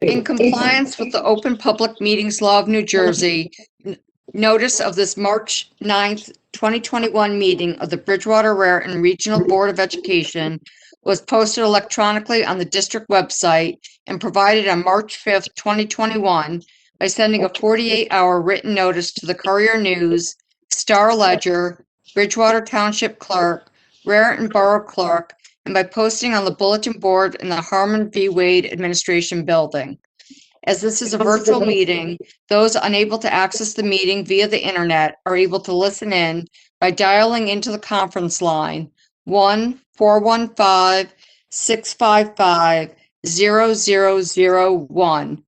In compliance with the Open Public Meetings Law of New Jersey, notice of this March 9th, 2021 meeting of the Bridgewater-Raritan Regional Board of Education was posted electronically on the district website and provided on March 5th, 2021 by sending a 48-hour written notice to the Courier News, Star Ledger, Bridgewater Township Clerk, Raritan Borough Clerk, and by posting on the bulletin board in the Harmon V. Wade Administration Building. As this is a virtual meeting, those unable to access the meeting via the internet are able to listen in by dialing into the conference line 1-415-655-0001.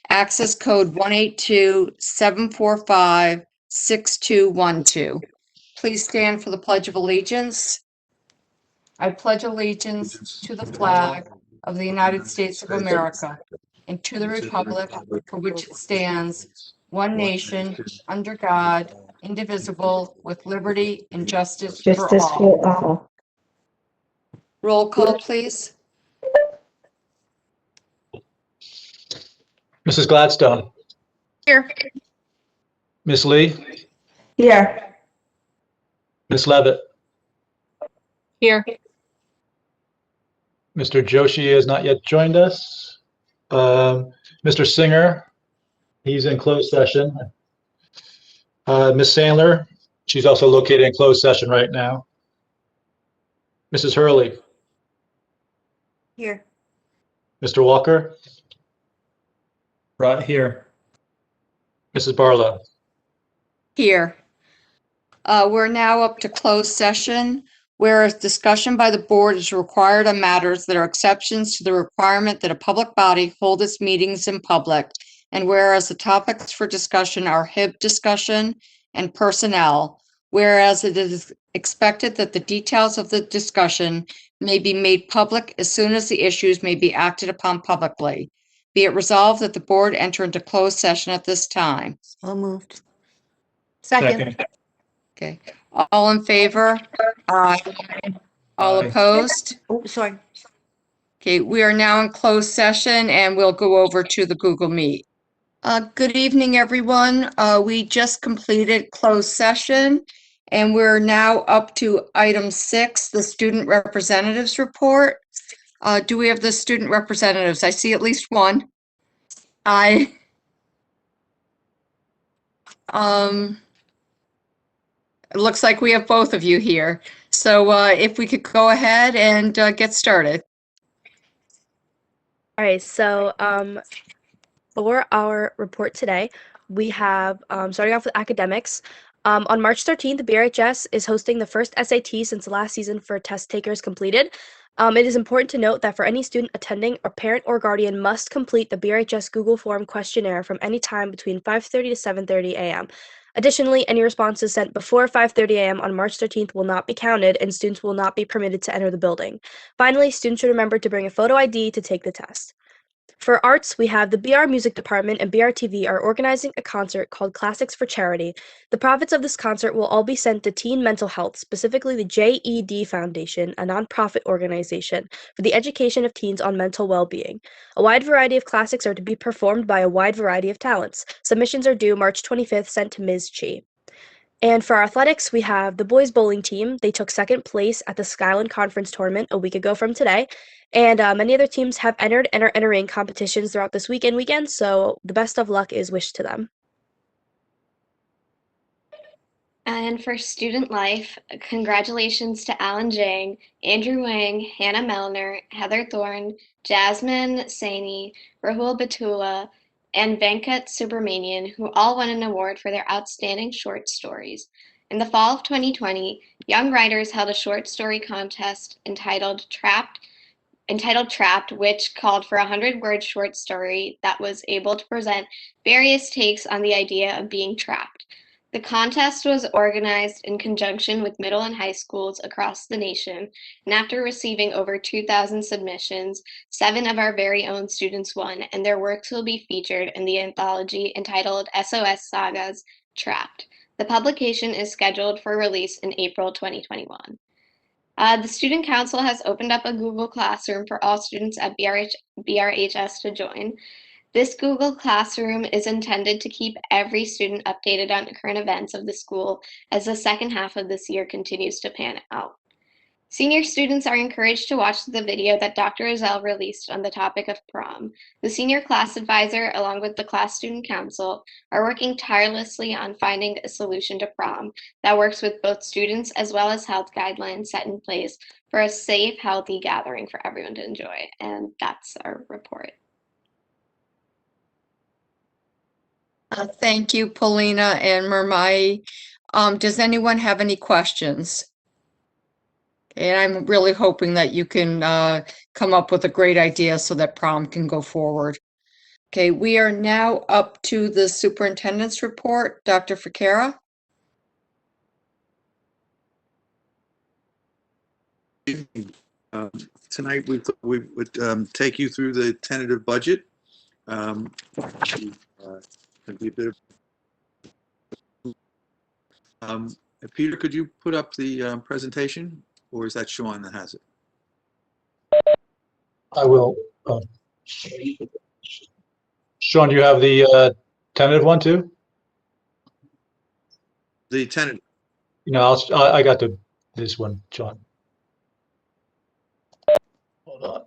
Access code 182-745-6212. Please stand for the Pledge of Allegiance. I pledge allegiance to the flag of the United States of America and to the republic for which it stands, one nation, under God, indivisible, with liberty and justice for all. Roll call, please. Mrs. Gladstone. Here. Ms. Lee. Here. Ms. Levitt. Here. Mr. Joshi has not yet joined us. Mr. Singer, he's in closed session. Ms. Sandler, she's also located in closed session right now. Mrs. Hurley. Here. Mr. Walker. Right here. Mrs. Barlow. Here. We're now up to closed session, whereas discussion by the board is required on matters that are exceptions to the requirement that a public body hold its meetings in public, and whereas the topics for discussion are HIB discussion and personnel, whereas it is expected that the details of the discussion may be made public as soon as the issues may be acted upon publicly. Be it resolved that the board enter into closed session at this time. So moved. Second. Okay. All in favor? Aye. All Aye. opposed? Oh, sorry. Okay, we are now in closed session and we'll go over to the Google Meet. Good evening, everyone. We just completed closed session and we're now up to item 6, the student representatives report. Do we have the student representatives? I see at least one. It looks like we have both of you here. So if we could go ahead and get started. All right, so for our report today, we have, starting off with academics, on March 13th, the BRHS is hosting the first SAT since the last season for test takers completed. It is important to note that for any student attending, a parent or guardian must complete the BRHS Google Form questionnaire from any time between 5:30 to 7:30 a.m. Additionally, any responses sent before 5:30 a.m. on March 13th will not be counted and students will not be permitted to enter the building. Finally, students should remember to bring a photo ID to take the test. For arts, we have the BR Music Department and BRTV are organizing a concert called Classics for Charity. The profits of this concert will all be sent to teen mental health, specifically the JED Foundation, a nonprofit organization for the education of teens on mental well-being. A wide variety of classics are to be performed by a wide variety of talents. Submissions are due March 25th, sent to Ms. Chi. And for our athletics, we have the boys bowling team. They took second place at the Skyland Conference Tournament a week ago from today. And many other teams have entered and are entering competitions throughout this weekend, so the best of luck is wished to them. And for student life, congratulations to Alan Jang, Andrew Wang, Hannah Melner, Heather Thorne, Jasmine Saini, Rahul Batula, and Venkat Subramanian, who all won an award for their outstanding short stories. In the fall of 2020, young writers held a short story contest entitled Trapped, which called for a 100-word short story that was able to present various takes on the idea of being trapped. The contest was organized in conjunction with middle and high schools across the nation, and after receiving over 2,000 submissions, 7 of our very own students won, and their works will be featured in the anthology entitled SOS Sagas Trapped. The publication is scheduled for release in April 2021. The Student Council has opened up a Google Classroom for all students at BRHS to join. This Google Classroom is intended to keep every student updated on current events of the school as the second half of this year continues to pan out. Senior students are encouraged to watch the video that Dr. Ezell released on the topic of prom. The senior class advisor, along with the class student council, are working tirelessly on finding a solution to prom that works with both students as well as health guidelines set in place for a safe, healthy gathering for everyone to enjoy. And that's our report. Thank you, Paulina and Mermai. Does anyone have any questions? And I'm really hoping that you can come up with a great idea so that prom can go forward. Okay, we are now up to the superintendent's report. Dr. Cara? Tonight, we would take you through the tentative budget. Peter, could you put up the presentation, or is that Sean that has it? I will. Sean, do you have the tentative one too? The tentative. No, I got this one, Sean. Hold on.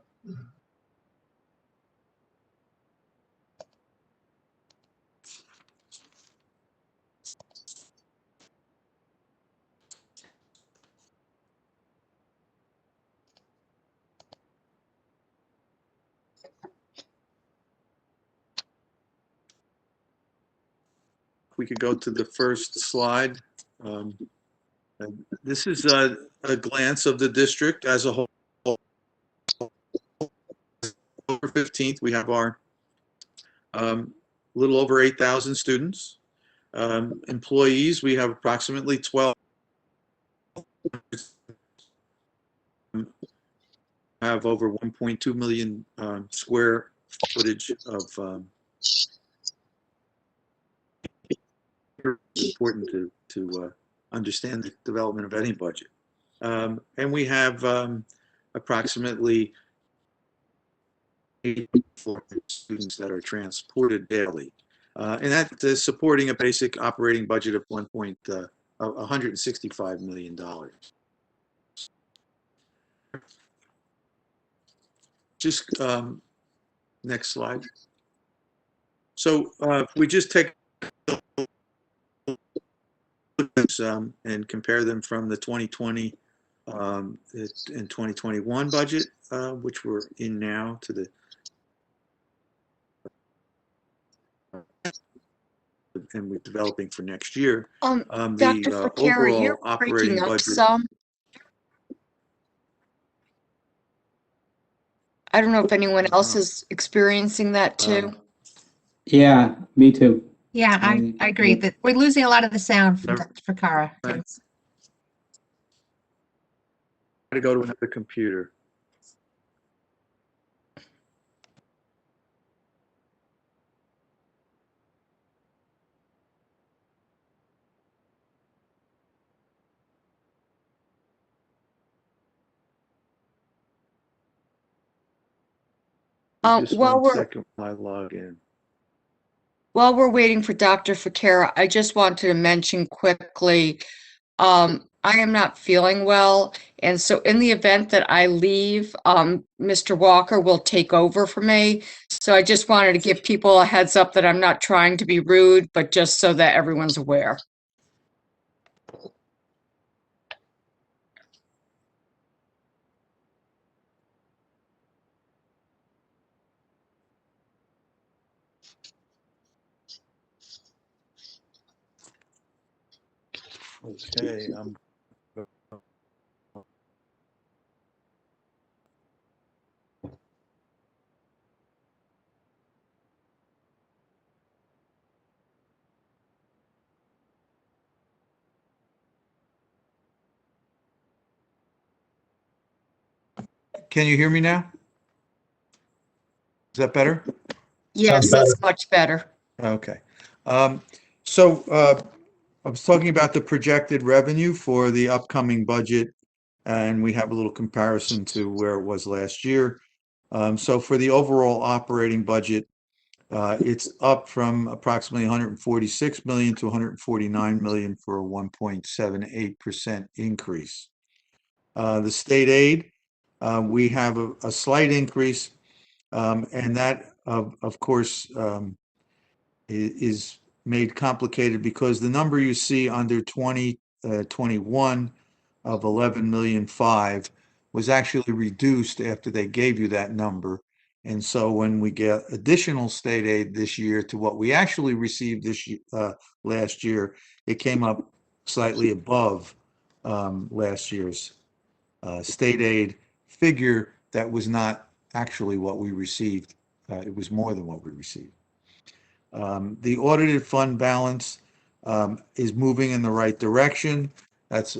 We could go to the first slide. This is a glance of the district as a whole. October 15th, we have our little over 8,000 students. Employees, we have approximately 12. Have over 1.2 million square footage of important to understand the development of any budget. And we have approximately 84 students that are transported daily. And that is supporting a basic operating budget of $165 million. Just next slide. So if we just take and compare them from the 2020 and 2021 budget, which we're in now, to the and we're developing for next year. Dr. Cara, you're breaking up some. I don't know if anyone else is experiencing that too. Yeah, me too. Yeah, I agree that we're losing a lot of the sound for Cara. Right. To go to another computer. Just While one we're second while I log in. While we're waiting for Dr. Cara, I just wanted to mention quickly, I am not feeling well, and so in the event that I leave, Mr. Walker will take over for me. So I just wanted to give people a heads up that I'm not trying to be rude, but just so that everyone's aware. Okay, can you hear me now? Is that better? Yes, that's much better. Okay. So I was talking about the projected revenue for the upcoming budget, and we have a little comparison to where it was last year. So for the overall operating budget, It's up from approximately 146 million to 149 million for a 1.78% increase. The state aid, we have a slight increase, and that, of course, is made complicated because the number you see under 2021 of 11,500,000 was actually reduced after they gave you that number. And so when we get additional state aid this year to what we actually received this last year, it came up slightly above last year's state aid figure. That was not actually what we received. It was more than what we received. The audited fund balance is moving in the right direction. That's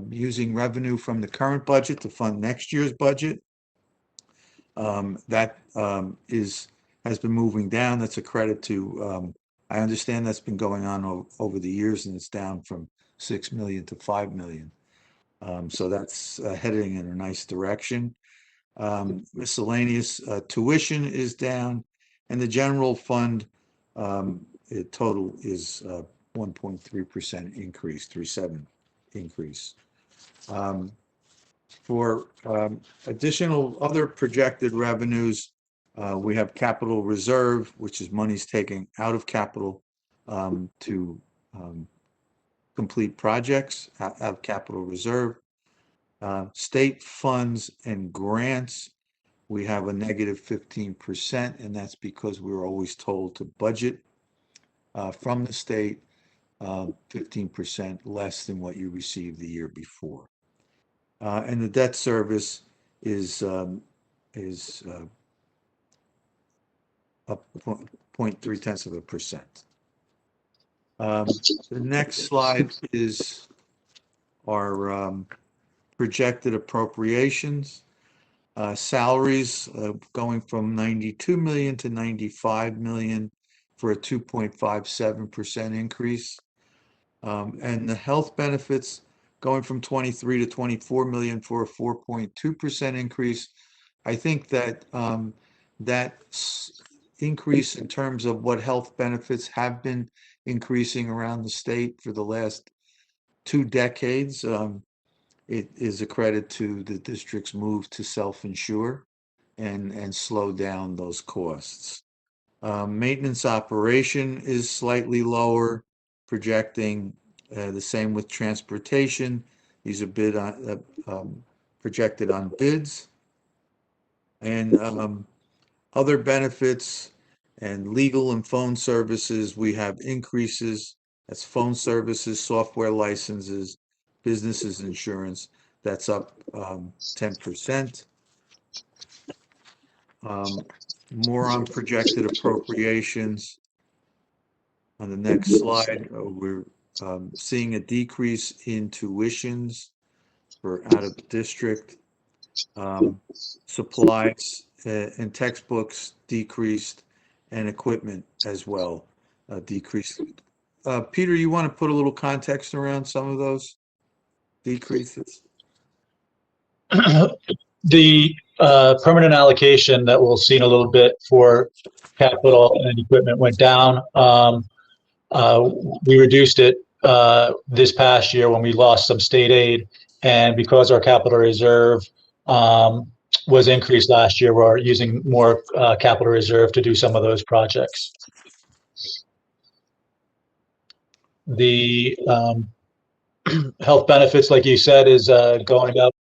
using revenue from the current budget to fund next year's budget. That has been moving down. That's a credit to, I understand that's been going on over the years, and it's down from 6 million to 5 million. So that's heading in a nice direction. Miscellaneous tuition is down, and the general fund total is 1.3% increase, 3.7 increase. For additional other projected revenues, we have capital reserve, which is monies taken out of capital to complete projects out of capital reserve. State funds and grants, we have a negative 15%, and that's because we were always told to budget from the state 15% less than what you received the year before. And the debt service is up 0.3%. The next slide is our projected appropriations. Salaries going from 92 million to 95 million for a 2.57% increase. And the health benefits going from 23 to 24 million for a 4.2% increase. I think that that increase in terms of what health benefits have been increasing around the state for the last 2 decades, it is a credit to the district's move to self-insure and slow down those costs. Maintenance operation is slightly lower, projecting the same with transportation. These are projected on bids. And other benefits and legal and phone services, we have increases. That's phone services, software licenses, businesses insurance. That's up 10%. More on projected appropriations. On the next slide, we're seeing a decrease in tuitions for out of district. Supplies and textbooks decreased, and equipment as well decreased. Peter, you want to put a little context around some of those decreases? The permanent allocation that we'll see in a little bit for capital and equipment went down. We reduced it this past year when we lost some state aid, and because our capital reserve was increased last year, we're using more capital reserve to do some of those projects. The health benefits, like you said, is going up.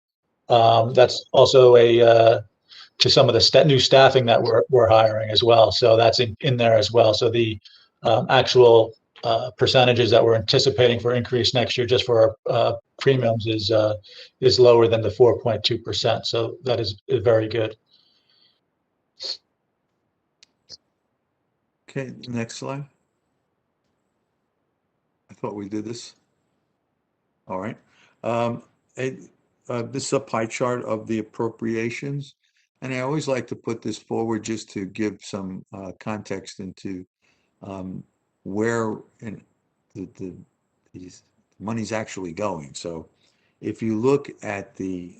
That's also to some of the new staffing that we're hiring as well. So that's in there as well. So the actual percentages that we're anticipating for increase next year just for our premiums is lower than the 4.2%. So that is very good. Okay, next slide. I thought we did this. All right. This is a pie chart of the appropriations, and I always like to put this forward just to give some context into where the money's actually going. So if you look at the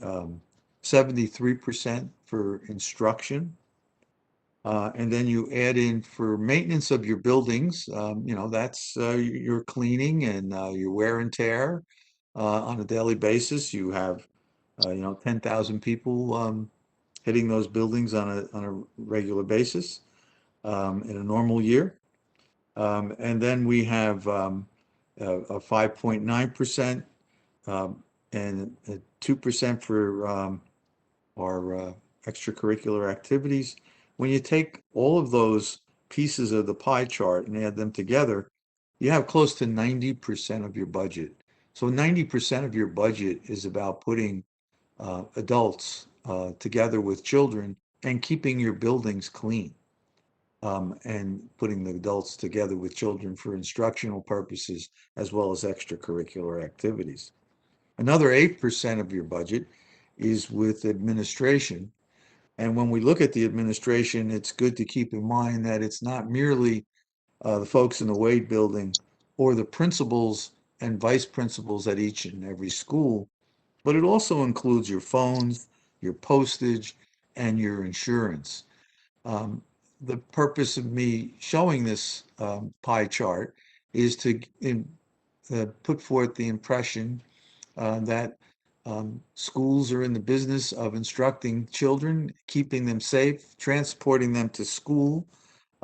73% for instruction, And then you add in for maintenance of your buildings, that's your cleaning and your wear and tear on a daily basis. You have, 10,000 people hitting those buildings on a regular basis in a normal year. And then we have a 5.9% and 2% for our extracurricular activities. When you take all of those pieces of the pie chart and add them together, you have close to 90% of your budget. So 90% of your budget is about putting adults together with children and keeping your buildings clean. And putting the adults together with children for instructional purposes as well as extracurricular activities. Another 8% of your budget is with administration. And when we look at the administration, it's good to keep in mind that it's not merely the folks in the Wade building or the principals and vice principals at each and every school, but it also includes your phones, your postage, and your insurance. The purpose of me showing this pie chart is to put forth the impression that schools are in the business of instructing children, keeping them safe, transporting them to school.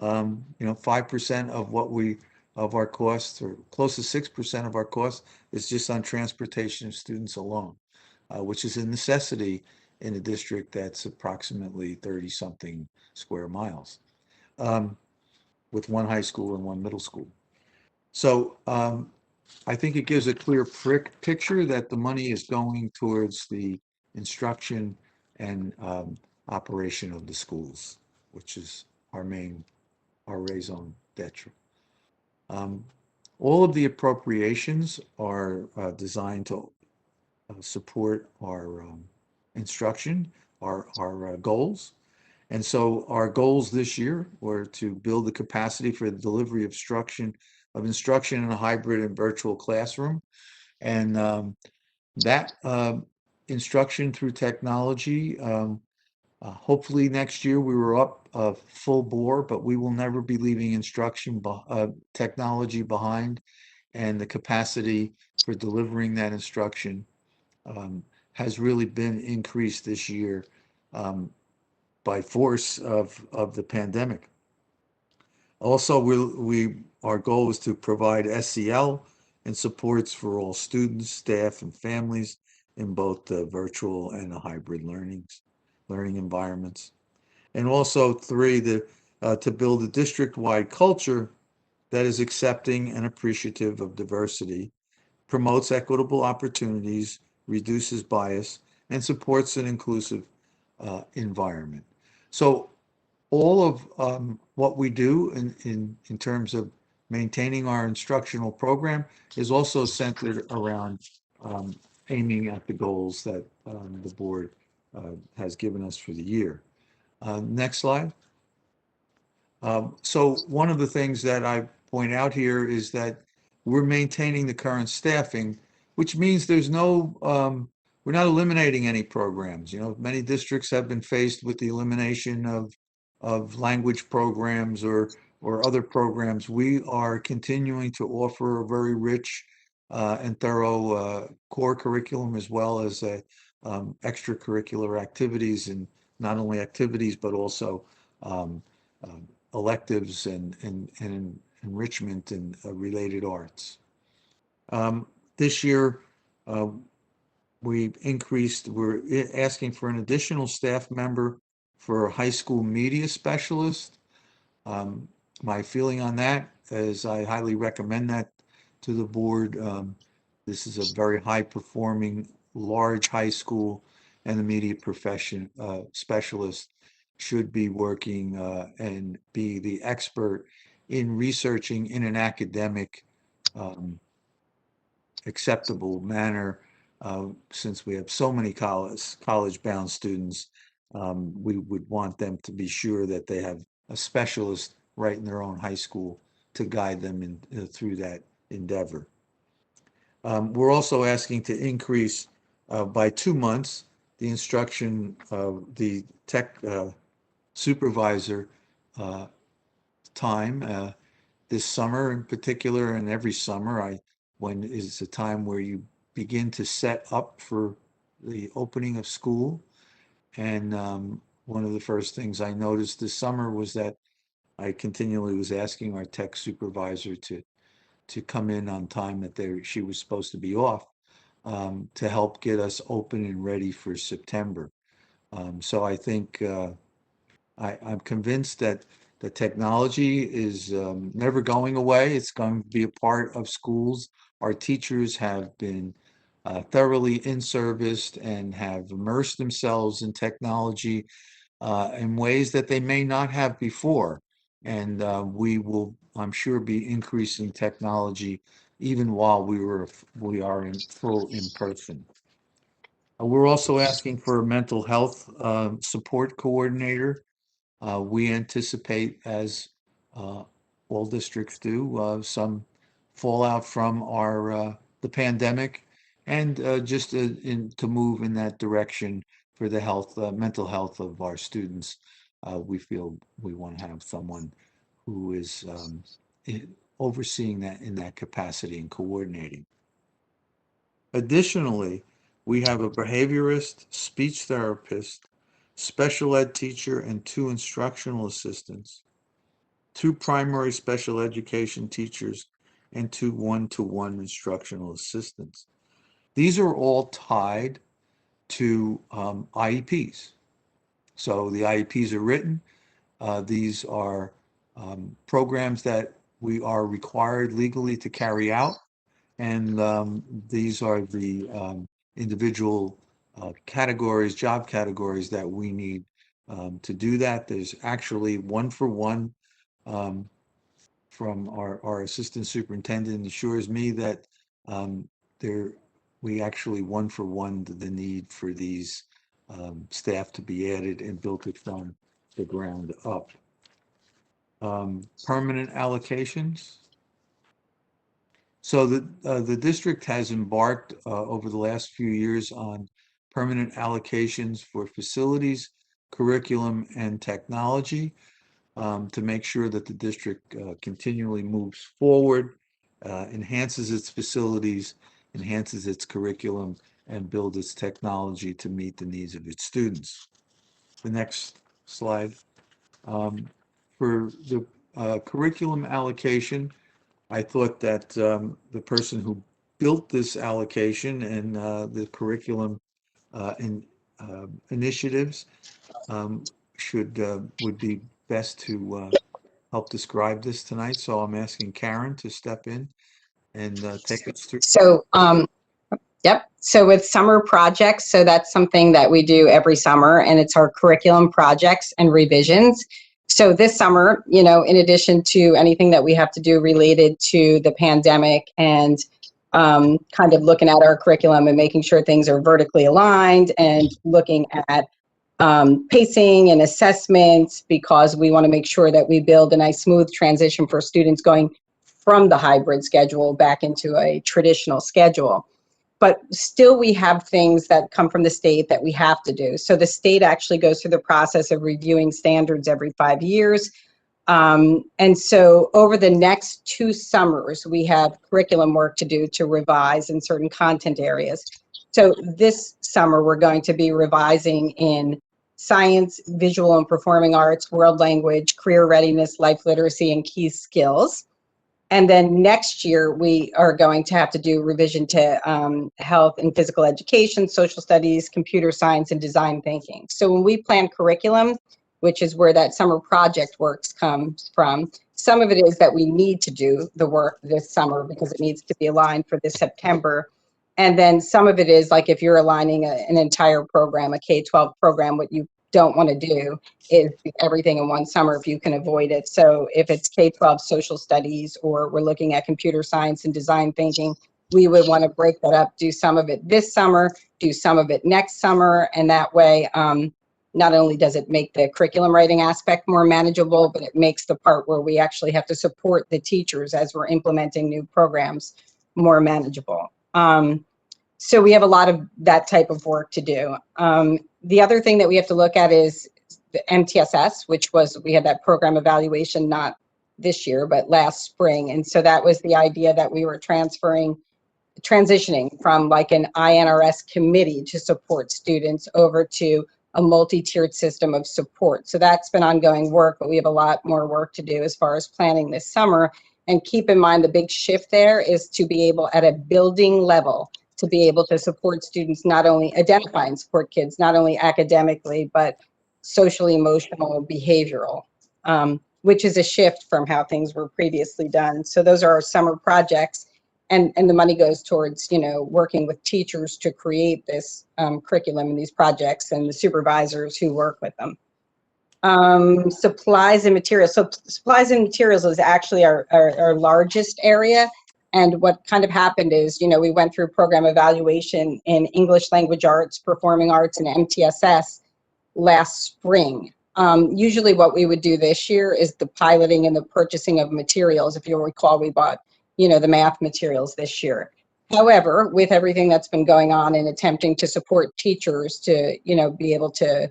5% of our costs, or close to 6% of our costs, is just on transportation of students alone, which is a necessity in a district that's approximately 30-something square miles, with one high school and one middle school. So I think it gives a clear picture that the money is going towards the instruction and operation of the schools, which is our raison d'etre. All of the appropriations are designed to support our instruction, our goals. And so our goals this year were to build the capacity for the delivery of instruction in a hybrid and virtual classroom. And that instruction through technology, hopefully next year we were up full bore, but we will never be leaving technology behind. And the capacity for delivering that instruction has really been increased this year by force of the pandemic. Also, our goal is to provide SEL and supports for all students, staff, and families in both the virtual and the hybrid learning environments. And also, 3, to build a district-wide culture that is accepting and appreciative of diversity, promotes equitable opportunities, reduces bias, and supports an inclusive environment. So all of what we do in terms of maintaining our instructional program is also centered around aiming at the goals that the board has given us for the year. Next slide. So one of the things that I point out here is that we're maintaining the current staffing, which means there's we're not eliminating any programs. Many districts have been faced with the elimination of language programs or other programs. We are continuing to offer a very rich and thorough core curriculum, as well as extracurricular activities, and not only activities, but also electives and enrichment and related arts. This year, we're asking for an additional staff member for a high school media specialist. My feeling on that is I highly recommend that to the board. This is a very high-performing, large high school, and the media profession specialist should be working and be the expert in researching in an academic acceptable manner. Since we have so many college-bound students, we would want them to be sure that they have a specialist right in their own high school to guide them through that endeavor. We're also asking to increase by 2 months the instruction of the tech supervisor time. This summer in particular, and every summer, when is a time where you begin to set up for the opening of school. And one of the first things I noticed this summer was that I continually was asking our tech supervisor to come in on time that she was supposed to be off, to help get us open and ready for September. So I think I'm convinced that the technology is never going away. It's going to be a part of schools. Our teachers have been thoroughly in-serviced and have immersed themselves in technology in ways that they may not have before. And we will, I'm sure, be increasing technology even while we are in full in person. We're also asking for a mental health support coordinator. We anticipate, as all districts do, some fallout from the pandemic, and just to move in that direction for the mental health of our students. We feel we want to have someone who is overseeing that in that capacity and coordinating. Additionally, we have a behaviorist, speech therapist, special ed teacher, and 2 instructional assistants, 2 primary special education teachers, and 2 one-to-one instructional assistants. These are all tied to IEPs. So the IEPs are written. These are programs that we are required legally to carry out. And these are the individual categories, job categories that we need to do that. There's actually 1-for-1 from our assistant superintendent assures me that we actually 1-for-1 the need for these staff to be added and built it from the ground up. Permanent allocations. So the district has embarked over the last few years on permanent allocations for facilities, curriculum, and technology to make sure that the district continually moves forward, enhances its facilities, enhances its curriculum, and builds its technology to meet the needs of its students. The next slide. For the curriculum allocation, I thought that the person who built this allocation and the curriculum initiatives would be best to help describe this tonight. So I'm asking Karen to step in and take us through. So, yep. So with summer projects, so that's something that we do every summer, and it's our curriculum projects and revisions. So this summer, in addition to anything that we have to do related to the pandemic and kind of looking at our curriculum and making sure things are vertically aligned and looking at pacing and assessments, because we want to make sure that we build a nice smooth transition for students going from the hybrid schedule back into a traditional schedule. But still we have things that come from the state that we have to do. So the state actually goes through the process of reviewing standards every 5 years. And so over the next 2 summers, we have curriculum work to do to revise in certain content areas. So this summer, we're going to be revising in science, visual and performing arts, world language, career readiness, life literacy, and key skills. And then next year, we are going to have to do revision to health and physical education, social studies, computer science, and design thinking. So when we plan curriculum, which is where that summer project works comes from, some of it is that we need to do the work this summer because it needs to be aligned for this September. And then some of it is like if you're aligning an entire program, a K-12 program, what you don't want to do is everything in one summer if you can avoid it. So if it's K-12 social studies or we're looking at computer science and design thinking, we would want to break that up, do some of it this summer, do some of it next summer. And that way, not only does it make the curriculum writing aspect more manageable, but it makes the part where we actually have to support the teachers as we're implementing new programs more manageable. So we have a lot of that type of work to do. The other thing that we have to look at is the MTSS, which was, we had that program evaluation, not this year, but last spring. And so that was the idea that we were transitioning from like an INRS committee to support students over to a multi-tiered system of support. So that's been ongoing work, but we have a lot more work to do as far as planning this summer. And keep in mind, the big shift there is to be able at a building level to be able to support students, not only identify and support kids, not only academically, but socially, emotional, behavioral, which is a shift from how things were previously done. So those are our summer projects. And the money goes towards, you know, working with teachers to create this curriculum and these projects, and the supervisors who work with them. Supplies and materials. So supplies and materials is actually our largest area. And what kind of happened is, you know, we went through program evaluation in English language arts, performing arts, and MTSS last spring. Usually what we would do this year is the piloting and the purchasing of materials. If you'll recall, we bought, you know, the math materials this year. However, with everything that's been going on and attempting to support teachers to, you know, be able to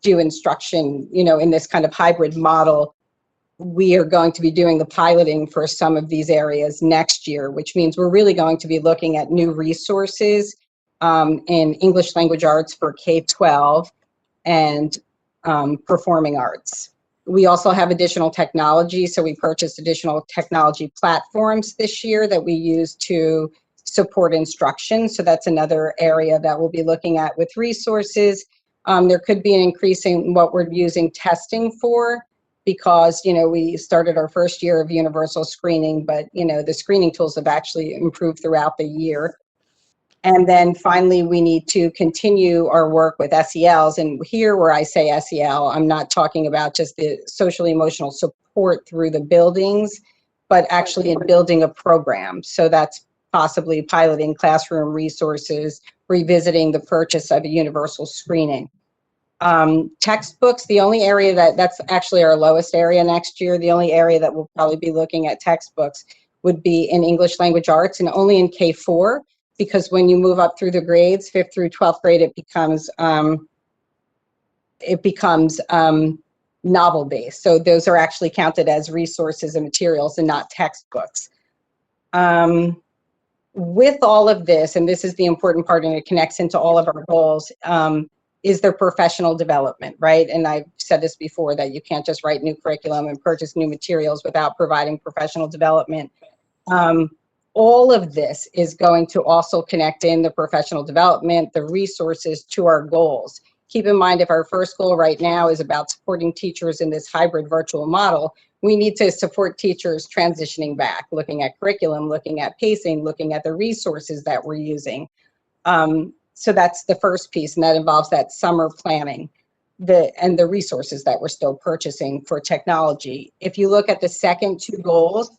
do instruction, you know, in this kind of hybrid model, we are going to be doing the piloting for some of these areas next year, which means we're really going to be looking at new resources in English language arts for K-12 and performing arts. We also have additional technology, so we purchased additional technology platforms this year that we use to support instruction. So that's another area that we'll be looking at with resources. There could be an increase in what we're using testing for, because, you know, we started our first year of universal screening, but, you know, the screening tools have actually improved throughout the year. And then finally, we need to continue our work with SELs. And here where I say SEL, I'm not talking about just the social emotional support through the buildings, but actually in building a program. So that's possibly piloting classroom resources, revisiting the purchase of a universal screening. Textbooks, the only area that's actually our lowest area next year, the only area that we'll probably be looking at textbooks would be in English language arts, and only in K-4, because when you move up through the grades, 5th through 12th grade, it becomes novel based. So those are actually counted as resources and materials and not textbooks. With all of this, and this is the important part, and it connects into all of our goals, is their professional development, right? And I've said this before, that you can't just write new curriculum and purchase new materials without providing professional development. All of this is going to also connect in the professional development, the resources to our goals. Keep in mind, if our first goal right now is about supporting teachers in this hybrid virtual model, we need to support teachers transitioning back, looking at curriculum, looking at pacing, looking at the resources that we're using. So that's the first piece, and that involves that summer planning and the resources that we're still purchasing for technology. If you look at the second two goals,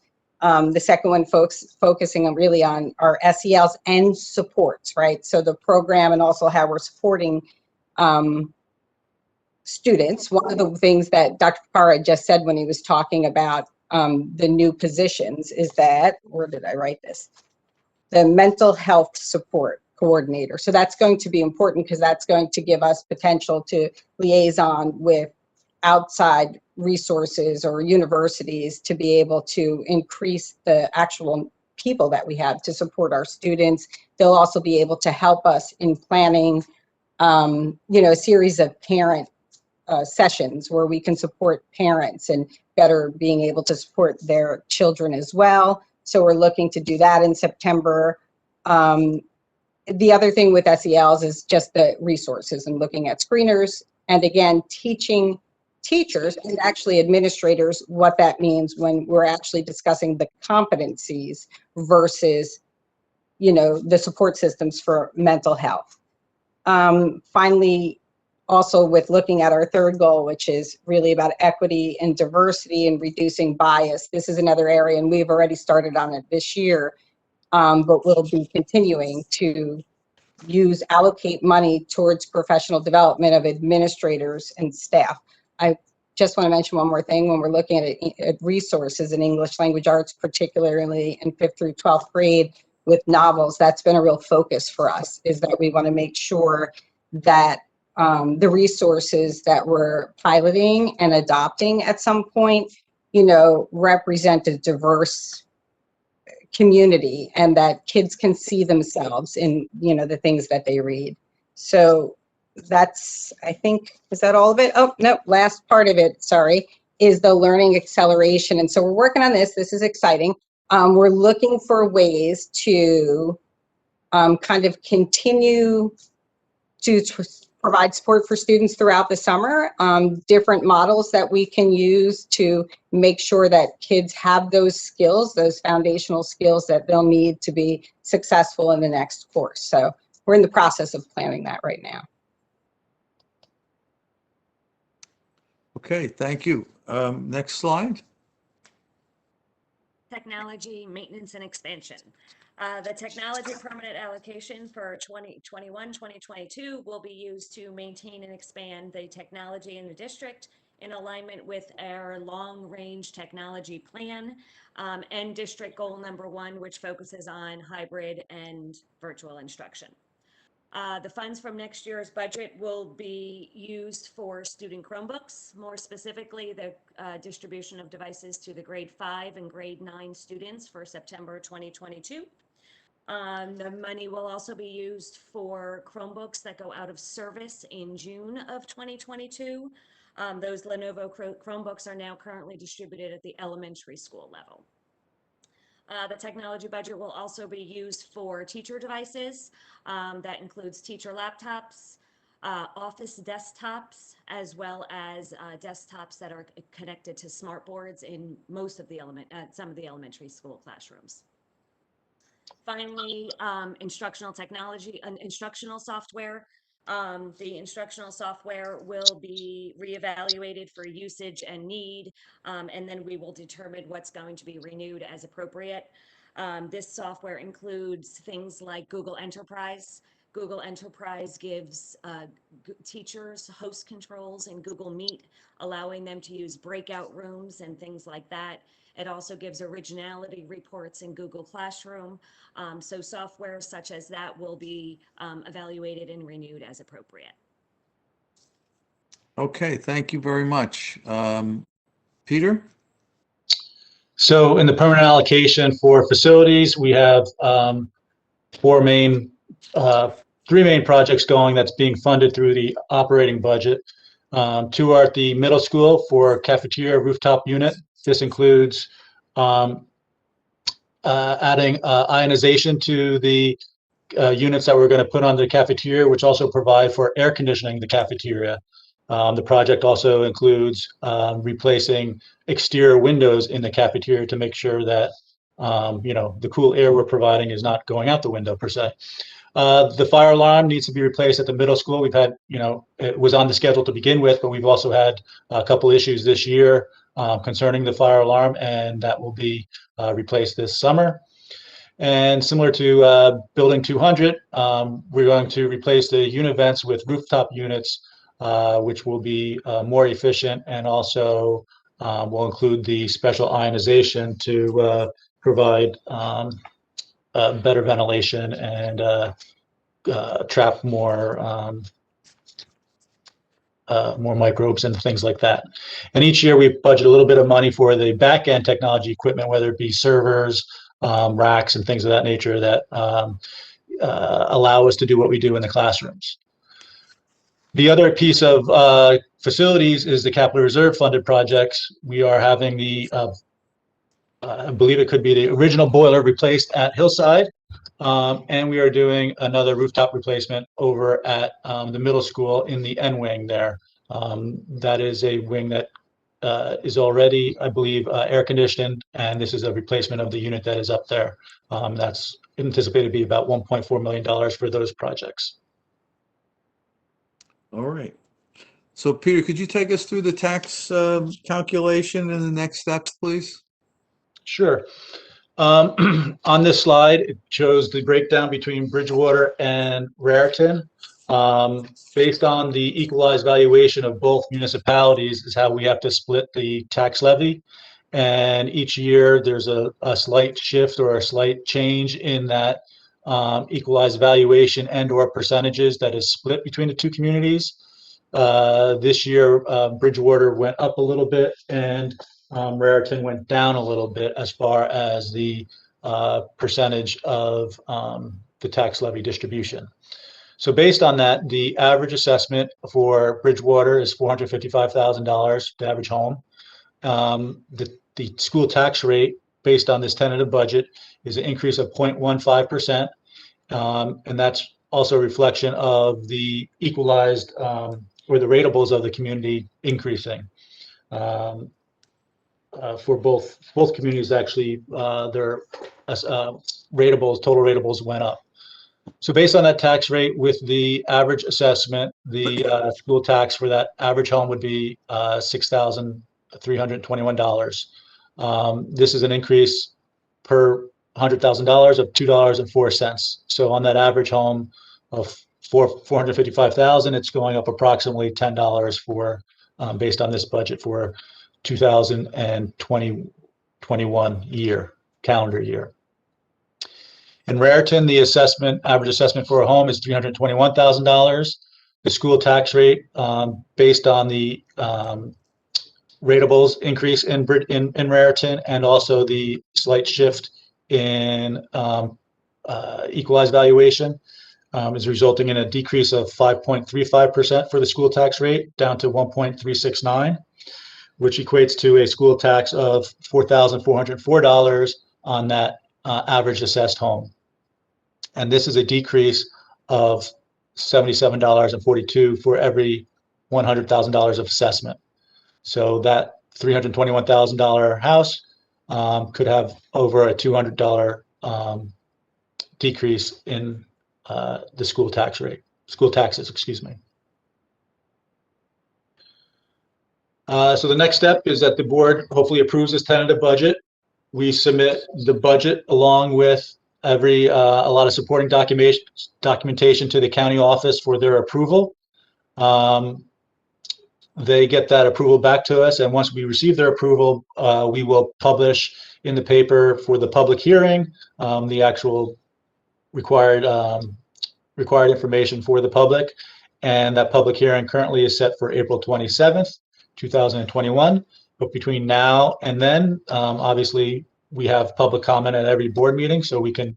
the second one focusing really on our SELs and supports, right? So the program and also how we're supporting students. One of the things that Dr. Cara just said when he was talking about the new positions is that, where did I write this? The mental health support coordinator. So that's going to be important, because that's going to give us potential to liaison with outside resources or universities to be able to increase the actual people that we have to support our students. They'll also be able to help us in planning, you know, a series of parent sessions where we can support parents and better being able to support their children as well. So we're looking to do that in September. The other thing with SELs is just the resources and looking at screeners, and again, teaching teachers and actually administrators what that means when we're actually discussing the competencies versus, you know, the support systems for mental health. Finally, also with looking at our third goal, which is really about equity and diversity and reducing bias. This is another area, and we've already started on it this year, but we'll be continuing to allocate money towards professional development of administrators and staff. I just want to mention one more thing. When we're looking at resources in English language arts, particularly in 5th through 12th grade with novels, that's been a real focus for us, is that we want to make sure that the resources that we're piloting and adopting at some point, you know, represent a diverse community and that kids can see themselves in, you know, the things that they read. So that's, I think, is that all of it? Oh, no, last part of it, sorry, is the learning acceleration. And so we're working on this. This is exciting. We're looking for ways to kind of continue to provide support for students throughout the summer, different models that we can use to make sure that kids have those skills, those foundational skills that they'll need to be successful in the next course. So we're in the process of planning that right now. Okay, thank you. Next slide. Technology, maintenance, and expansion. The technology permanent allocation for 2021-2022 will be used to maintain and expand the technology in the district in alignment with our long-range technology plan and district goal number 1, which focuses on hybrid and virtual instruction. The funds from next year's budget will be used for student Chromebooks, more specifically the distribution of devices to the grade 5 and grade 9 students for September 2022. The money will also be used for Chromebooks that go out of service in June of 2022. Those Lenovo Chromebooks are now currently distributed at the elementary school level. The technology budget will also be used for teacher devices. That includes teacher laptops, office desktops, as well as desktops that are connected to smart boards in most of the some of the elementary school classrooms. Finally, instructional technology and instructional software. The instructional software will be reevaluated for usage and need, and then we will determine what's going to be renewed as appropriate. This software includes things like Google Enterprise. Google Enterprise gives teachers host controls in Google Meet, allowing them to use breakout rooms and things like that. It also gives originality reports in Google Classroom. So software such as that will be evaluated and renewed as appropriate. Okay, thank you very much. Peter? So in the permanent allocation for facilities, we have three main projects going that's being funded through the operating budget. 2 are at the middle school for cafeteria rooftop unit. This includes adding ionization to the units that we're going to put on the cafeteria, which also provide for air conditioning the cafeteria. The project also includes replacing exterior windows in the cafeteria to make sure that you know, the cool air we're providing is not going out the window per se. The fire alarm needs to be replaced at the middle school. We've had, you know, it was on the schedule to begin with, but we've also had a couple issues this year concerning the fire alarm, and that will be replaced this summer. And similar to Building 200, we're going to replace the unit vents with rooftop units, which will be more efficient, and also will include the special ionization to provide better ventilation and trap more microbes and things like that. And each year we budget a little bit of money for the back end technology equipment, whether it be servers, racks, and things of that nature that allow us to do what we do in the classrooms. The other piece of facilities is the capital reserve funded projects. We are having the, I believe it could be the original boiler replaced at Hillside. And we are doing another rooftop replacement over at the middle school in the N wing there. That is a wing that is already, I believe, air conditioned, and this is a replacement of the unit that is up there. That's anticipated to be about $1.4 million for those projects. All right. So Peter, could you take us through the tax calculation and the next steps, please? Sure. On this slide, it shows the breakdown between Bridgewater and Raritan. Based on the equalized valuation of both municipalities is how we have to split the tax levy. And each year there's a slight shift or a slight change in that equalized valuation and or percentages that is split between the two communities. This year, Bridgewater went up a little bit and Raritan went down a little bit as far as the percentage of the tax levy distribution. So based on that, the average assessment for Bridgewater is $455,000, the average home. The school tax rate based on this tentative budget is an increase of 0.15%. And that's also a reflection of the equalized or the ratables of the community increasing. For both communities, actually, their ratables, total ratables went up. So based on that tax rate with the average assessment, the school tax for that average home would be $6,321. This is an increase per $100,000 of $2.04. So on that average home of $455,000, it's going up approximately $10 for based on this budget for 2021 calendar year. In Raritan, the average assessment for a home is $321,000. The school tax rate, based on the ratables increase in Raritan, and also the slight shift in equalized valuation, is resulting in a decrease of 5.35% for the school tax rate, down to 1.369, which equates to a school tax of $4,404 on that average assessed home. And this is a decrease of $77.42 for every $100,000 of assessment. So that $321,000 house could have over a $200 decrease in the school taxes, excuse me. So the next step is that the board hopefully approves this tentative budget. We submit the budget along with a lot of supporting documentation to the county office for their approval. They get that approval back to us, and once we receive their approval, we will publish in the paper for the public hearing the actual required information for the public. And that public hearing currently is set for April 27th, 2021. But between now and then, obviously, we have public comment at every board meeting, so we can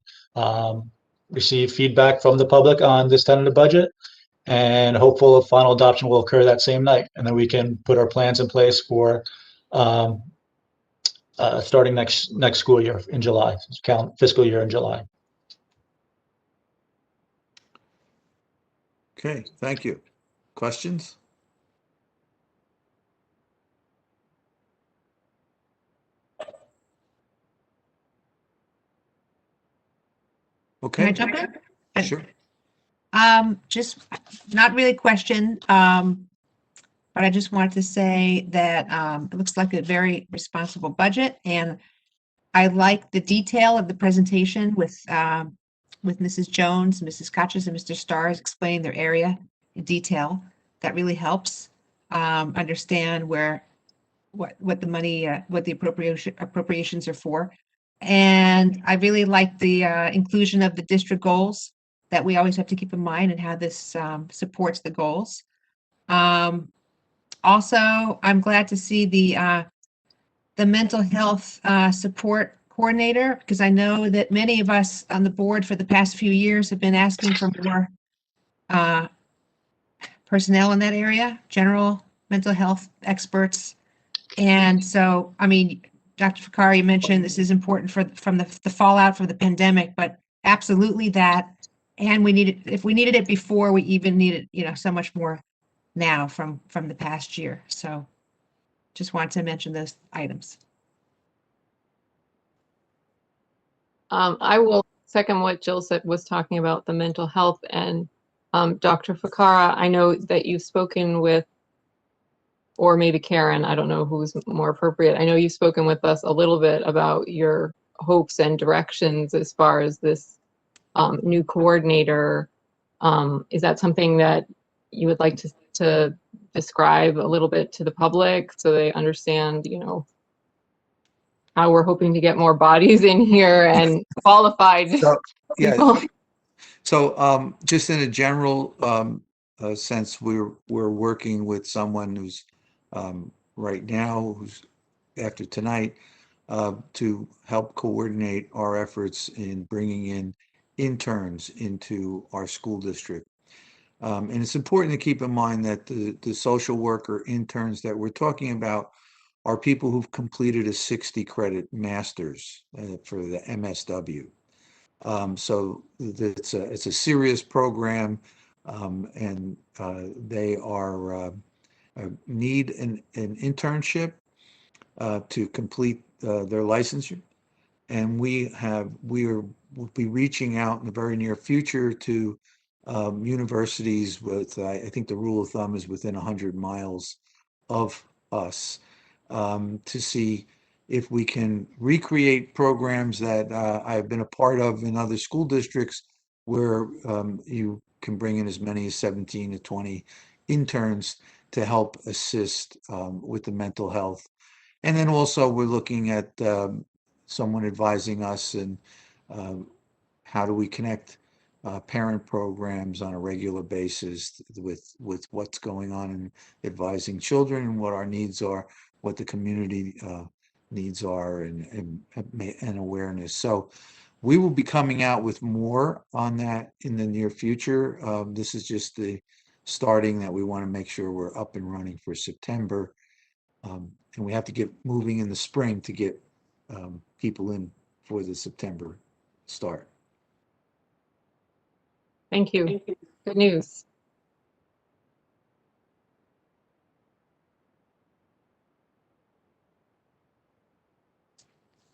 receive feedback from the public on this tentative budget, and hopeful final adoption will occur that same night. And then we can put our plans in place for starting next school year in July, fiscal year in July. Okay, thank you. Questions? Okay. Can I jump in? Sure. Just not really a question, but I just wanted to say that it looks like a very responsible budget, and I like the detail of the presentation with Mrs. Jones, Mrs. Kotches, and Mr. Stars explaining their area in detail. That really helps understand what the money, what the appropriations are for. And I really like the inclusion of the district goals that we always have to keep in mind, and how this supports the goals. Also, I'm glad to see the mental health support coordinator, because I know that many of us on the board for the past few years have been asking for more personnel in that area, general mental health experts. And so, I mean, Dr. Cara, you mentioned this is important from the fallout from the pandemic, but absolutely that. And if we needed it before, we even need it, so much more now from the past year. So just wanted to mention those items. I will second what Jill was talking about, the mental health. And Dr. Cara, I know that you've spoken with, or maybe Karen, I don't know who's more appropriate. I know you've spoken with us a little bit about your hopes and directions as far as this new coordinator. Is that something that you would like to describe a little bit to the public so they understand, how we're hoping to get more bodies in here and qualified people? So just in a general since we're working with someone who's right now, who's after tonight, to help coordinate our efforts in bringing in interns into our school district. And it's important to keep in mind that the social worker interns that we're talking about are people who've completed a 60 credit master's for the MSW. So it's a serious program, and they are need an internship to complete their licensure. And we'll be reaching out in the very near future to universities with, I think the rule of thumb is within 100 miles of us, to see if we can recreate programs that I've been a part of in other school districts where you can bring in as many as 17 to 20 interns to help assist with the mental health. And then also we're looking at someone advising us and how do we connect parent programs on a regular basis with what's going on and advising children and what our needs are, what the community needs are, and awareness. So we will be coming out with more on that in the near future. This is just the starting that we want to make sure we're up and running for September. And we have to get moving in the spring to get people in for the September start. Thank you. Good news.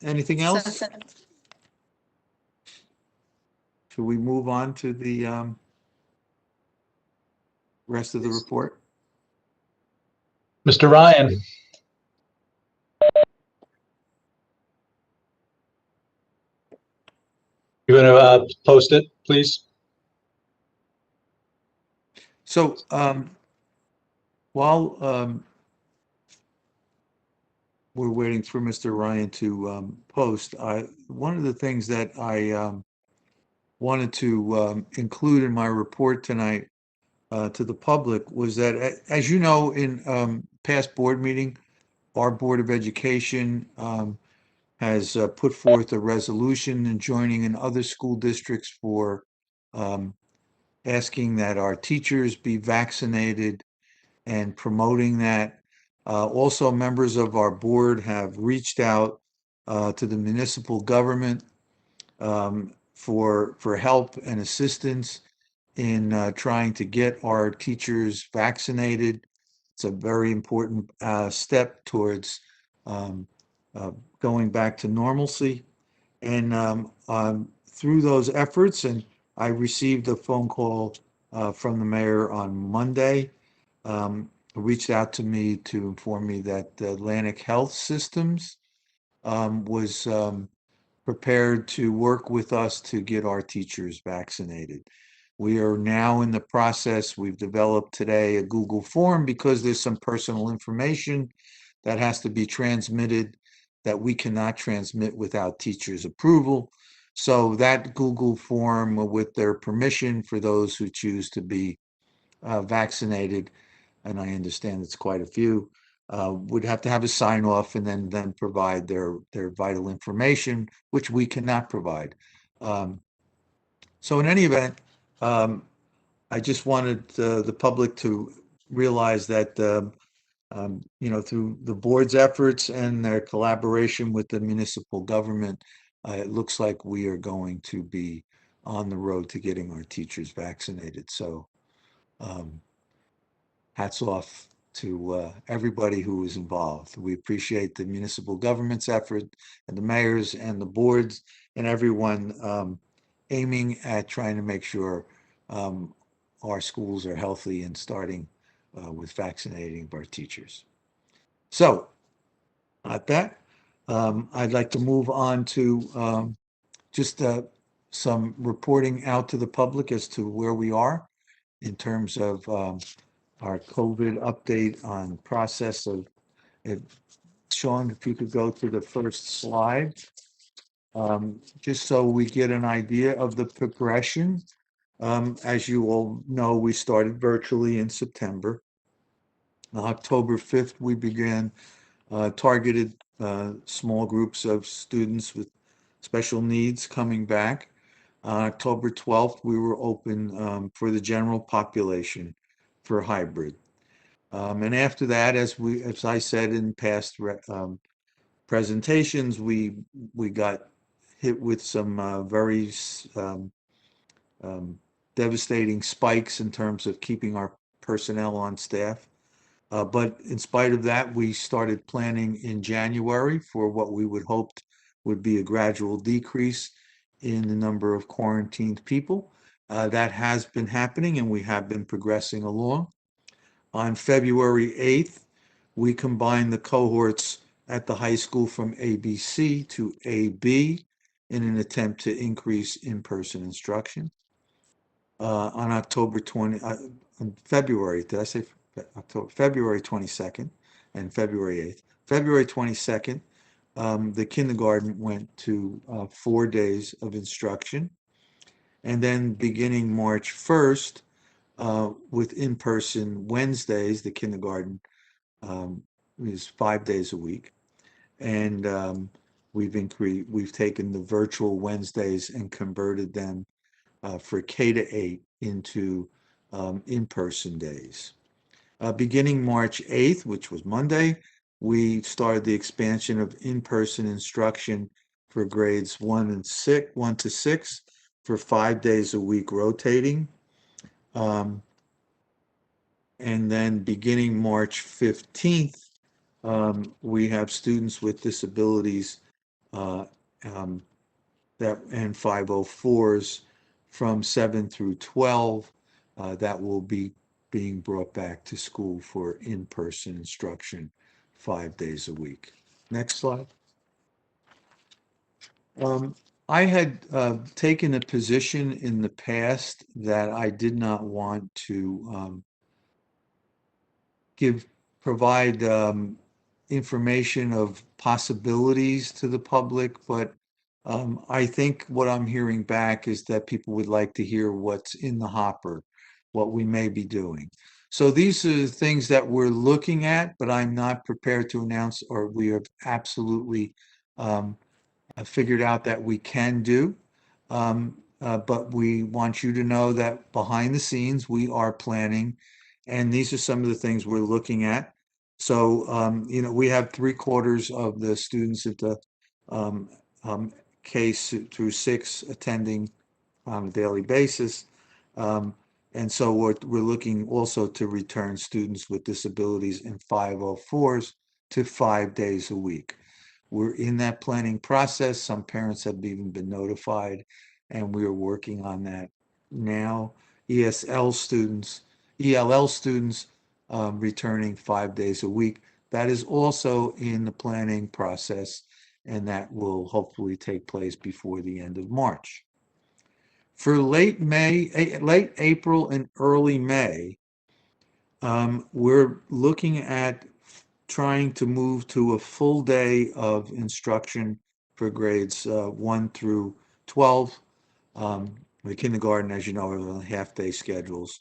Anything else? Should we move on to the rest of the report? Mr. Ryan. You're going to post it, please? So while we're waiting for Mr. Ryan to post, one of the things that I wanted to include in my report tonight to the public was that, as you know, in past board meeting, our Board of Education has put forth a resolution and joining in other school districts for asking that our teachers be vaccinated and promoting that. Also, members of our board have reached out to the municipal government for help and assistance in trying to get our teachers vaccinated. It's a very important step towards going back to normalcy. And through those efforts, and I received a phone call from the mayor on Monday, reached out to me to inform me that the Atlantic Health Systems was prepared to work with us to get our teachers vaccinated. We are now in the process. We've developed today a Google form because there's some personal information that has to be transmitted that we cannot transmit without teachers' approval. So that Google form, with their permission for those who choose to be vaccinated, and I understand it's quite a few, would have to have a sign off and then provide their vital information, which we cannot provide. So in any event, I just wanted the public to realize that through the board's efforts and their collaboration with the municipal government, it looks like we are going to be on the road to getting our teachers vaccinated. So hats off to everybody who was involved. We appreciate the municipal government's effort and the mayors and the boards and everyone aiming at trying to make sure our schools are healthy and starting with vaccinating of our teachers. So at that, I'd like to move on to just some reporting out to the public as to where we are in terms of our COVID update on process of, Sean, if you could go to the first slide, just so we get an idea of the progression As you all know, we started virtually in September. On October 5th, we began targeted small groups of students with special needs coming back. On October 12th, we were open for the general population for hybrid. And after that, as I said in past presentations, we got hit with some very devastating spikes in terms of keeping our personnel on staff. But in spite of that, we started planning in January for what we would hoped would be a gradual decrease in the number of quarantined people. That has been happening, and we have been progressing along. On February 8th, we combined the cohorts at the high school from ABC to AB in an attempt to increase in-person instruction. On October 20, February, did I say October? February 22nd and February 8th. February 22nd, the kindergarten went to 4 days of instruction. And then beginning March 1st, with in-person Wednesdays, the kindergarten is 5 days a week. And we've taken the virtual Wednesdays and converted them for K-8 into in-person days. Beginning March 8th, which was Monday, we started the expansion of in-person instruction for grades 1 to 6 for 5 days a week rotating. And then beginning March 15th, we have students with disabilities and 504s from 7 through 12 that will be being brought back to school for in-person instruction 5 days a week. Next slide. I had taken a position in the past that I did not want to provide information of possibilities to the public, but I think what I'm hearing back is that people would like to hear what's in the hopper, what we may be doing. So these are the things that we're looking at, but I'm not prepared to announce, or we have absolutely figured out that we can do. But we want you to know that behind the scenes, we are planning, and these are some of the things we're looking at. So, we have 3/4 of the students at the K-6 attending on a daily basis. And so we're looking also to return students with disabilities in 504s to 5 days a week. We're in that planning process. Some parents have even been notified, and we are working on that now. ELL students returning 5 days a week. That is also in the planning process, and that will hopefully take place before the end of March. For late April and early May, we're looking at trying to move to a full day of instruction for grades 1 through 12. The kindergarten, as you know, are on half-day schedules.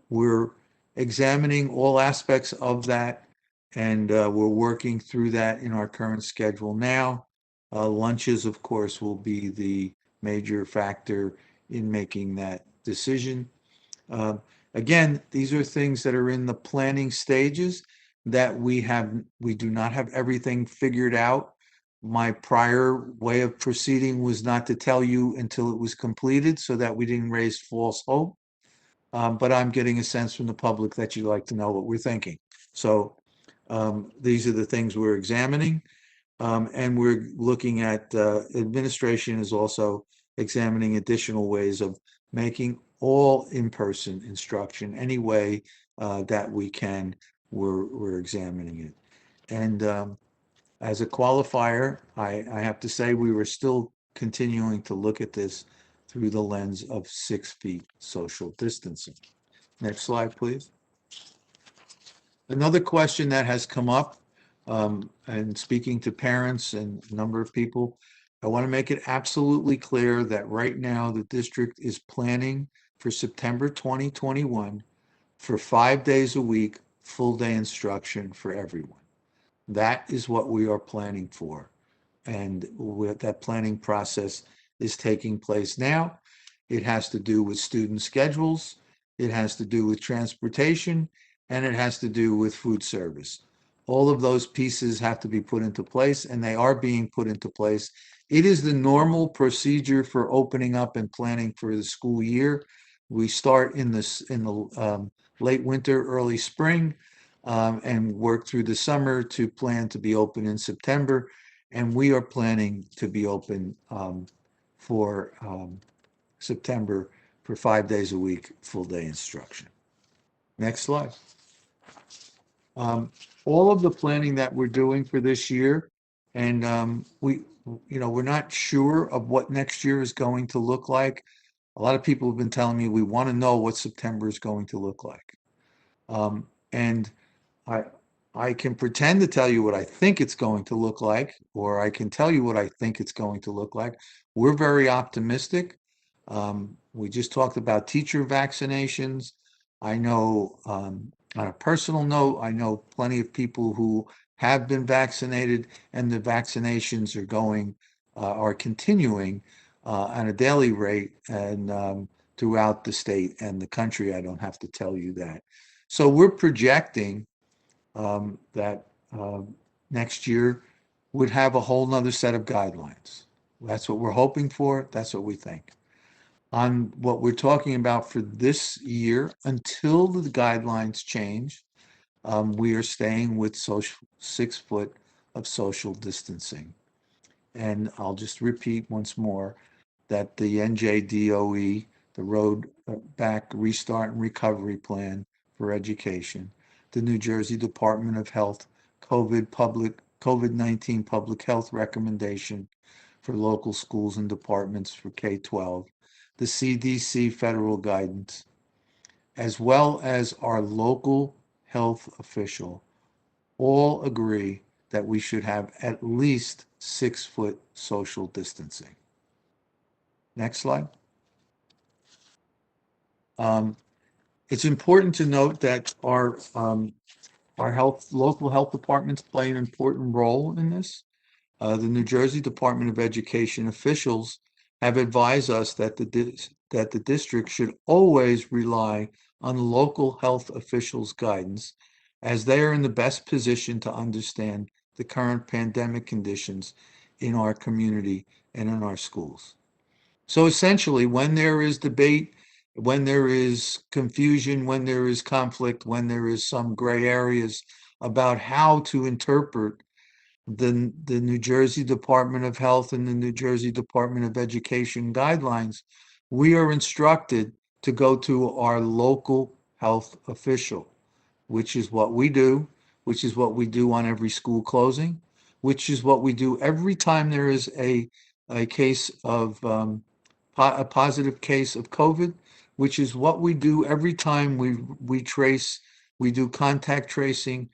We're examining all aspects of that, and we're working through that in our current schedule now. Lunches, of course, will be the major factor in making that decision. Again, these are things that are in the planning stages that we do not have everything figured out. My prior way of proceeding was not to tell you until it was completed so that we didn't raise false hope. But I'm getting a sense from the public that you like to know what we're thinking. So these are the things we're examining. And we're looking at, administration is also examining additional ways of making all in-person instruction any way that we can. We're examining it. And as a qualifier, I have to say we were still continuing to look at this through the lens of 6 feet social distancing. Next slide, please. Another question that has come up, and speaking to parents and a number of people, I want to make it absolutely clear that right now the district is planning for September 2021 for 5 days a week, full day instruction for everyone. That is what we are planning for. And that planning process is taking place now. It has to do with student schedules, it has to do with transportation, and it has to do with food service. All of those pieces have to be put into place, and they are being put into place. It is the normal procedure for opening up and planning for the school year. We start in the late winter, early spring, and work through the summer to plan to be open in September. And we are planning to be open for September for 5 days a week, full day instruction. Next slide. All of the planning that we're doing for this year, and we're not sure of what next year is going to look like. A lot of people have been telling me we want to know what September is going to look like. And I can pretend to tell you what I think it's going to look like, or I can tell you what I think it's going to look like. We're very optimistic. We just talked about teacher vaccinations. I know, on a personal note, I know plenty of people who have been vaccinated, and the vaccinations are continuing on a daily rate and throughout the state and the country. I don't have to tell you that. So we're projecting that next year would have a whole nother set of guidelines. That's what we're hoping for. That's what we think. On what we're talking about for this year, until the guidelines change, we are staying with 6 foot of social distancing. And I'll just repeat once more that the NJDOE, the Road Back Restart and Recovery Plan for Education, the New Jersey Department of Health COVID-19 public health recommendation for local schools and departments for K-12, the CDC federal guidance, as well as our local health official, all agree that we should have at least 6 foot social distancing. Next slide. It's important to note that our local health departments play an important role in this. The New Jersey Department of Education officials have advised us that the district should always rely on local health officials' guidance, as they are in the best position to understand the current pandemic conditions in our community and in our schools. So essentially, when there is debate, when there is confusion, when there is conflict, when there is some gray areas about how to interpret the New Jersey Department of Health and the New Jersey Department of Education guidelines, we are instructed to go to our local health official, which is what we do, which is what we do on every school closing, which is what we do every time there is a case of a positive case of COVID, which is what we do every time we do contact tracing.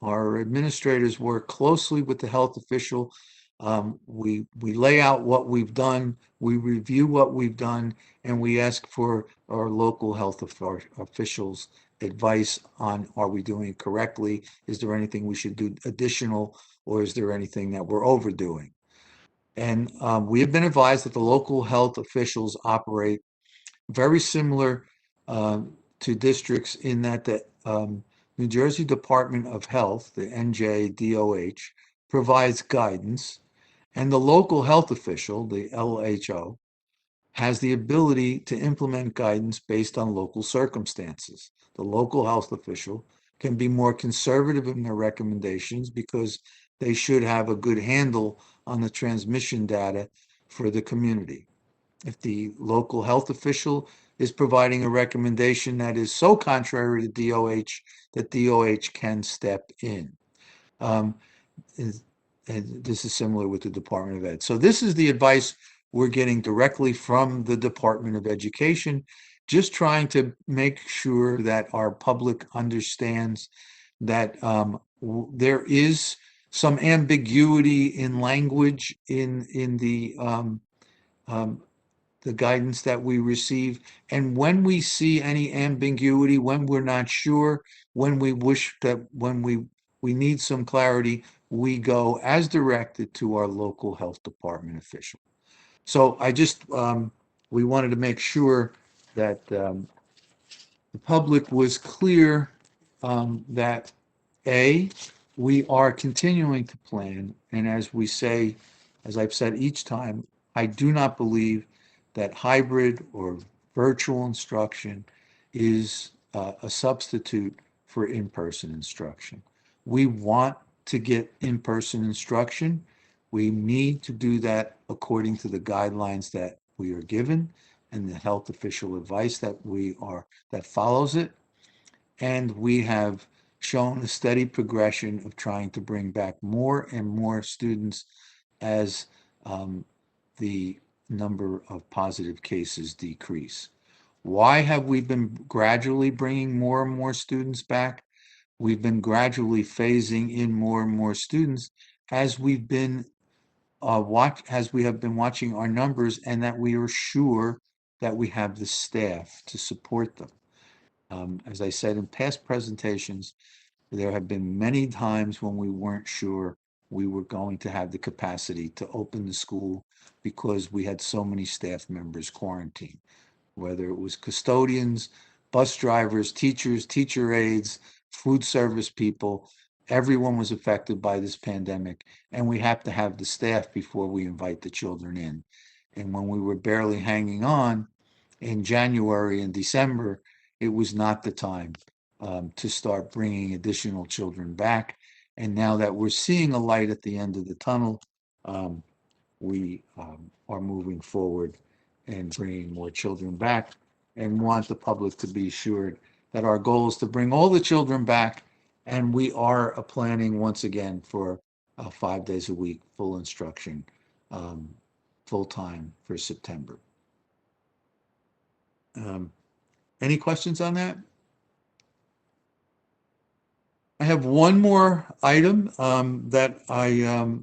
Our administrators work closely with the health official. We lay out what we've done, we review what we've done, and we ask for our local health officials' advice on, are we doing it correctly? Is there anything we should do additional, or is there anything that we're overdoing? And we have been advised that the local health officials operate very similar to districts in that the New Jersey Department of Health, the NJDOH, provides guidance, and the local health official, the LHO, has the ability to implement guidance based on local circumstances. The local health official can be more conservative in their recommendations because they should have a good handle on the transmission data for the community. If the local health official is providing a recommendation that is so contrary to DOH that DOH can step in. And this is similar with the Department of Ed. So this is the advice we're getting directly from the Department of Education, just trying to make sure that our public understands that there is some ambiguity in language in the guidance that we receive. And when we see any ambiguity, when we're not sure, when we wish that, when we need some clarity, we go as directed to our local health department official. So I just, we wanted to make sure that the public was clear that A, we are continuing to plan, and as we say, as I've said each time, I do not believe that hybrid or virtual instruction is a substitute for in-person instruction. We want to get in-person instruction. We need to do that according to the guidelines that we are given and the health official advice that that follows it. And we have shown a steady progression of trying to bring back more and more students as the number of positive cases decrease. Why have we been gradually bringing more and more students back? We've been gradually phasing in more and more students as we've been as we have been watching our numbers, and that we are sure that we have the staff to support them. As I said in past presentations, there have been many times when we weren't sure we were going to have the capacity to open the school because we had so many staff members quarantined, whether it was custodians, bus drivers, teachers, teacher aides, food service people. Everyone was affected by this pandemic, and we have to have the staff before we invite the children in. And when we were barely hanging on in January and December, it was not the time to start bringing additional children back. And now that we're seeing a light at the end of the tunnel, we are moving forward and bringing more children back, and want the public to be assured that our goal is to bring all the children back. And we are planning once again for 5 days a week, full instruction, full time for September. Any questions on that? I have one more item that I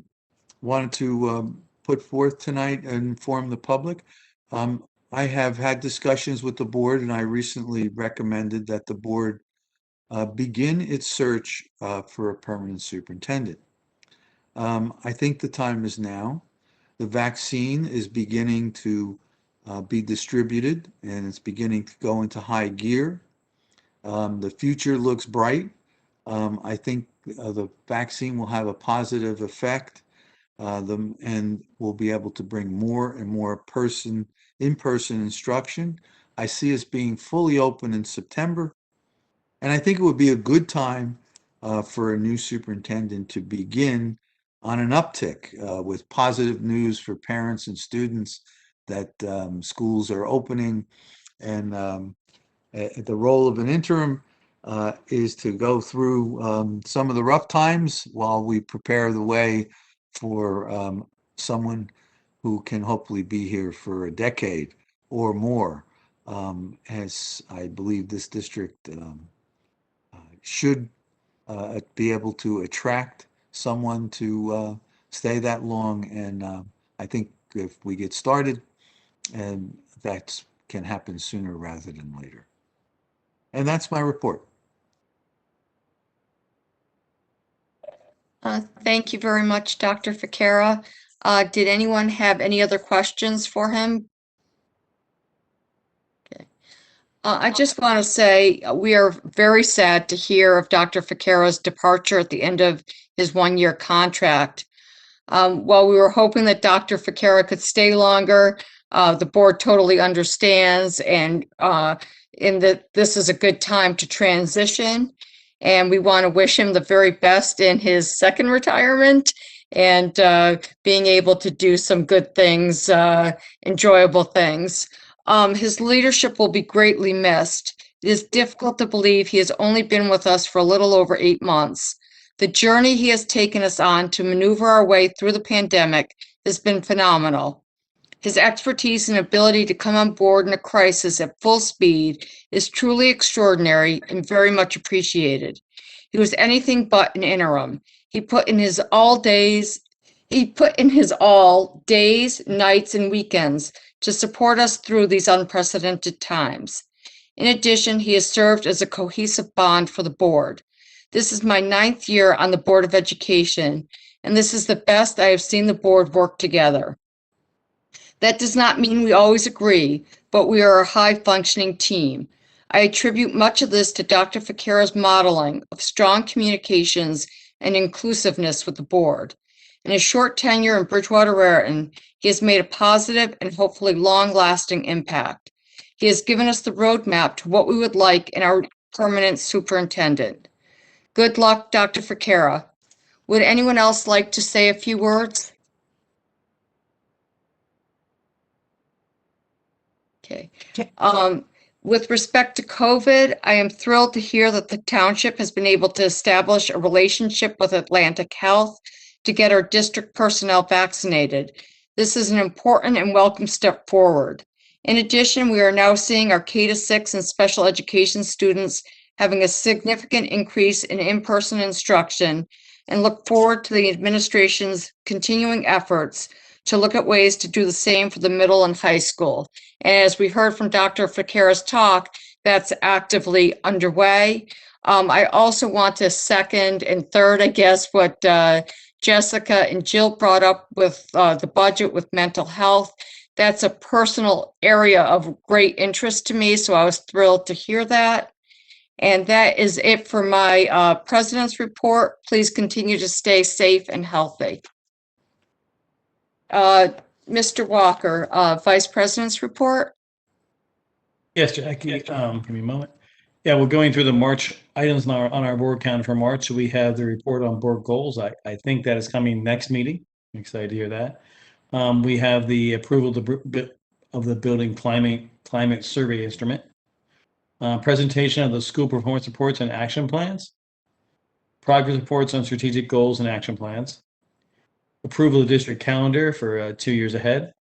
wanted to put forth tonight and inform the public. I have had discussions with the board, and I recently recommended that the board begin its search for a permanent superintendent. I think the time is now. The vaccine is beginning to be distributed, and it's beginning to go into high gear. The future looks bright. I think the vaccine will have a positive effect, and we'll be able to bring more and more in-person instruction. I see us being fully open in September, and I think it would be a good time for a new superintendent to begin on an uptick with positive news for parents and students that schools are opening. And the role of an interim is to go through some of the rough times while we prepare the way for someone who can hopefully be here for a decade or more, as I believe this district should be able to attract someone to stay that long. And I think if we get started, and that can happen sooner rather than later. And that's my report. Thank you very much, Dr. Ficara. Did anyone have any other questions for him? Okay. I just want to say we are very sad to hear of Dr. Ficara's departure at the end of his one-year contract. While we were hoping that Dr. Ficara could stay longer, the board totally understands, and in that this is a good time to transition. And we want to wish him the very best in his second retirement, and being able to do some good things, enjoyable things. His leadership will be greatly missed. It is difficult to believe he has only been with us for a little over 8 months. The journey he has taken us on to maneuver our way through the pandemic has been phenomenal. His expertise and ability to come on board in a crisis at full speed is truly extraordinary and very much appreciated. He was anything but an interim. He put in his all, days, nights, and weekends to support us through these unprecedented times. In addition, he has served as a cohesive bond for the board. This is my 9th year on the Board of Education, and this is the best I have seen the board work together. That does not mean we always agree, but we are a high-functioning team. I attribute much of this to Dr. Ficarra's modeling of strong communications and inclusiveness with the board. In his short tenure in Bridgewater-Raritan, he has made a positive and hopefully long-lasting impact. He has given us the roadmap to what we would like in our permanent superintendent. Good luck, Dr. Ficarra. Would anyone else like to say a few words? Okay. With respect to COVID, I am thrilled to hear that the township has been able to establish a relationship with Atlantic Health to get our district personnel vaccinated. This is an important and welcome step forward. In addition, we are now seeing our K-6 and special education students having a significant increase in in-person instruction and look forward to the administration's continuing efforts to look at ways to do the same for the middle and high school. And as we heard from Dr. Ficarra's talk, that's actively underway. I also want to second and third, I guess, what Jessica and Jill brought up with the budget with mental health. That's a personal area of great interest to me, so I was thrilled to hear that. And that is it for my president's report. Please continue to stay safe and healthy. Mr. Walker, Vice President's report. Yes, Jackie, give me a moment. Yeah, we're going through the March items on our board calendar for March. So we have the report on board goals. I think that is coming next meeting. I'm excited to hear that. We have the approval of the building climate survey instrument. Presentation of the school performance reports and action plans. Progress reports on strategic goals and action plans. Approval of district calendar for 2 years ahead.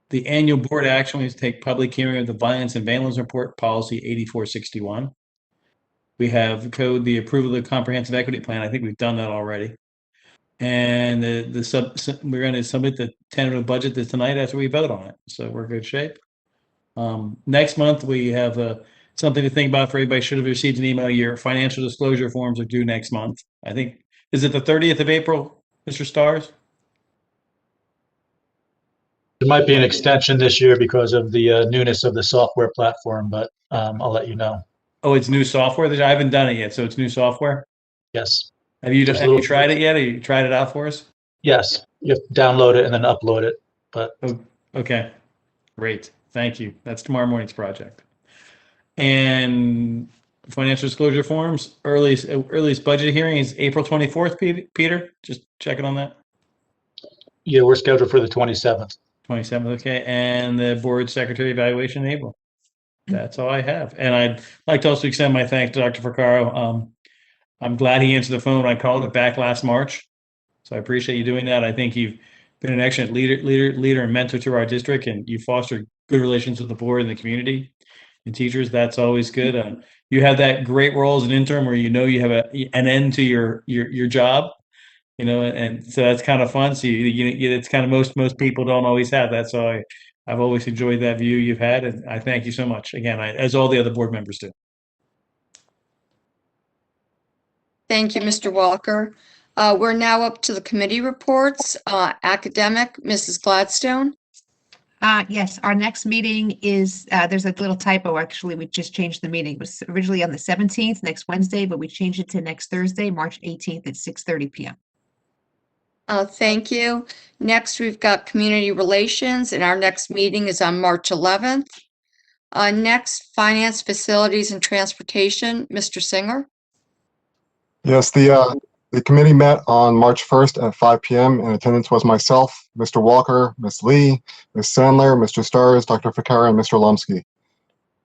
The annual board action is to take public hearing of the violence and vandalism report, policy 8461. We have the approval of the comprehensive equity plan. I think we've done that already. And we're going to submit the tentative budget tonight after we vote on it. So we're in good shape. Next month, we have something to think about for everybody. Should have received an email. Your financial disclosure forms are due next month. I think, is it the 30th of April, Mr. Stars? There might be an extension this year because of the newness of the software platform, but I'll let you know. Oh, it's new software. I haven't done it yet, so it's new software. Yes. Have you tried it yet? Have you tried it out for us? Yes, you have to download it and then upload it. But okay, great. Thank you. That's tomorrow morning's project. And financial disclosure forms. Earliest budget hearing is April 24th. Peter, just checking on that. Yeah, we're scheduled for the 27th. 27th, okay. And the board secretary evaluation in April. That's all I have. And I'd like to also extend my thanks to Dr. Ficarra. I'm glad he answered the phone when I called it back last March. So I appreciate you doing that. I think you've been an excellent leader and mentor to our district, and you fostered good relations with the board and the community and teachers. That's always good. You have that great role as an intern where you have an end to your job. And so that's kind of fun. So it's kind of most people don't always have that. So I've always enjoyed that view you've had, and I thank you so much again, as all the other board members do. Thank you, Mr. Walker. We're now up to the committee reports. Academic, Mrs. Gladstone. Yes, our next meeting is, there's a little typo, actually, we just changed the meeting. It was originally on the 17th, next Wednesday, but we changed it to next Thursday, March 18th at 6:30 p.m. Thank you. Next, we've got community relations, and our next meeting is on March 11th. Next, finance, facilities, and transportation, Mr. Singer. Yes, the committee met on March 1st at 5 p.m. In attendance was myself, Mr. Walker, Ms. Lee, Ms. Sandler, Mr. Stars, Dr. Ficarra, and Mr. Lumsky.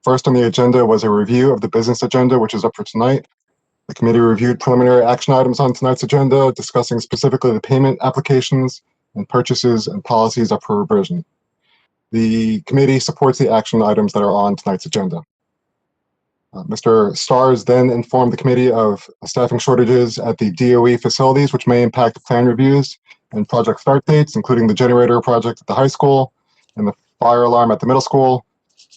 First on the agenda was a review of the business agenda, which is up for tonight. The committee reviewed preliminary action items on tonight's agenda, discussing specifically the payment applications and purchases and policies up for revision. The committee supports the action items that are on tonight's agenda. Mr. Stars then informed the committee of staffing shortages at the DOE facilities, which may impact plan reviews and project start dates, including the generator project at the high school and the fire alarm at the middle school.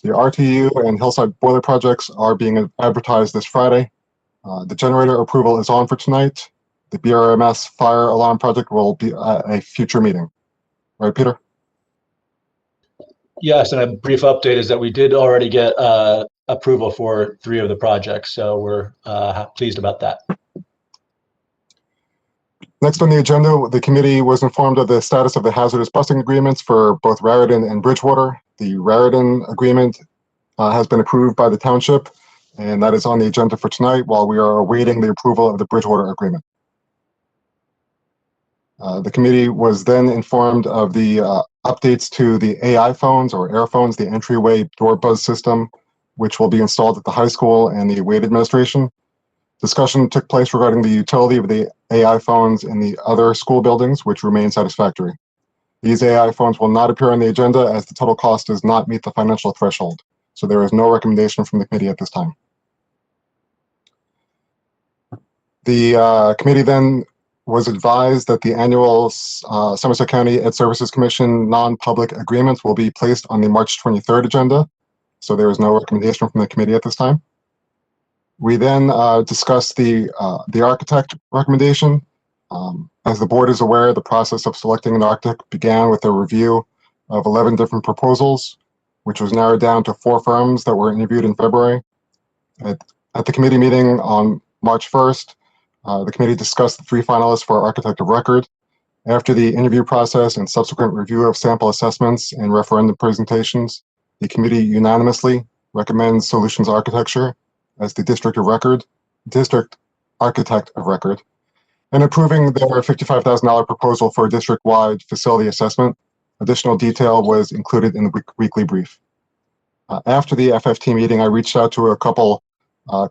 The RTU and Hillside boiler projects are being advertised this Friday. The generator approval is on for tonight. The BRMS fire alarm project will be a future meeting. Right, Peter? Yes, and a brief update is that we did already get approval for 3 of the projects, so we're pleased about that. Next on the agenda, the committee was informed of the status of the hazardous busing agreements for both Raritan and Bridgewater. The Raritan agreement has been approved by the township, and that is on the agenda for tonight while we are awaiting the approval of the Bridgewater agreement. The committee was then informed of the updates to the AI phones or air phones, the entryway door buzz system, which will be installed at the high school and the Wade administration. Discussion took place regarding the utility of the AI phones in the other school buildings, which remain satisfactory. These AI phones will not appear on the agenda as the total cost does not meet the financial threshold. So there is no recommendation from the committee at this time. The committee then was advised that the annual Somerset County Ed Services Commission non-public agreements will be placed on the March 23rd agenda. So there is no recommendation from the committee at this time. We then discussed the architect recommendation. As the board is aware, the process of selecting an architect began with a review of 11 different proposals, which was narrowed down to 4 firms that were interviewed in February. At the committee meeting on March 1st, the committee discussed the 3 finalists for architect of record. After the interview process and subsequent review of sample assessments and referendum presentations, the committee unanimously recommends Solutions Architecture as the district architect of record, and approving their $55,000 proposal for a district-wide facility assessment. Additional detail was included in the weekly brief. After the FFT meeting, I reached out to a couple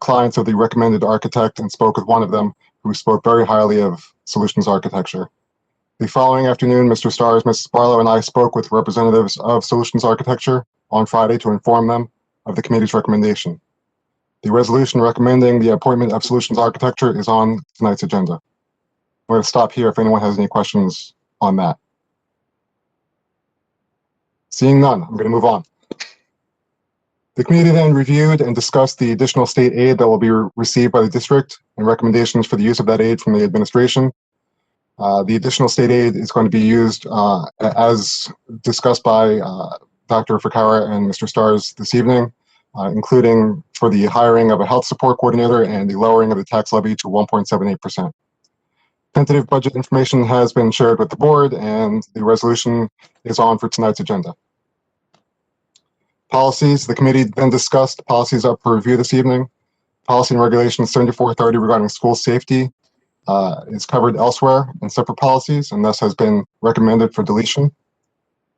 clients of the recommended architect and spoke with one of them who spoke very highly of Solutions Architecture. The following afternoon, Mr. Stars, Mrs. Barlow, and I spoke with representatives of Solutions Architecture on Friday to inform them of the committee's recommendation. The resolution recommending the appointment of Solutions Architecture is on tonight's agenda. I'm going to stop here if anyone has any questions on that. Seeing none, I'm going to move on. The committee then reviewed and discussed the additional state aid that will be received by the district and recommendations for the use of that aid from the administration. The additional state aid is going to be used as discussed by Dr. Cara and Mr. Stars this evening, including for the hiring of a health support coordinator and the lowering of the tax levy to 1.78%. Tentative budget information has been shared with the board, and the resolution is on for tonight's agenda. Policies, the committee then discussed policies up for review this evening. Policy and Regulation 7430 regarding school safety is covered elsewhere in separate policies and thus has been recommended for deletion.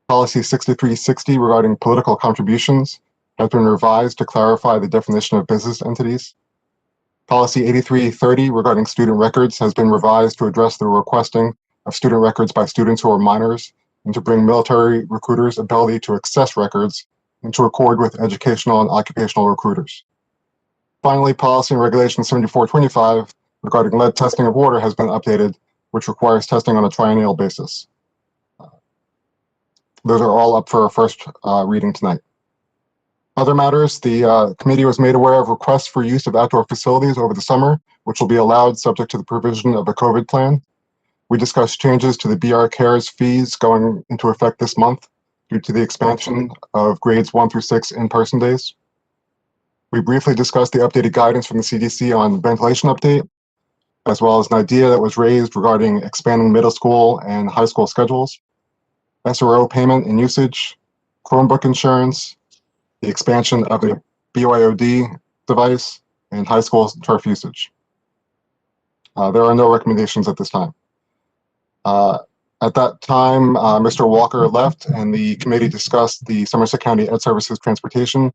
Policy 6360 regarding political contributions has been revised to clarify the definition of business entities. Policy 8330 regarding student records has been revised to address the requesting of student records by students who are minors and to bring military recruiters' ability to access records into accord with educational and occupational recruiters. Finally, Policy and Regulation 7425 regarding lead testing of water has been updated, which requires testing on a triennial basis. Those are all up for a first reading tonight. Other matters, the committee was made aware of requests for use of outdoor facilities over the summer, which will be allowed subject to the provision of a COVID plan. We discussed changes to the BR Cares fees going into effect this month due to the expansion of grades 1 through 6 in-person days. We briefly discussed the updated guidance from the CDC on ventilation update, as well as an idea that was raised regarding expanding middle school and high school schedules, SRO payment and usage, Chromebook insurance, the expansion of the BYOD device, and high school turf usage. There are no recommendations at this time. At that time, Mr. Walker left and the committee discussed the Somerset County Ed Services Transportation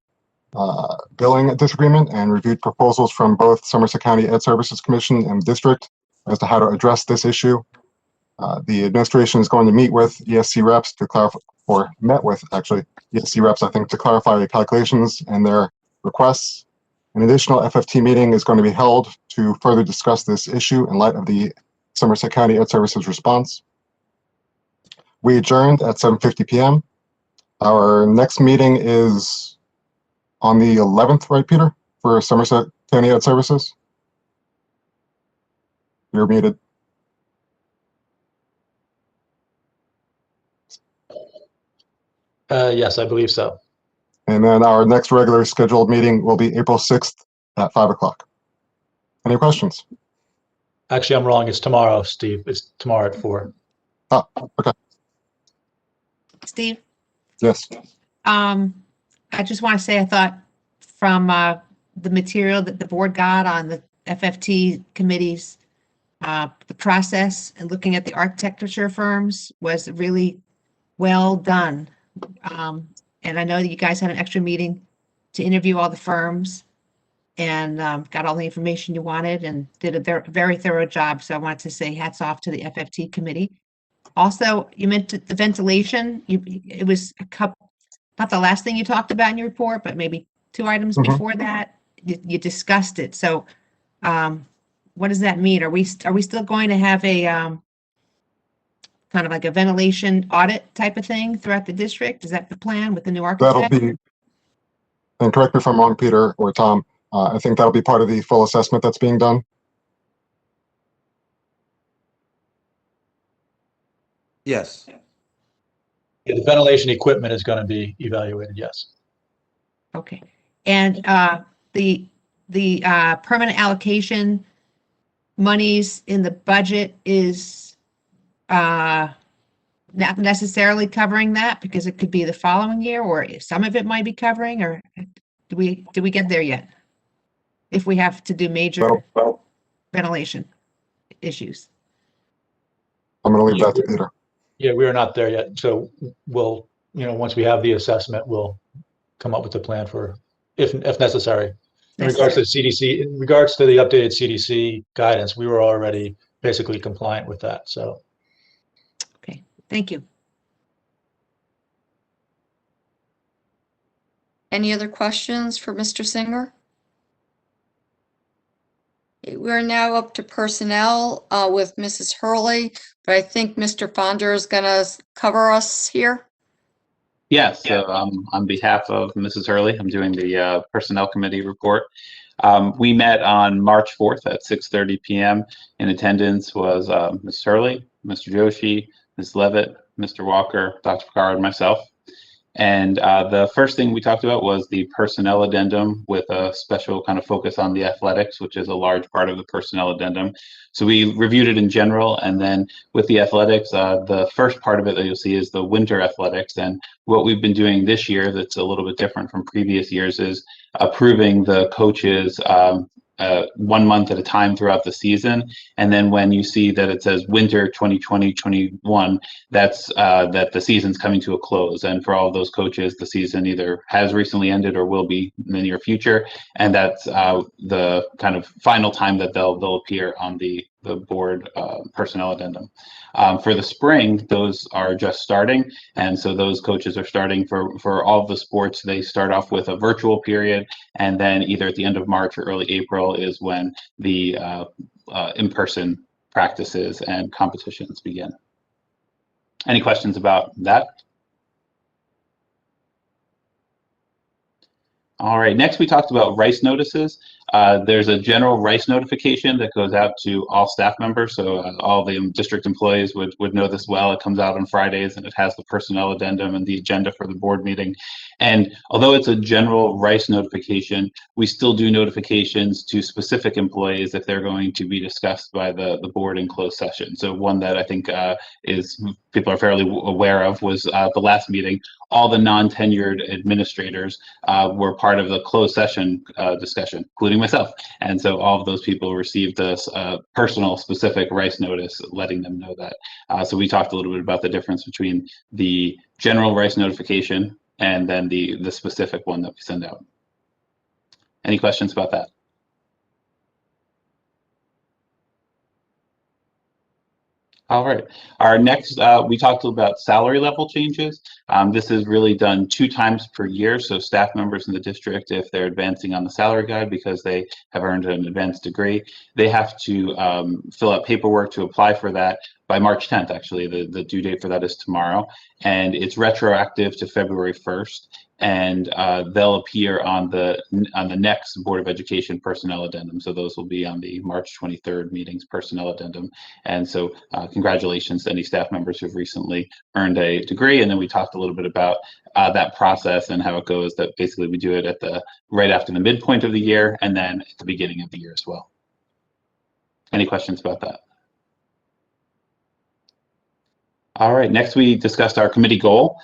billing disagreement and reviewed proposals from both Somerset County Ed Services Commission and district as to how to address this issue. The administration is going to meet with ESC reps to clarify, or met with actually ESC reps, I think, to clarify the calculations and their requests. An additional FFT meeting is going to be held to further discuss this issue in light of the Somerset County Ed Services response. We adjourned at 7:50 p.m. Our next meeting is on the 11th, right, Peter, for Somerset County Ed Services? You're muted. Yes, I believe so. And then our next regular scheduled meeting will be April 6th at 5 o'clock. Any questions? Actually, I'm wrong. It's tomorrow, Steve. It's tomorrow at 4. Oh, okay. Steve? Yes. I just want to say, I thought from the material that the board got on the FFT committees, the process and looking at the architecture firms was really well done. And I know that you guys had an extra meeting to interview all the firms and got all the information you wanted and did a very thorough job. So I wanted to say hats off to the FFT committee. Also, you mentioned the ventilation. It was a couple, not the last thing you talked about in your report, but maybe 2 items before that, you discussed it. So what does that mean? Are we still going to have a kind of like a ventilation audit type of thing throughout the district? Is that the plan with the new That'll architect? be, and correct me if I'm wrong, Peter or Tom, I think that'll be part of the full assessment that's being done. Yes. Yeah, the ventilation equipment is going to be evaluated, yes. Okay. And the permanent allocation monies in the budget is not necessarily covering that, because it could be the following year, or some of it might be covering, or do we get there yet? If we have to do major ventilation issues. I'm going to leave that to Peter. Yeah, we are not there yet. So we'll, once we have the assessment, we'll come up with a plan for, if necessary. In regards to the CDC, in regards to the updated CDC guidance, we were already basically compliant with that. So. Okay, thank you. Any other questions for Mr. Singer? We're now up to personnel with Mrs. Hurley, but I think Mr. Fonder is going to cover us here. Yes, so on behalf of Mrs. Hurley, I'm doing the Personnel Committee report. We met on March 4th at 6:30 p.m. In attendance was Ms. Hurley, Mr. Joshi, Ms. Levitt, Mr. Walker, Dr. Cara, and myself. And the first thing we talked about was the personnel addendum with a special kind of focus on the athletics, which is a large part of the personnel addendum. So we reviewed it in general, and then with the athletics, the first part of it that you'll see is the winter athletics. And what we've been doing this year that's a little bit different from previous years is approving the coaches 1 month at a time throughout the season. And then when you see that it says winter 2020-21, that's that the season's coming to a close. And for all of those coaches, the season either has recently ended or will be in the near future. And that's the kind of final time that they'll appear on the board personnel addendum. For the spring, those are just starting. And so those coaches are starting for all of the sports. They start off with a virtual period, and then either at the end of March or early April is when the in-person practices and competitions begin. Any questions about that? All right, next we talked about RICE notices. There's a general RICE notification that goes out to all staff members, so all the district employees would know this well. It comes out on Fridays, and it has the personnel addendum and the agenda for the board meeting. And although it's a general RICE notification, we still do notifications to specific employees if they're going to be discussed by the board in closed session. So one that I think people are fairly aware of was the last meeting. All the non-tenured administrators were part of the closed session discussion, including myself. And so all of those people received this personal specific RICE notice letting them know that. So we talked a little bit about the difference between the general RICE notification and then the specific one that we send out. Any questions about that? All right. Our next, we talked about salary level changes. This is really done 2 times per year. So staff members in the district, if they're advancing on the salary guide because they have earned an advanced degree, they have to fill out paperwork to apply for that by March 10th. Actually, the due date for that is tomorrow, and it's retroactive to February 1st. And they'll appear on the next Board of Education personnel addendum. So those will be on the March 23rd meeting's personnel addendum. And so congratulations to any staff members who've recently earned a degree. And then we talked a little bit about that process and how it goes, that basically we do it at right after the midpoint of the year and then at the beginning of the year as well. Any questions about that? All right, next we discussed our committee goal.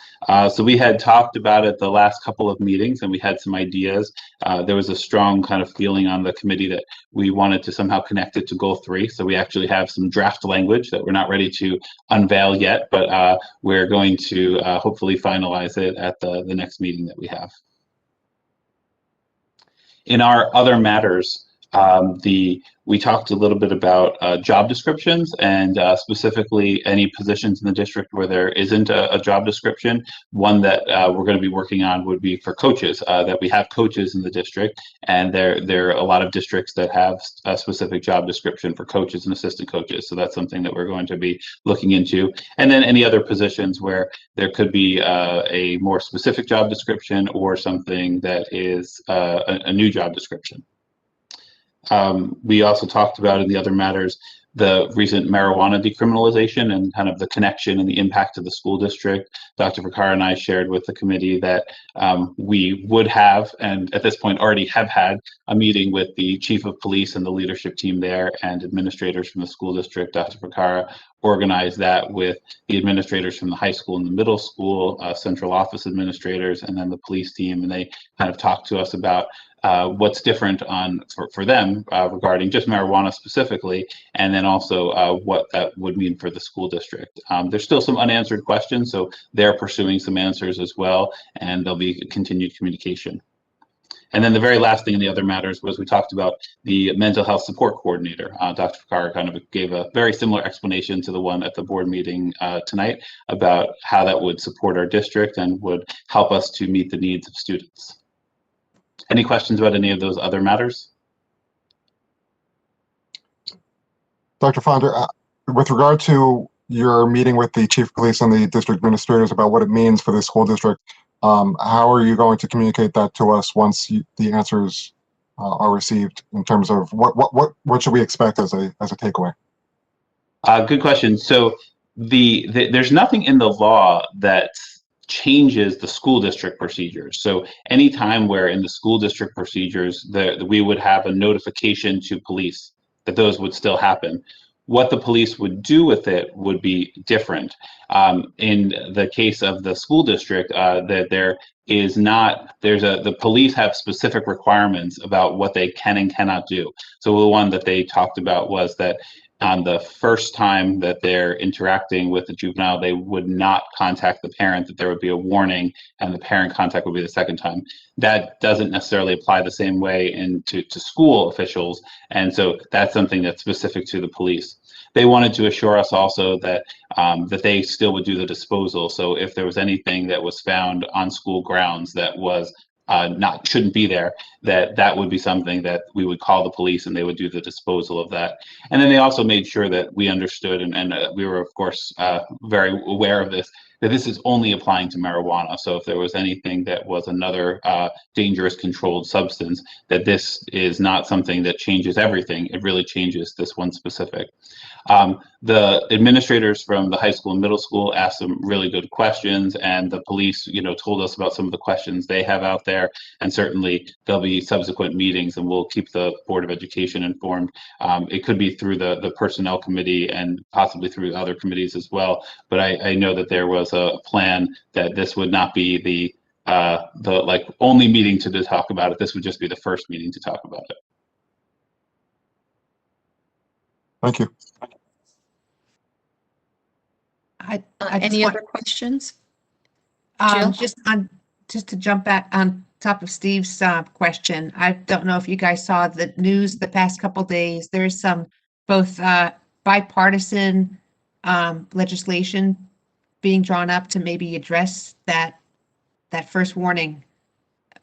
So we had talked about it the last couple of meetings and we had some ideas. There was a strong kind of feeling on the committee that we wanted to somehow connect it to goal 3. So we actually have some draft language that we're not ready to unveil yet, but we're going to hopefully finalize it at the next meeting that we have. In our other matters, we talked a little bit about job descriptions and specifically any positions in the district where there isn't a job description. One that we're going to be working on would be for coaches, that we have coaches in the district, and there are a lot of districts that have a specific job description for coaches and assistant coaches. So that's something that we're going to be looking into. And then any other positions where there could be a more specific job description or something that is a new job description. We also talked about in the other matters the recent marijuana decriminalization and kind of the connection and the impact of the school district. Dr. Cara and I shared with the committee that we would have, and at this point already have had, a meeting with the chief of police and the leadership team there and administrators from the school district. Dr. Cara organized that with the administrators from the high school and the middle school, central office administrators, and then the police team, and they kind of talked to us about what's different for them regarding just marijuana specifically, and then also what that would mean for the school district. There's still some unanswered questions, so they're pursuing some answers as well, and there'll be continued communication. And then the very last thing in the other matters was we talked about the mental health support coordinator. Dr. Cara kind of gave a very similar explanation to the one at the board meeting tonight about how that would support our district and would help us to meet the needs of students. Any questions about any of those other matters? Dr. Fonder, with regard to your meeting with the chief of police and the district administrators about what it means for the school district, how are you going to communicate that to us once the answers are received in terms of what should we expect as a takeaway? Good question. So there's nothing in the law that changes the school district procedures. So anytime where in the school district procedures we would have a notification to police, that those would still happen. What the police would do with it would be different. In the case of the school district, that the police have specific requirements about what they can and cannot do. So the one that they talked about was that on the first time that they're interacting with the juvenile, they would not contact the parent, that there would be a warning, and the parent contact would be the second time. That doesn't necessarily apply the same way to school officials, and so that's something that's specific to the police. They wanted to assure us also that that they still would do the disposal. So if there was anything that was found on school grounds that was shouldn't be there, that would be something that we would call the police and they would do the disposal of that. And then they also made sure that we understood and we were of course very aware of this, that this is only applying to marijuana. So if there was anything that was another dangerous controlled substance, that this is not something that changes everything. It really changes this one specific. The administrators from the high school and middle school asked some really good questions, and the police, told us about some of the questions they have out there. And certainly there'll be subsequent meetings, and we'll keep the Board of Education informed. It could be through the personnel committee and possibly through other committees as well. But I know that there was a plan that this would not be the only meeting to talk about it. This would just be the first meeting to talk about it. Thank you. Any other questions? Jill? Just to jump back on top of Steve's question, I don't know if you guys saw the news the past couple days. There's some both bipartisan legislation being drawn up to maybe address that first warning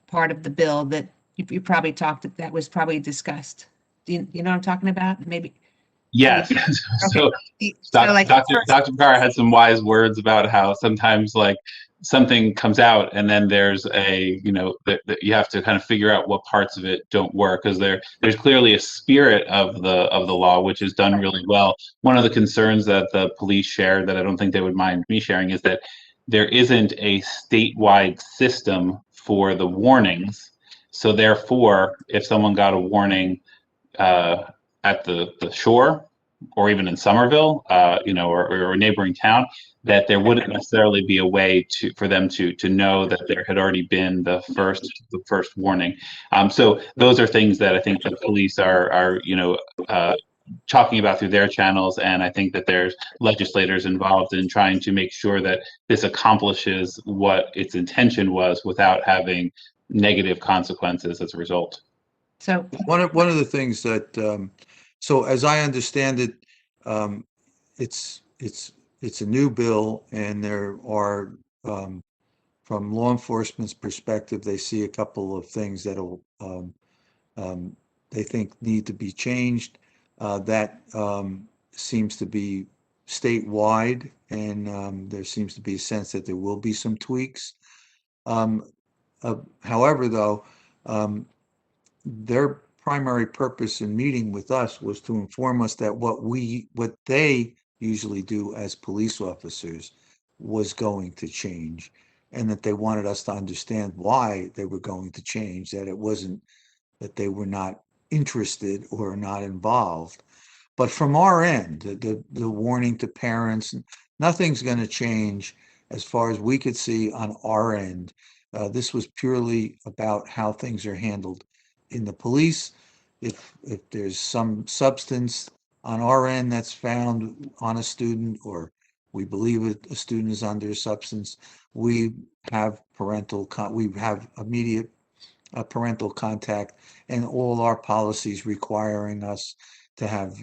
part of the bill that you probably that was probably discussed. Do you know what I'm talking about? Maybe. Yes. So So like Dr. Cara had some wise words about how sometimes like something comes out and then there's a, you have to kind of figure out what parts of it don't work, because there's clearly a spirit of the law, which is done really well. One of the concerns that the police share that I don't think they would mind me sharing is that there isn't a statewide system for the warnings. So therefore, if someone got a warning at the shore, or even in Somerville, or a neighboring town, that there wouldn't necessarily be a way for them to know that there had already been the first warning. So those are things that I think the police are talking about through their channels, and I think that there's legislators involved in trying to make sure that this accomplishes what its intention was without having negative consequences as a result. So one of the things that, so as I understand it, it's a new bill, and there are, from law enforcement's perspective, they see a couple of things that'll they think need to be changed. That seems to be statewide, and there seems to be a sense that there will be some tweaks. However, though, their primary purpose in meeting with us was to inform us that what they usually do as police officers was going to change, and that they wanted us to understand why they were going to change, that it wasn't that they were not interested or not involved. But from our end, the warning to parents, nothing's going to change as far as we could see on our end. This was purely about how things are handled in the police. If there's some substance on our end that's found on a student, or we believe a student is under a substance, we have immediate parental contact, and all our policies requiring us to have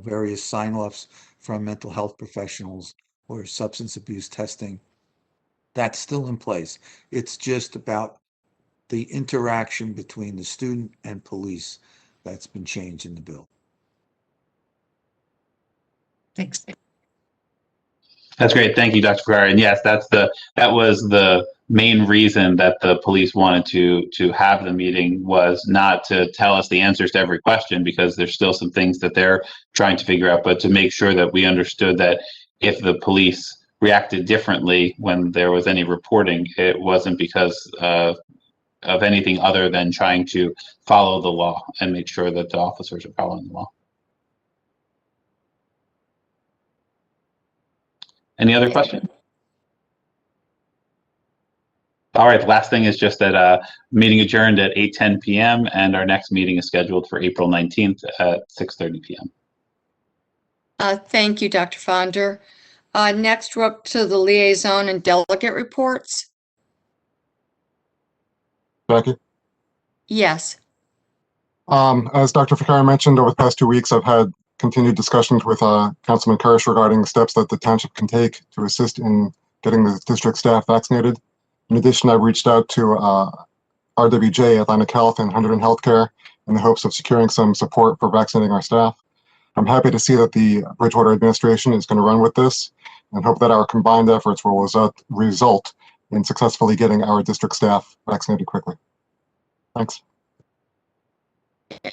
various sign-offs from mental health professionals or substance abuse testing. That's still in place. It's just about the interaction between the student and police that's been changed in the bill. Thanks. That's great. Thank you, Dr. Cara. And yes, that was the main reason that the police wanted to have the meeting, was not to tell us the answers to every question, because there's still some things that they're trying to figure out, but to make sure that we understood that if the police reacted differently when there was any reporting, it wasn't because of anything other than trying to follow the law and make sure that the officers are following the law. Any other questions? All right, the last thing is just that meeting adjourned at 8:10 p.m. and our next meeting is scheduled for April 19th at 6:30 p.m. Thank you, Dr. Fonder. Next, we're up to the liaison and delegate reports. Jackie? Yes. As Dr. Ficara mentioned, over the past 2 weeks, I've had continued discussions with Councilman Kirsch regarding steps that the township can take to assist in getting the district staff vaccinated. In addition, I've reached out to RWJ, Atlantic Health, and Hunterdon Healthcare in the hopes of securing some support for vaccinating our staff. I'm happy to see that the Bridgewater administration is going to run with this, and hope that our combined efforts will result in successfully getting our district staff vaccinated quickly. Thanks.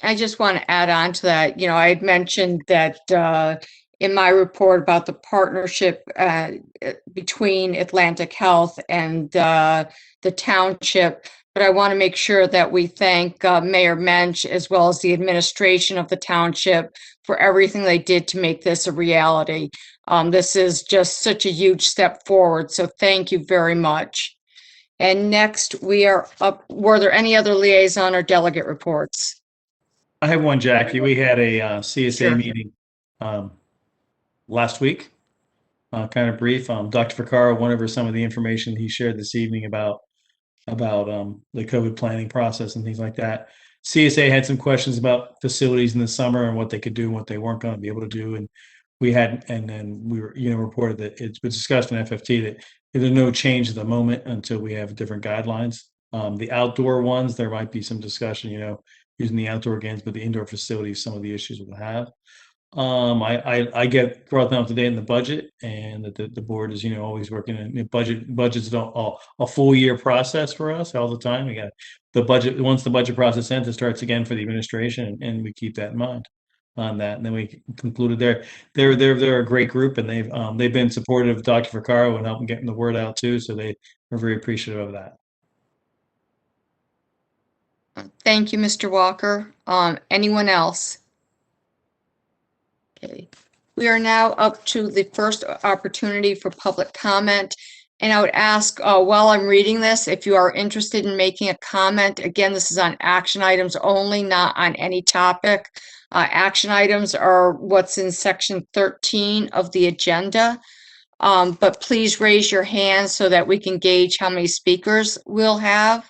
I just want to add on to that. I had mentioned that in my report about the partnership between Atlantic Health and the township, but I want to make sure that we thank Mayor Mensch as well as the administration of the township for everything they did to make this a reality. This is just such a huge step forward, so thank you very much. And next, we are up. Were there any other liaison or delegate reports? I have one, Jackie. We had a CSA Sure. meeting last week, kind of brief. Dr. Ficara went over some of the information he shared this evening about the COVID planning process and things like that. CSA had some questions about facilities in the summer and what they could do and what they weren't going to be able to do. And we had, and then we were, reported that it's been discussed in FFT that there's no change at the moment until we have different guidelines. The outdoor ones, there might be some discussion, using the outdoor games, but the indoor facilities, some of the issues we'll have. I get brought down to date in the budget, and that the board is, always working in budgets don't a full year process for us all the time. We got the budget, once the budget process ends, it starts again for the administration, and we keep that in mind on that. And then we concluded they're a great group, and they've been supportive of Dr. Vaccaro and helping getting the word out too. So they are very appreciative of that. Thank you, Mr. Walker. Anyone else? Okay. We are now up to the first opportunity for public comment. And I would ask, while I'm reading this, if you are interested in making a comment, again, this is on action items only, not on any topic. Action items are what's in section 13 of the agenda. But please raise your hand so that we can gauge how many speakers we'll have.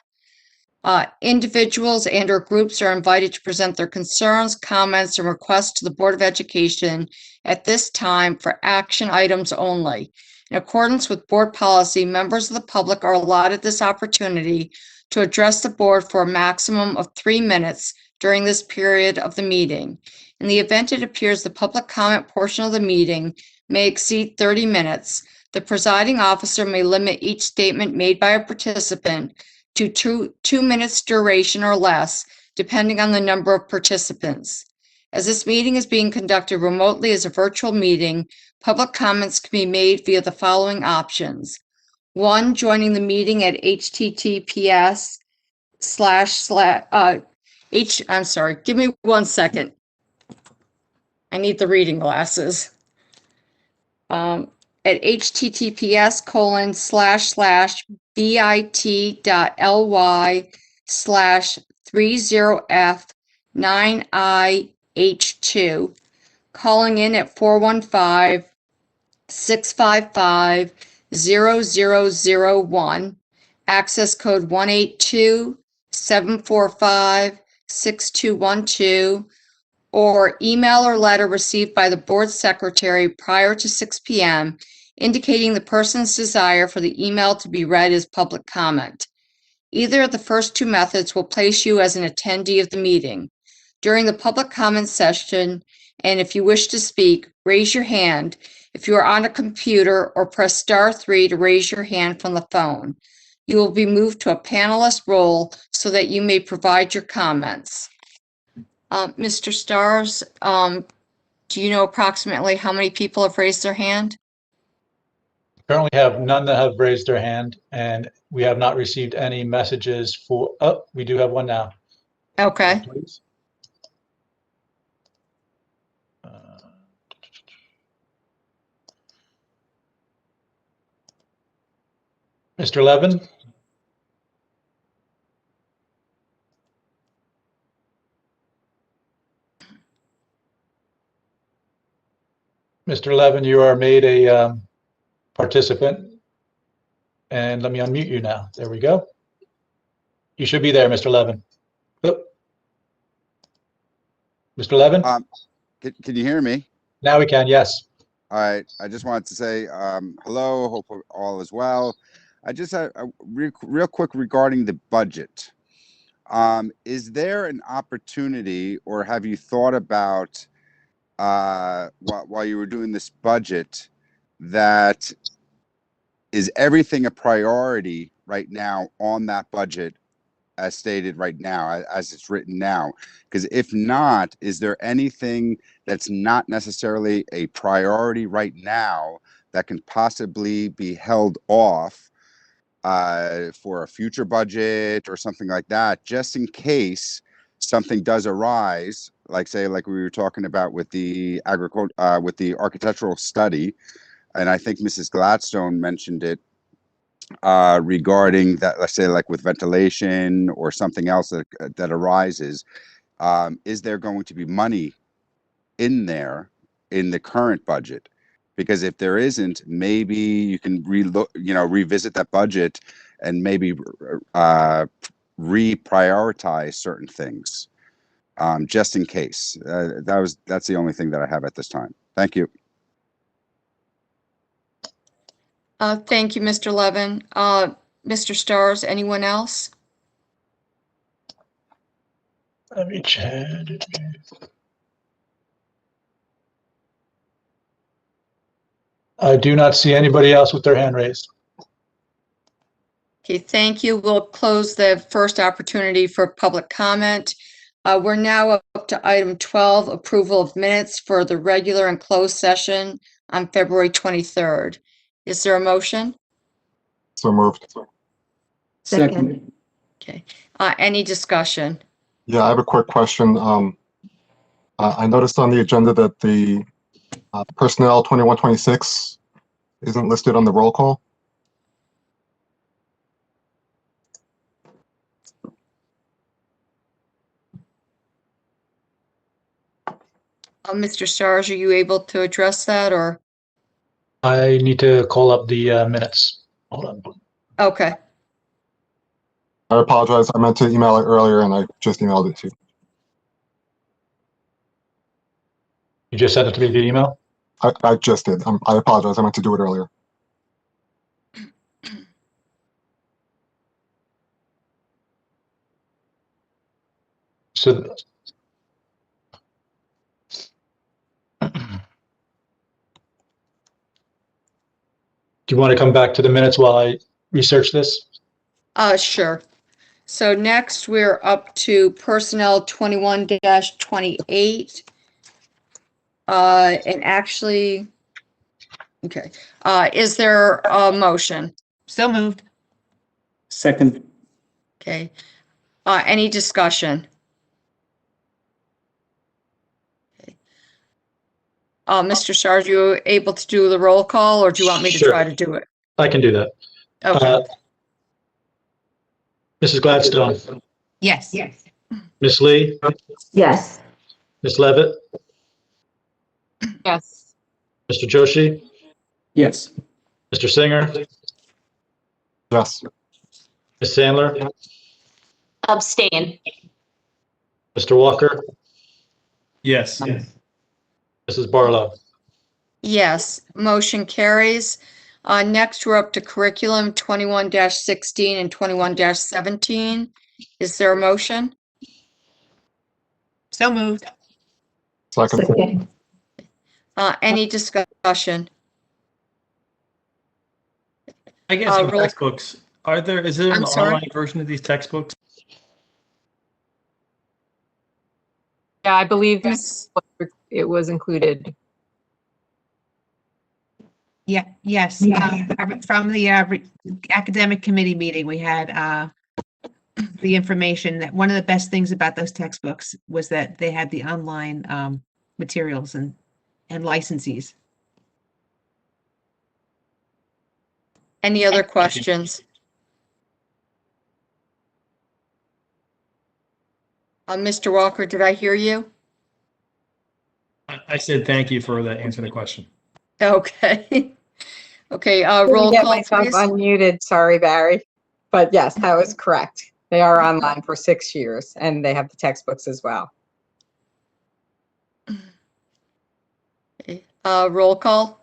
Individuals and or groups are invited to present their concerns, comments, and requests to the Board of Education at this time for action items only. In accordance with board policy, members of the public are allotted this opportunity to address the board for a maximum of 3 minutes during this period of the meeting. In the event it appears the public comment portion of the meeting may exceed 30 minutes, the presiding officer may limit each statement made by a participant to two minutes duration or less, depending on the number of participants. As this meeting is being conducted remotely as a virtual meeting, public comments can be made via the following options. 1, joining the meeting at https I'm sorry, give me 1 second. I need the reading glasses. At https://bit.ly/30f9ih2, calling in at 415-655-0001, access code 182-745-6212, or email or letter received by the board secretary prior to 6 p.m. indicating the person's desire for the email to be read as public comment. Either of the first 2 methods will place you as an attendee of the meeting. During the public comment session, and if you wish to speak, raise your hand if you are on a computer, or press *3 to raise your hand from the phone. You will be moved to a panelist role so that you may provide your comments. Mr. Stars, do you know approximately how many people have raised their hand? Currently have none that have raised their hand, and we have not received any messages for, oh, we do have one now. Okay. Please. Mr. Levin? Mr. Levin, you are made a participant. And let me unmute you now. There we go. You should be there, Mr. Levin. Oh. Mr. Levin? Can you hear me? Now we can, yes. All right. I just wanted to say hello. Hope all is well. I just had real quick regarding the budget. Is there an opportunity, or have you thought about while you were doing this budget, that is everything a priority right now on that budget as stated right now, as it's written now? Because if not, is there anything that's not necessarily a priority right now that can possibly be held off for a future budget or something like that, just in case something does arise, like say, like we were talking about with the with the architectural study, and I think Mrs. Gladstone mentioned it regarding that, let's say like with ventilation or something else that arises. Is there going to be money in there in the current budget? Because if there isn't, maybe you can revisit that budget and maybe reprioritize certain things, just in case. That's the only thing that I have at this time. Thank you. Thank you, Mr. Levin. Mr. Stars, anyone else? Let me check. I do not see anybody else with their hand raised. Okay, thank you. We'll close the first opportunity for public comment. We're now up to item 12, approval of minutes for the regular and closed session on February 23rd. Is there a motion? So moved. Second. Okay. Any discussion? Yeah, I have a quick question. I noticed on the agenda that the personnel 2126 isn't listed on the roll call. Mr. Stars, are you able to address that or? I need to call up the minutes. Hold on. Okay. I apologize. I meant to email it earlier and I just emailed it to you. You just sent it to me via email? I just did. I apologize. I meant to do it earlier. So do you want to come back to the minutes while I research this? Sure. So next we're up to personnel 21-28. And actually, okay. Is there a motion? So moved. Second. Okay. Any discussion? Okay. Mr. Stars, are you able to do the roll call or do you want me to Sure. try to do it? I can do that. Okay. Mrs. Gladstone, Yes. Ms. Lee, Yes. Ms. Levitt, Yes. Mr. Joshi, Yes. Mr. Singer, Yes. Ms. Sandler, Abstain. Mr. Walker, Yes. Mrs. Barlow. Yes, motion carries. Next, we're up to curriculum 21-16 and 21-17. Is there a motion? So moved. Second. Any discussion? I guess in roll- textbooks, is there an I'm sorry? online version of these textbooks? Yeah, I believe Yes. it was included. Yeah, yes. From the academic committee meeting, we had the information that one of the best things about those textbooks was that they had the online materials and licensees. Any other questions? Mr. Walker, did I hear you? I said thank you for that answer the question. Okay. Okay, Didn't roll get call, myself please. unmuted. Sorry, Barry. But yes, that was correct. They are online for 6 years and they have the textbooks as well. Okay, roll call.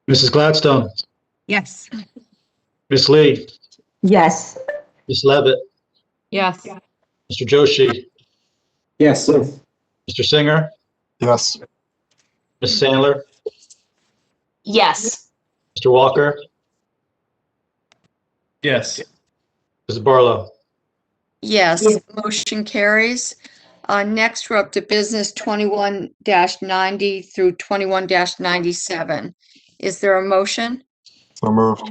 Mrs. Gladstone, Yes. Ms. Lee, Yes. Ms. Levitt, Yes. Mr. Joshi, Yes. Mr. Singer, Yes. Ms. Sandler, Yes. Mr. Walker, Yes. Mrs. Barlow. Yes, motion carries. Next, we're up to business 21-90 through 21-97. Is there a motion? So moved.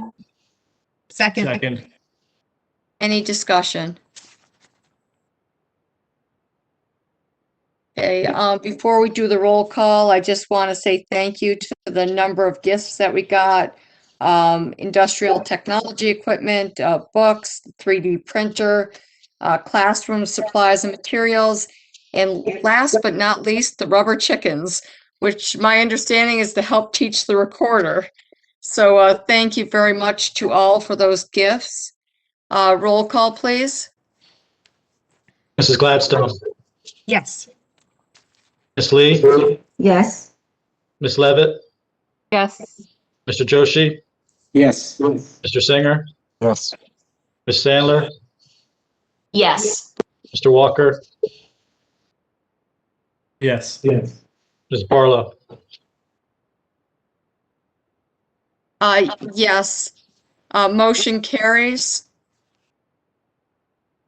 Second. Any discussion? Okay, before we do the roll call, I just want to say thank you to the number of gifts that we got. Industrial technology equipment, books, 3D printer, classroom supplies and materials, and last but not least, the rubber chickens, which my understanding is to help teach the recorder. So thank you very much to all for those gifts. Roll call, please. Mrs. Gladstone, Yes. Ms. Lee, Yes. Ms. Levitt, Yes. Mr. Joshi, Yes. Mr. Singer, Yes. Ms. Sandler, Yes. Mr. Walker, Yes. Ms. Barlow. Yes. Motion carries.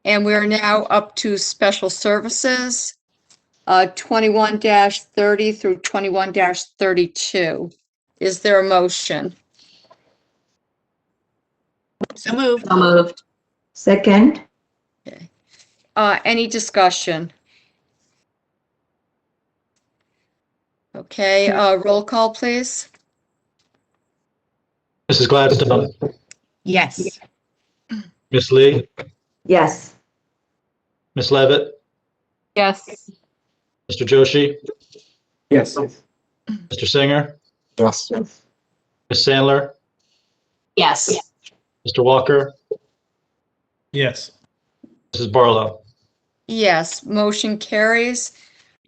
And we are now up to special services, 21-30 through 21-32. Is there a motion? So moved. So moved. Second. Any discussion? Okay, roll call, please. Mrs. Gladstone, Yes. Ms. Lee, Yes. Ms. Levitt, Yes. Mr. Joshi, Yes. Mr. Singer, Yes. Ms. Sandler, Yes. Mr. Walker, Yes. Mrs. Barlow. Yes, motion carries.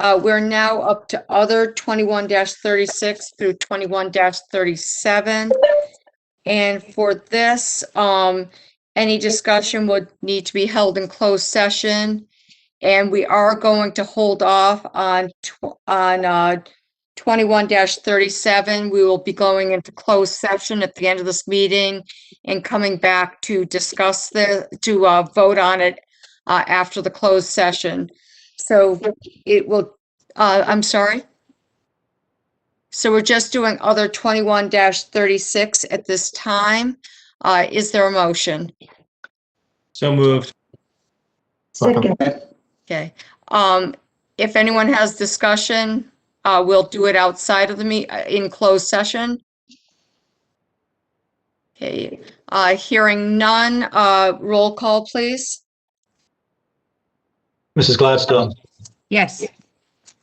We're now up to other 21-36 through 21-37. And for this, any discussion would need to be held in closed session. And we are going to hold off on 21-37. We will be going into closed session at the end of this meeting and coming back to discuss vote on it after the closed session. So it will, I'm sorry. So we're just doing other 21-36 at this time. Is there a motion? So moved. Second. Okay. If anyone has discussion, we'll do it outside of in closed session. Okay. Hearing none, roll call, please. Mrs. Gladstone, Yes.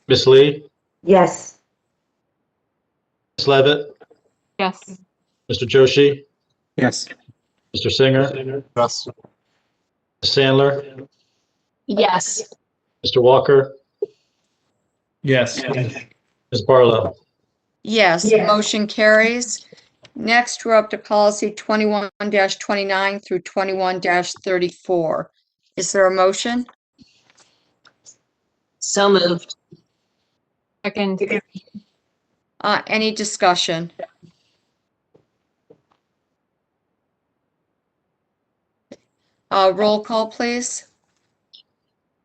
Ms. Lee, Yes. Ms. Levitt, Yes. Mr. Joshi, Yes. Mr. Singer, Yes. Ms. Sandler, Yes. Mr. Walker, Yes. Ms. Barlow. Yes, motion carries. Next, we're up to policy 21-29 through 21-34. Is there a motion? So moved. Second. Any discussion? Roll call, please.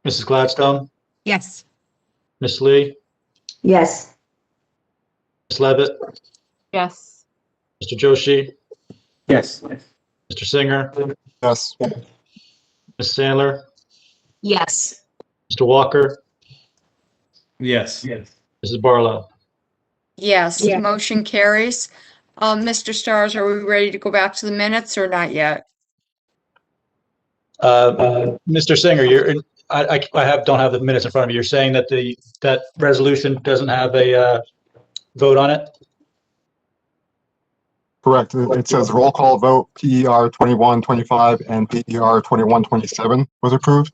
Mrs. Gladstone, Yes. Ms. Lee, Yes. Ms. Levitt, Yes. Mr. Joshi, Yes. Mr. Singer, Yes. Ms. Sandler, Yes. Mr. Walker, Yes. Mrs. Barlow. Yes, motion carries. Mr. Stars, are we ready to go back to the minutes or not yet? Mr. Singer, don't have the minutes in front of me. You're saying that that resolution doesn't have a vote on it? Correct. It says roll call vote, PER 2125 and PER 2127 was approved.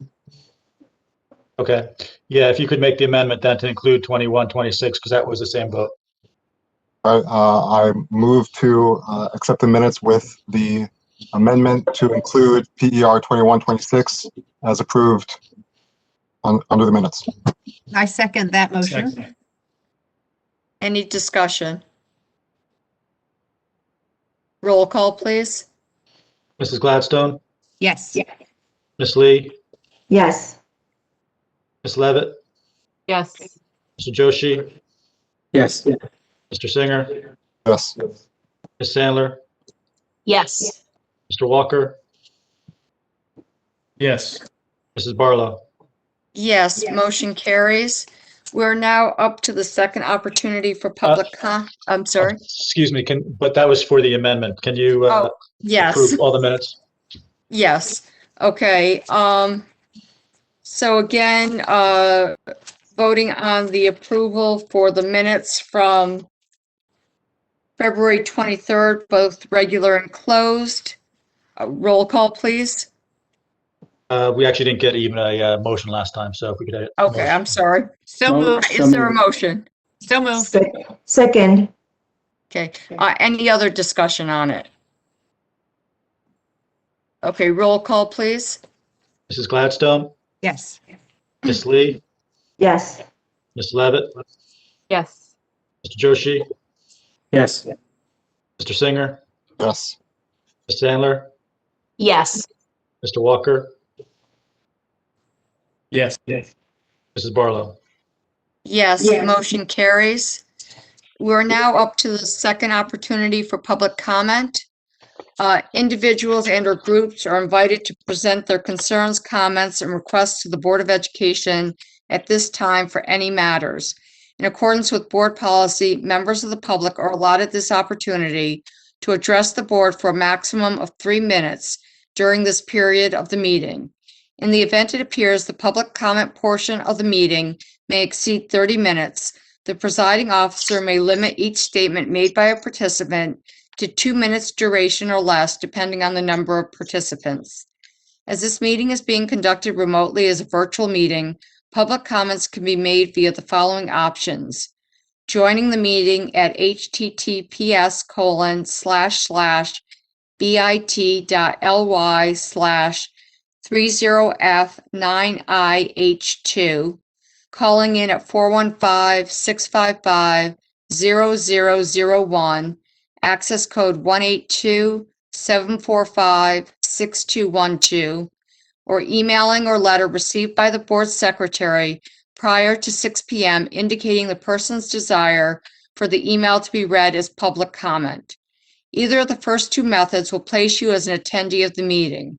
Okay. Yeah, if you could make the amendment then to include 2126, because that was the same vote. All right, I move to accept the minutes with the amendment to include PER 2126 as approved under the minutes. I second that motion. Second. Any discussion? Roll call, please. Mrs. Gladstone, Yes. Ms. Lee, Yes. Ms. Levitt, Yes. Mr. Joshi, Yes. Mr. Singer, Yes. Ms. Sandler, Yes. Mr. Walker, Yes. Mrs. Barlow. Yes, motion carries. We're now up to the second opportunity for public I'm sorry. Excuse me, but that was for the amendment. Can you Yes. approve all the minutes? Yes. Okay. So again, voting on the approval for the minutes from February 23rd, both regular and closed. Roll call, please. We actually didn't get even a motion last time, so if we could. Okay, I'm sorry. So moved. Is there a motion? So moved. Second. Okay. Any other discussion on it? Okay, roll call, please. Mrs. Gladstone, Yes. Ms. Lee, Yes. Ms. Levitt, Yes. Mr. Joshi, Yes. Mr. Singer, Yes. Ms. Sandler, Yes. Mr. Walker, Yes. Mrs. Barlow. Yes, motion carries. We're now up to the second opportunity for public comment. Individuals and or groups are invited to present their concerns, comments, and requests to the Board of Education at this time for any matters. In accordance with board policy, members of the public are allotted this opportunity to address the board for a maximum of 3 minutes during this period of the meeting. In the event it appears the public comment portion of the meeting may exceed 30 minutes, the presiding officer may limit each statement made by a participant to 2 minutes duration or less, depending on the number of participants. As this meeting is being conducted remotely as a virtual meeting, public comments can be made via the following options. Joining the meeting at https://bit.ly/30f9ih2, calling in at 415-655-0001, access code 182-745-6212, or emailing or letter received by the board secretary prior to 6 p.m. indicating the person's desire for the email to be read as public comment. Either of the first two methods will place you as an attendee of the meeting.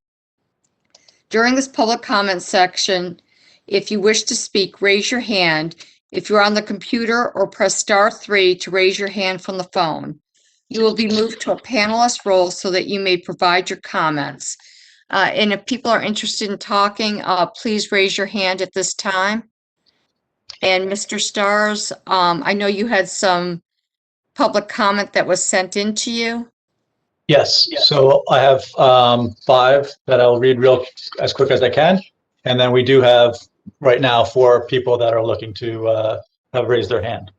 During this public comment section, if you wish to speak, raise your hand if you're on the computer, or press *3 to raise your hand from the phone. You will be moved to a panelist role so that you may provide your comments. And if people are interested in talking, please raise your hand at this time. And Mr. Stars, I know you had some public comment that was sent in to you. Yes, so I have 5 that I'll read as quick as I can. And then we do have right now 4 people that are looking to have raised their hand.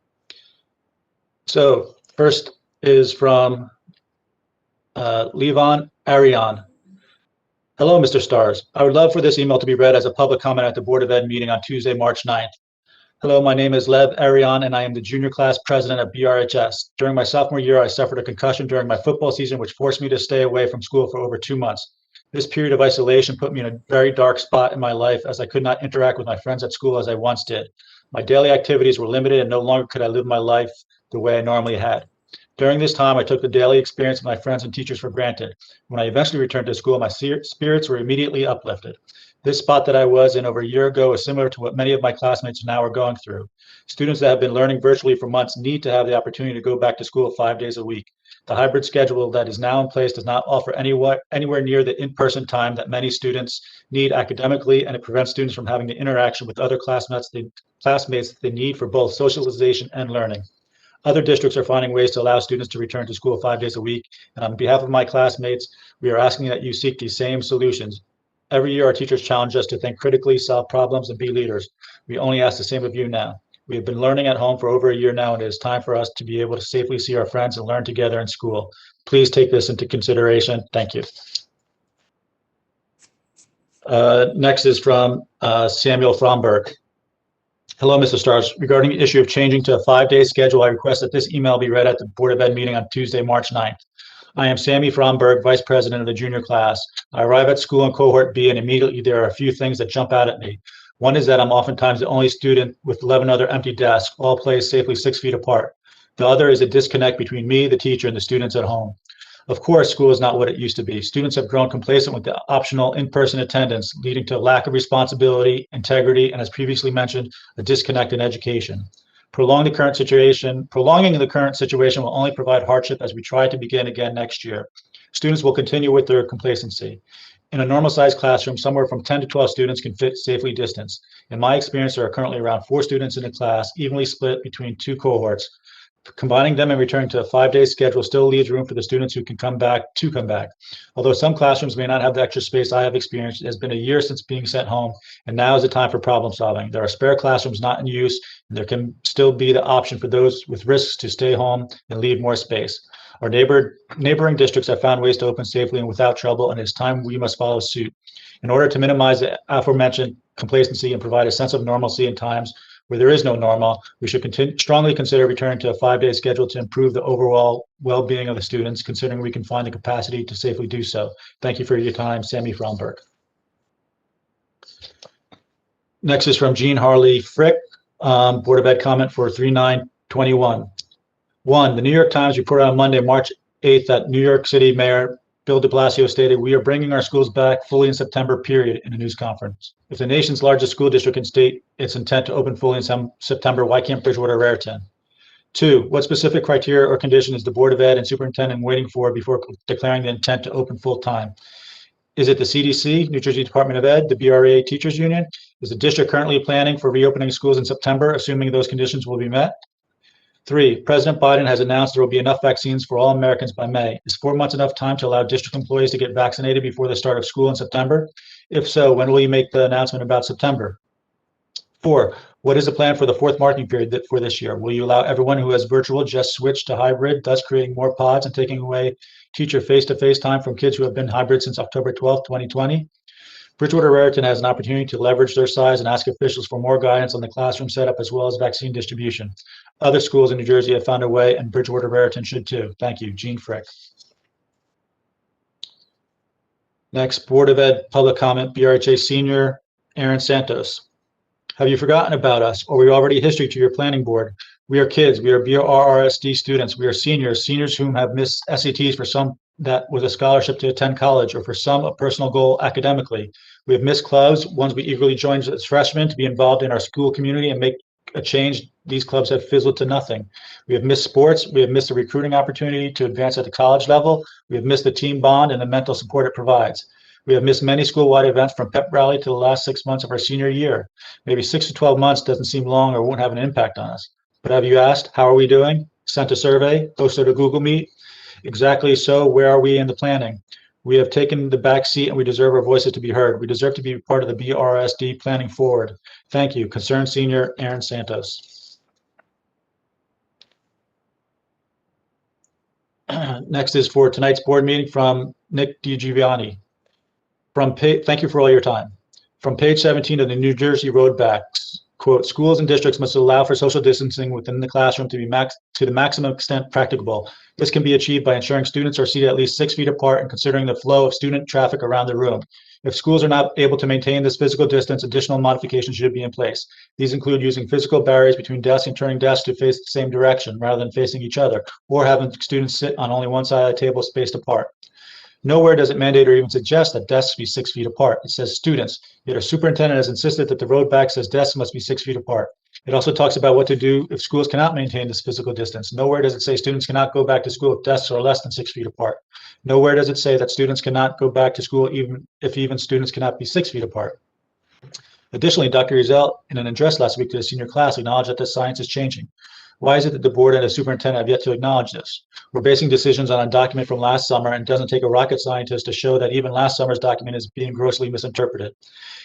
So first is from Levon Arion. Hello, Mr. Stars. I would love for this email to be read as a public comment at the Board of Ed meeting on Tuesday, March 9th. Hello, my name is Lev Arion, and I am the junior class president at BRRSD. During my sophomore year, I suffered a concussion during my football season, which forced me to stay away from school for over 2 months. This period of isolation put me in a very dark spot in my life, as I could not interact with my friends at school as I once did. My daily activities were limited, and no longer could I live my life the way I normally had. During this time, I took the daily experience of my friends and teachers for granted. When I eventually returned to school, my spirits were immediately uplifted. This spot that I was in over a year ago is similar to what many of my classmates now are going through. Students that have been learning virtually for months need to have the opportunity to go back to school 5 days a week. The hybrid schedule that is now in place does not offer anywhere near the in-person time that many students need academically, and it prevents students from having the interaction with other classmates they need for both socialization and learning. Other districts are finding ways to allow students to return to school 5 days a week, and on behalf of my classmates, we are asking that you seek these same solutions. Every year, our teachers challenge us to think critically, solve problems, and be leaders. We only ask the same of you now. We have been learning at home for over a year now, and it is time for us to be able to safely see our friends and learn together in school. Please take this into consideration. Thank you. Next is from Samuel Fromberg. Hello, Mr. Stars. Regarding the issue of changing to a 5-day schedule, I request that this email be read at the Board of Ed meeting on Tuesday, March 9th. I am Sammy Fromberg, Vice President of the junior class. I arrive at school in cohort B, and immediately there are a few things that jump out at me. One is that I'm oftentimes the only student with 11 other empty desks, all placed safely 6 feet apart. The other is a disconnect between me, the teacher, and the students at home. Of course, school is not what it used to be. Students have grown complacent with the optional in-person attendance, leading to a lack of responsibility, integrity, and as previously mentioned, a disconnect in education. Prolonging the current situation will only provide hardship as we try to begin again next year. Students will continue with their complacency. In a normal-sized classroom, somewhere from 10 to 12 students can fit safely distanced. In my experience, there are currently around 4 students in a class, evenly split between 2 cohorts. Combining them and returning to a 5-day schedule still leaves room for the students who can come back to come back. Although some classrooms may not have the extra space I have experienced, it has been a year since being sent home, and now is the time for problem solving. There are spare classrooms not in use, and there can still be the option for those with risks to stay home and leave more space. Our neighboring districts have found ways to open safely and without trouble, and it's time we must follow suit. In order to minimize the aforementioned complacency and provide a sense of normalcy in times where there is no normal, we should strongly consider returning to a 5-day schedule to improve the overall well-being of the students, considering we can find the capacity to safely do so. Thank you for your time, Sammy Fromberg. Next is from Jean Harley Frick, Board of Ed comment for 3/9/21. 1, the New York Times reported on Monday, March 8th, that New York City Mayor Bill de Blasio stated, "We are bringing our schools back fully in September, period," in a news conference. If the nation's largest school district can state its intent to open fully in September, why can't Bridgewater-Raritan? 2, what specific criteria or condition is the Board of Ed and Superintendent waiting for before declaring the intent to open full time? Is it the CDC, New Jersey Department of Ed, the BRRA Teachers Union? Is the district currently planning for reopening schools in September, assuming those conditions will be met? 3, President Biden has announced there will be enough vaccines for all Americans by May. Is 4 months enough time to allow district employees to get vaccinated before the start of school in September? If so, when will you make the announcement about September? 4, what is the plan for the 4th marking period for this year? Will you allow everyone who has virtual just switch to hybrid, thus creating more pods and taking away teacher face-to-face time from kids who have been hybrid since October 12th, 2020? Bridgewater-Raritan has an opportunity to leverage their size and ask officials for more guidance on the classroom setup as well as vaccine distribution. Other schools in New Jersey have found a way, and Bridgewater-Raritan should too. Thank you, Jean Frick. Next, Board of Ed public comment, BRHA Senior Aaron Santos. Have you forgotten about us, or are we already history to your planning board? We are kids. We are BRRSD students. We are seniors whom have missed SATs, for some that with a scholarship to attend college, or for some a personal goal academically. We have missed clubs, ones we eagerly joined as freshmen to be involved in our school community and make a change. These clubs have fizzled to nothing. We have missed sports. We have missed a recruiting opportunity to advance at the college level. We have missed the team bond and the mental support it provides. We have missed many school-wide events from pep rally to the last 6 months of our senior year. Maybe 6 to 12 months doesn't seem long or won't have an impact on us. But have you asked, how are we doing? Sent a survey, hosted a Google Meet? Exactly so, where are we in the planning? We have taken the back seat and we deserve our voices to be heard. We deserve to be part of the BRRSD planning forward. Thank you. Concerned Senior Aaron Santos. Next is for tonight's board meeting from Nick DiGiovanni. Thank you for all your time. From page 17 of the New Jersey Road Backs, quote, schools and districts must allow for social distancing within the classroom to the maximum extent practicable. This can be achieved by ensuring students are seated at least 6 feet apart and considering the flow of student traffic around the room. If schools are not able to maintain this physical distance, additional modifications should be in place. These include using physical barriers between desks and turning desks to face the same direction rather than facing each other, or having students sit on only one side of the table spaced apart. Nowhere does it mandate or even suggest that desks be 6 feet apart. It says students, yet our superintendent has insisted that the road back says desks must be 6 feet apart. It also talks about what to do if schools cannot maintain this physical distance. Nowhere does it say students cannot go back to school if desks are less than 6 feet apart. Nowhere does it say that students cannot go back to school even if students cannot be 6 feet apart. Additionally, Dr. Ezel, in an address last week to the senior class, acknowledged that the science is changing. Why is it that the board and the superintendent have yet to acknowledge this? We're basing decisions on a document from last summer, and it doesn't take a rocket scientist to show that even last summer's document is being grossly misinterpreted.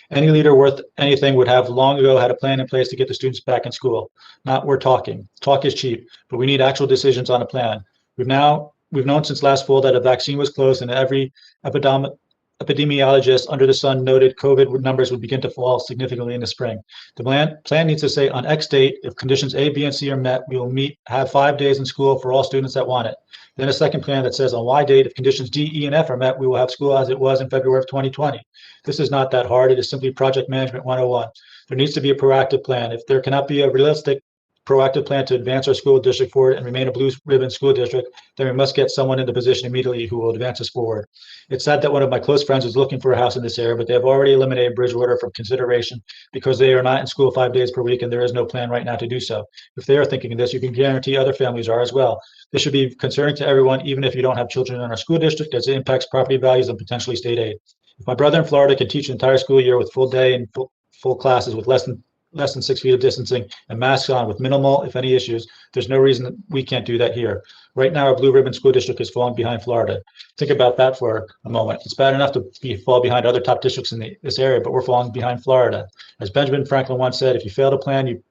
Any leader worth anything would have long ago had a plan in place to get the students back in school. Not we're talking. Talk is cheap, but we need actual decisions on a plan. We've known since last fall that a vaccine was close and every epidemiologist under the sun noted COVID numbers would begin to fall significantly in the spring. The plan needs to say on X date, if conditions A, B, and C are met, we will have 5 days in school for all students that want it. Then a second plan that says on Y date, if conditions D, E, and F are met, we will have school as it was in February of 2020. This is not that hard. It is simply project management 101. There needs to be a proactive plan. If there cannot be a realistic proactive plan to advance our school district forward and remain a blue ribbon school district, then we must get someone in the position immediately who will advance us forward. It's sad that one of my close friends is looking for a house in this area, but they have already eliminated Bridgewater from consideration because they are not in school 5 days per week and there is no plan right now to do so. If they are thinking of this, you can guarantee other families are as well. This should be concerning to everyone, even if you don't have children in our school district, as it impacts property values and potentially state aid. If my brother in Florida can teach an entire school year with full day and full classes with less than less than 6 feet of distancing and masks on with minimal, if any, issues. There's no reason that we can't do that here. Right now, our Blue Ribbon School District is falling behind Florida. Think about that for a moment. It's bad enough to fall behind other top districts in this area, but we're falling behind Florida. As Benjamin Franklin once said, if you fail to plan, you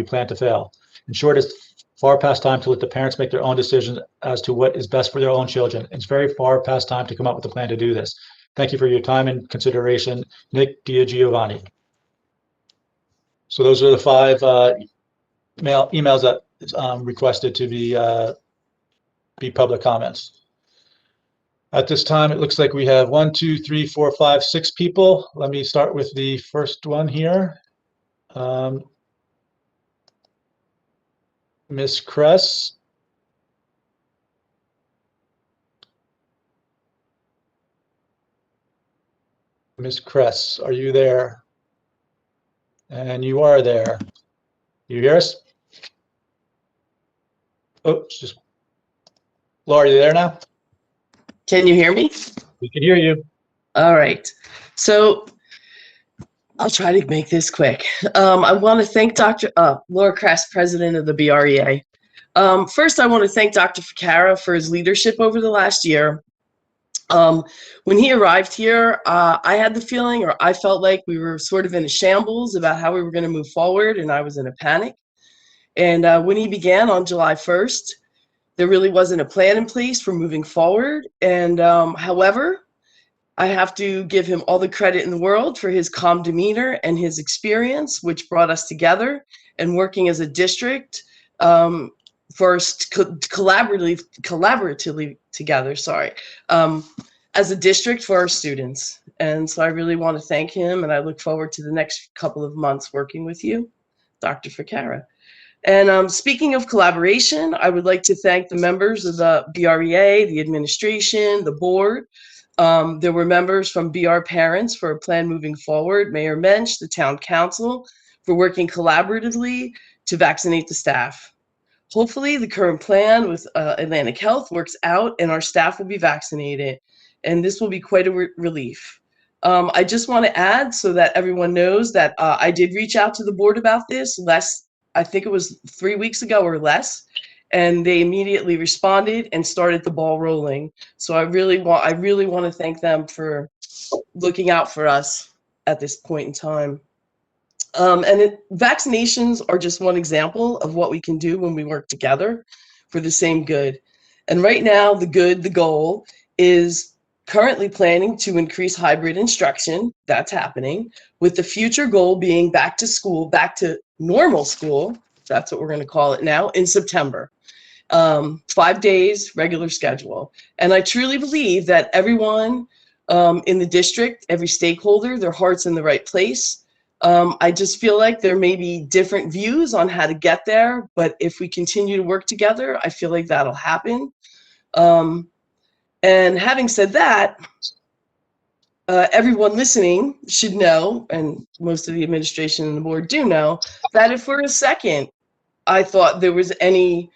plan to fail. In short, it's far past time to let the parents make their own decisions as to what is best for their own children. It's very far past time to come up with a plan to do this. Thank you for your time and consideration. Nick Giovanni. So those are the 5 emails that requested to be public comments. At this time, it looks like we have 1, 2, 3, 4, 5, 6 people. Let me start with the first one here. Ms. Kress. Ms. Kress, are you there? And you are there. You hear us? Oh, it's just Laura, are you there now? Can you hear me? We can hear you. All right. So I'll try to make this quick. I want to thank Dr. Laura Kress, president of the BREA. First, I want to thank Dr. Cara for his leadership over the last year. When he arrived here, I had the feeling, or I felt like we were sort of in a shambles about how we were going to move forward, and I was in a panic. And when he began on July 1st, there really wasn't a plan in place for moving forward. And however, I have to give him all the credit in the world for his calm demeanor and his experience, which brought us together and working as a district first collaboratively together, as a district for our students. And so I really want to thank him, and I look forward to the next couple of months working with you, Dr. Cara. And speaking of collaboration, I would like to thank the members of the BREA, the administration, the board. There were members from BR Parents for a plan moving forward, Mayor Mensch, the town council, for working collaboratively to vaccinate the staff. Hopefully the current plan with Atlantic Health works out and our staff will be vaccinated, and this will be quite a relief. I just want to add so that everyone knows that I did reach out to the board about this I think it was 3 weeks ago or less, and they immediately responded and started the ball rolling. So I really want to thank them for looking out for us at this point in time. Vaccinations are just one example of what we can do when we work together for the same good. And right now, the goal is currently planning to increase hybrid instruction. That's happening, with the future goal being back to school, back to normal school. That's what we're going to call it now, in September. 5 days, regular schedule. And I truly believe that everyone in the district, every stakeholder, their heart's in the right place. I just feel like there may be different views on how to get there, but if we continue to work together, I feel like that'll happen. And having said that, everyone listening should know, and most of the administration and the board do know, that if for a second I thought there was any,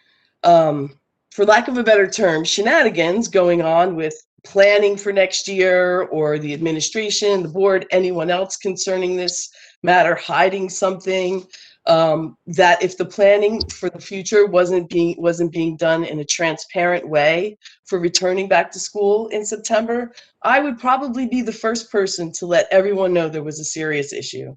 for lack of a better term, shenanigans going on with planning for next year, or the administration, the board, anyone else concerning this matter hiding something, that if the planning for the future wasn't being done in a transparent way for returning back to school in September, I would probably be the first person to let everyone know there was a serious issue.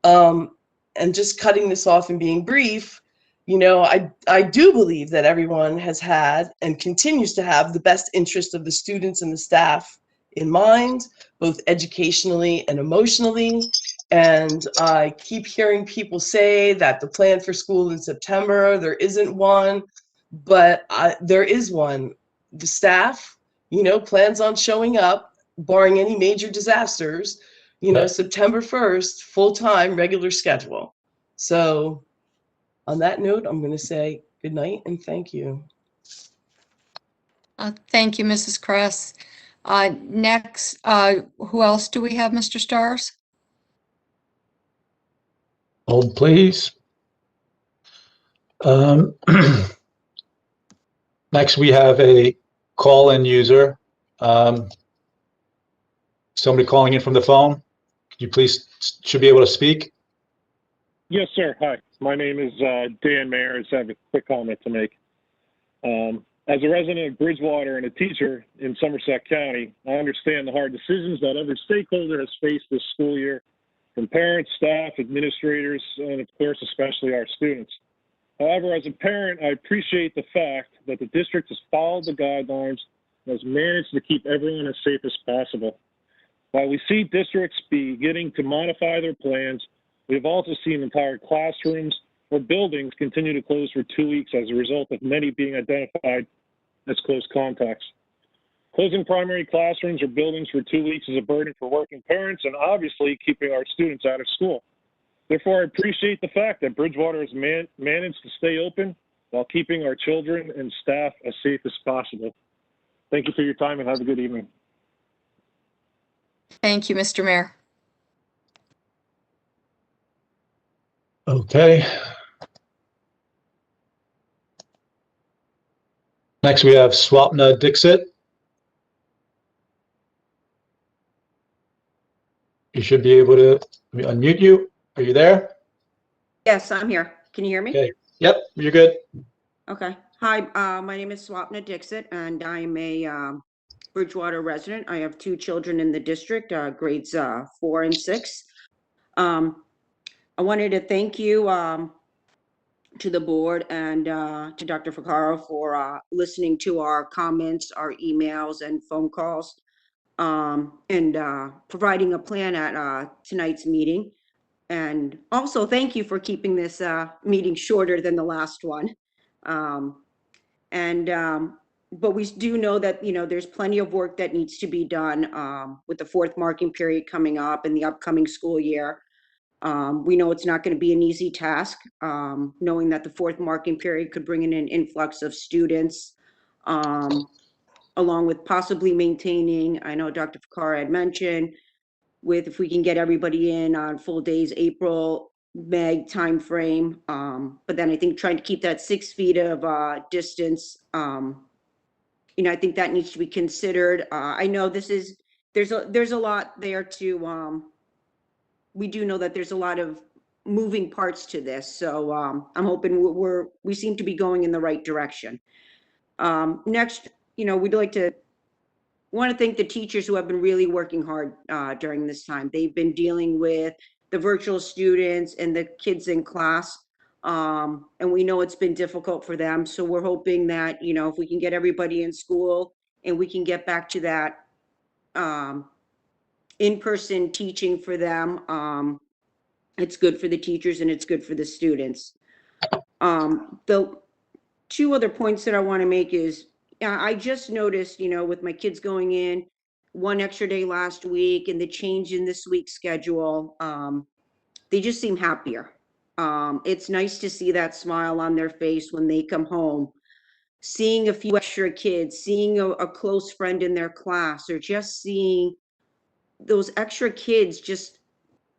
And just cutting this off and being brief, you know, I do believe that everyone has had and continues to have the best interest of the students and the staff in mind, both educationally and emotionally. And I keep hearing people say that the plan for school in September, there isn't one, but there is one. The staff, you know, plans on showing up, barring any major disasters, you know, September 1st, full-time, regular schedule. So on that note, I'm going to say good night and thank you. Thank you, Mrs. Kress. Next, who else do we have, Mr. Stars? Hold, please. Next, we have a call-in user. Somebody calling in from the phone. Could you please, should be able to speak. Yes, sir. Hi, my name is Dan Mayer. I just have a quick comment to make. As a resident of Bridgewater and a teacher in Somerset County, I understand the hard decisions that every stakeholder has faced this school year, from parents, staff, administrators, and of course, especially our students. However, as a parent, I appreciate the fact that the district has followed the guidelines and has managed to keep everyone as safe as possible. While we see districts beginning to modify their plans, we have also seen entire classrooms or buildings continue to close for 2 weeks as a result of many being identified as close contacts. Closing primary classrooms or buildings for 2 weeks is a burden for working parents and obviously keeping our students out of school. Therefore, I appreciate the fact that Bridgewater has managed to stay open while keeping our children and staff as safe as possible. Thank you for your time and have a good evening. Thank you, Mr. Mayor. Okay. Next, we have Swapna Dixit. You should be able to unmute you. Are you there? Yes, I'm here. Can you hear me? Okay. Yep, you're good. Okay. Hi, my name is Swapna Dixit, and I'm a Bridgewater resident. I have 2 children in the district, grades 4 and 6. I wanted to thank you to the board and to Dr. Ficarra for listening to our comments, our emails, and phone calls, and providing a plan at tonight's meeting. And also, thank you for keeping this meeting shorter than the last one. But we do know that, there's plenty of work that needs to be done with the 4th marking period coming up and the upcoming school year. We know it's not going to be an easy task, knowing that the 4th marking period could bring in an influx of students, along with possibly maintaining, I know Dr. Ficarra had mentioned, with if we can get everybody in on full days, April, May timeframe. But then I think trying to keep that 6 feet of distance, I think that needs to be considered. I know there's a lot there to, we do know that there's a lot of moving parts to this. So I'm hoping we seem to be going in the right direction. Next, we'd like to want to thank the teachers who have been really working hard during this time. They've been dealing with the virtual students and the kids in class. And we know it's been difficult for them. So we're hoping that, if we can get everybody in school and we can get back to that in-person teaching for them, it's good for the teachers and it's good for the students. The 2 other points that I want to make is, I just noticed, with my kids going in 1 extra day last week and the change in this week's schedule, they just seem happier. It's nice to see that smile on their face when they come home, seeing a few extra kids, seeing a close friend in their class, or just seeing those extra kids just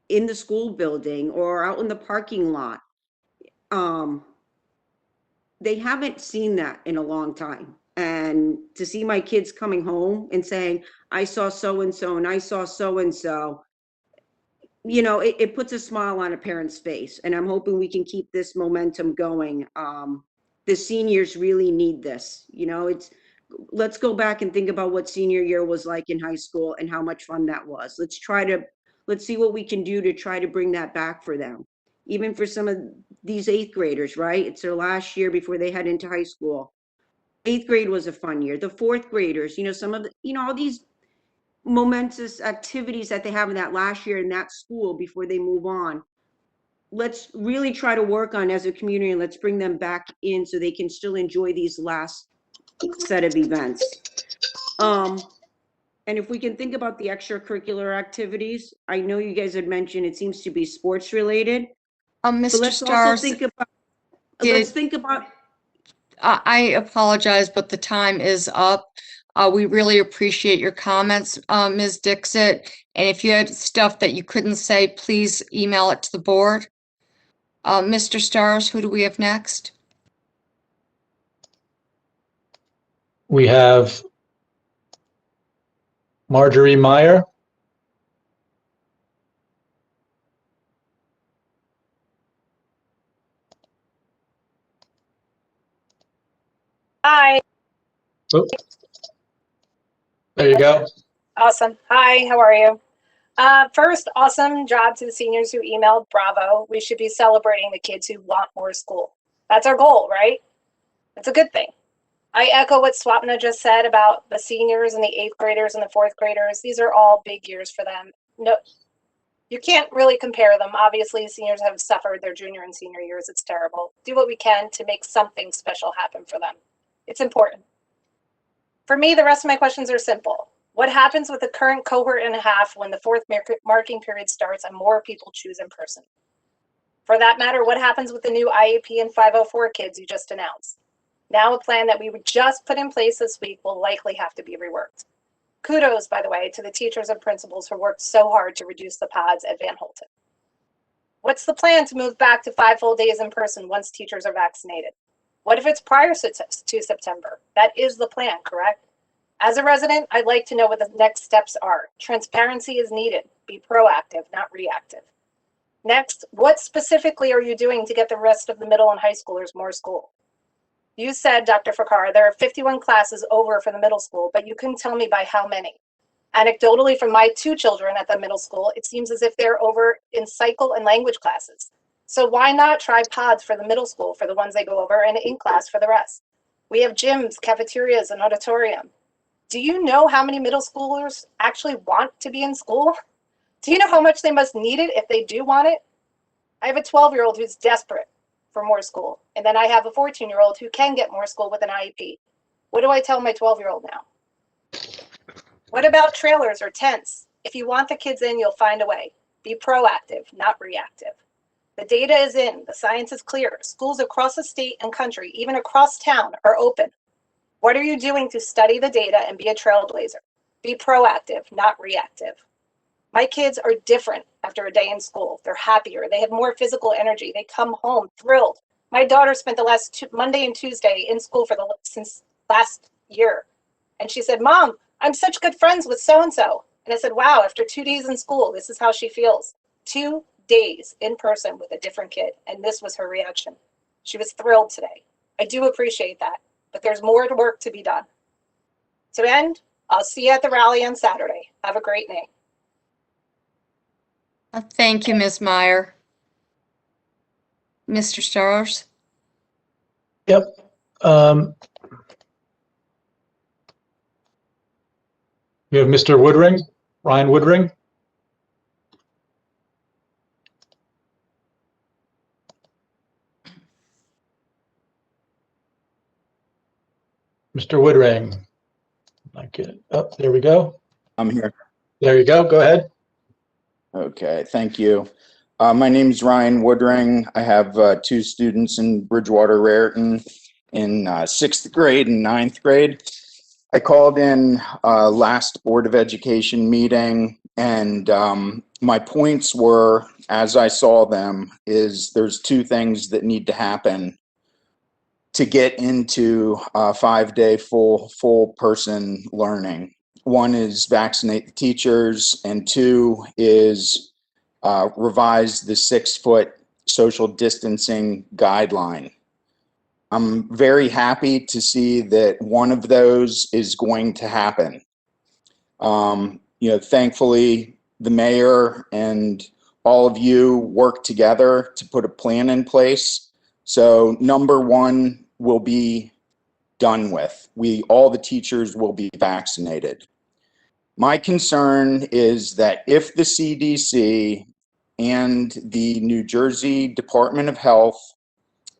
in the school building or out in the parking lot. They haven't seen that in a long time. And to see my kids coming home and saying, I saw so-and-so and I saw so-and-so, it puts a smile on a parent's face. And I'm hoping we can keep this momentum going. The seniors really need this. Let's go back and think about what senior year was like in high school and how much fun that was. Let's see what we can do to try to bring that back for them. Even for some of these 8th graders, right? It's their last year before they head into high school. 8th grade was a fun year. The 4th graders, some of the, all these momentous activities that they have in that last year in that school before they move on. Let's really try to work on as a community and let's bring them back in so they can still enjoy these last set of events. And if we can think about the extracurricular activities, I know you guys had mentioned it seems to be sports related. Mr. Let's Stars, also think about, let's think about. I apologize, but the time is up. We really appreciate your comments, Ms. Dixit. And if you had stuff that you couldn't say, please email it to the board. Mr. Stars, who do we have next? We have Marjorie Meyer. Hi. Oh, there you go. Awesome. Hi, how are you? First, awesome job to the seniors who emailed. Bravo. We should be celebrating the kids who want more school. That's our goal, right? It's a good thing. I echo what Swapna just said about the seniors and the 8th graders and the 4th graders. These are all big years for them. No, you can't really compare them. Obviously, seniors have suffered their junior and senior years. It's terrible. Do what we can to make something special happen for them. It's important. For me, the rest of my questions are simple. What happens with the current cohort and a half when the 4th marking period starts and more people choose in person? For that matter, what happens with the new IEP and 504 kids you just announced? Now a plan that we would just put in place this week will likely have to be reworked. Kudos, by the way, to the teachers and principals who worked so hard to reduce the pods at Van Holten. What's the plan to move back to 5 full days in person once teachers are vaccinated? What if it's prior to September? That is the plan, correct? As a resident, I'd like to know what the next steps are. Transparency is needed. Be proactive, not reactive. Next, what specifically are you doing to get the rest of the middle and high schoolers more school? You said, Dr. Fakar, there are 51 classes over for the middle school, but you couldn't tell me by how many. Anecdotally, from my 2 children at the middle school, it seems as if they're over in cycle and language classes. So why not try pods for the middle school for the ones they go over and in class for the rest? We have gyms, cafeterias, and auditorium. Do you know how many middle schoolers actually want to be in school? Do you know how much they must need it if they do want it? I have a 12-year-old who's desperate for more school, and then I have a 14-year-old who can get more school with an IEP. What do I tell my 12-year-old now? What about trailers or tents? If you want the kids in, you'll find a way. Be proactive, not reactive. The data is in, the science is clear. Schools across the state and country, even across town, are open. What are you doing to study the data and be a trailblazer? Be proactive, not reactive. My kids are different after a day in school. They're happier. They have more physical energy. They come home thrilled. My daughter spent the last Monday and Tuesday in school since last year. And she said, Mom, I'm such good friends with so-and-so. And I said, wow, after 2 days in school, this is how she feels. 2 days in person with a different kid. And this was her reaction. She was thrilled today. I do appreciate that, but there's more work to be done. To end, I'll see you at the rally on Saturday. Have a great night. Thank you, Ms. Meyer. Mr. Stars? Yep. We have Mr. Woodring, Ryan Woodring. Mr. Woodring. Oh, there we go. I'm here. There you go. Go ahead. Okay, thank you. My name is Ryan Woodring. I have 2 students in Bridgewater-Raritan in 6th grade and 9th grade. I called in last Board of Education meeting, and my points were, as I saw them, is there's 2 things that need to happen to get into 5-day full person learning. 1 is vaccinate the teachers, and 2 is revise the 6-foot social distancing guideline. I'm very happy to see that one of those is going to happen. Thankfully, the mayor and all of you work together to put a plan in place. So number 1 will be done with. All the teachers will be vaccinated. My concern is that if the CDC and the New Jersey Department of Health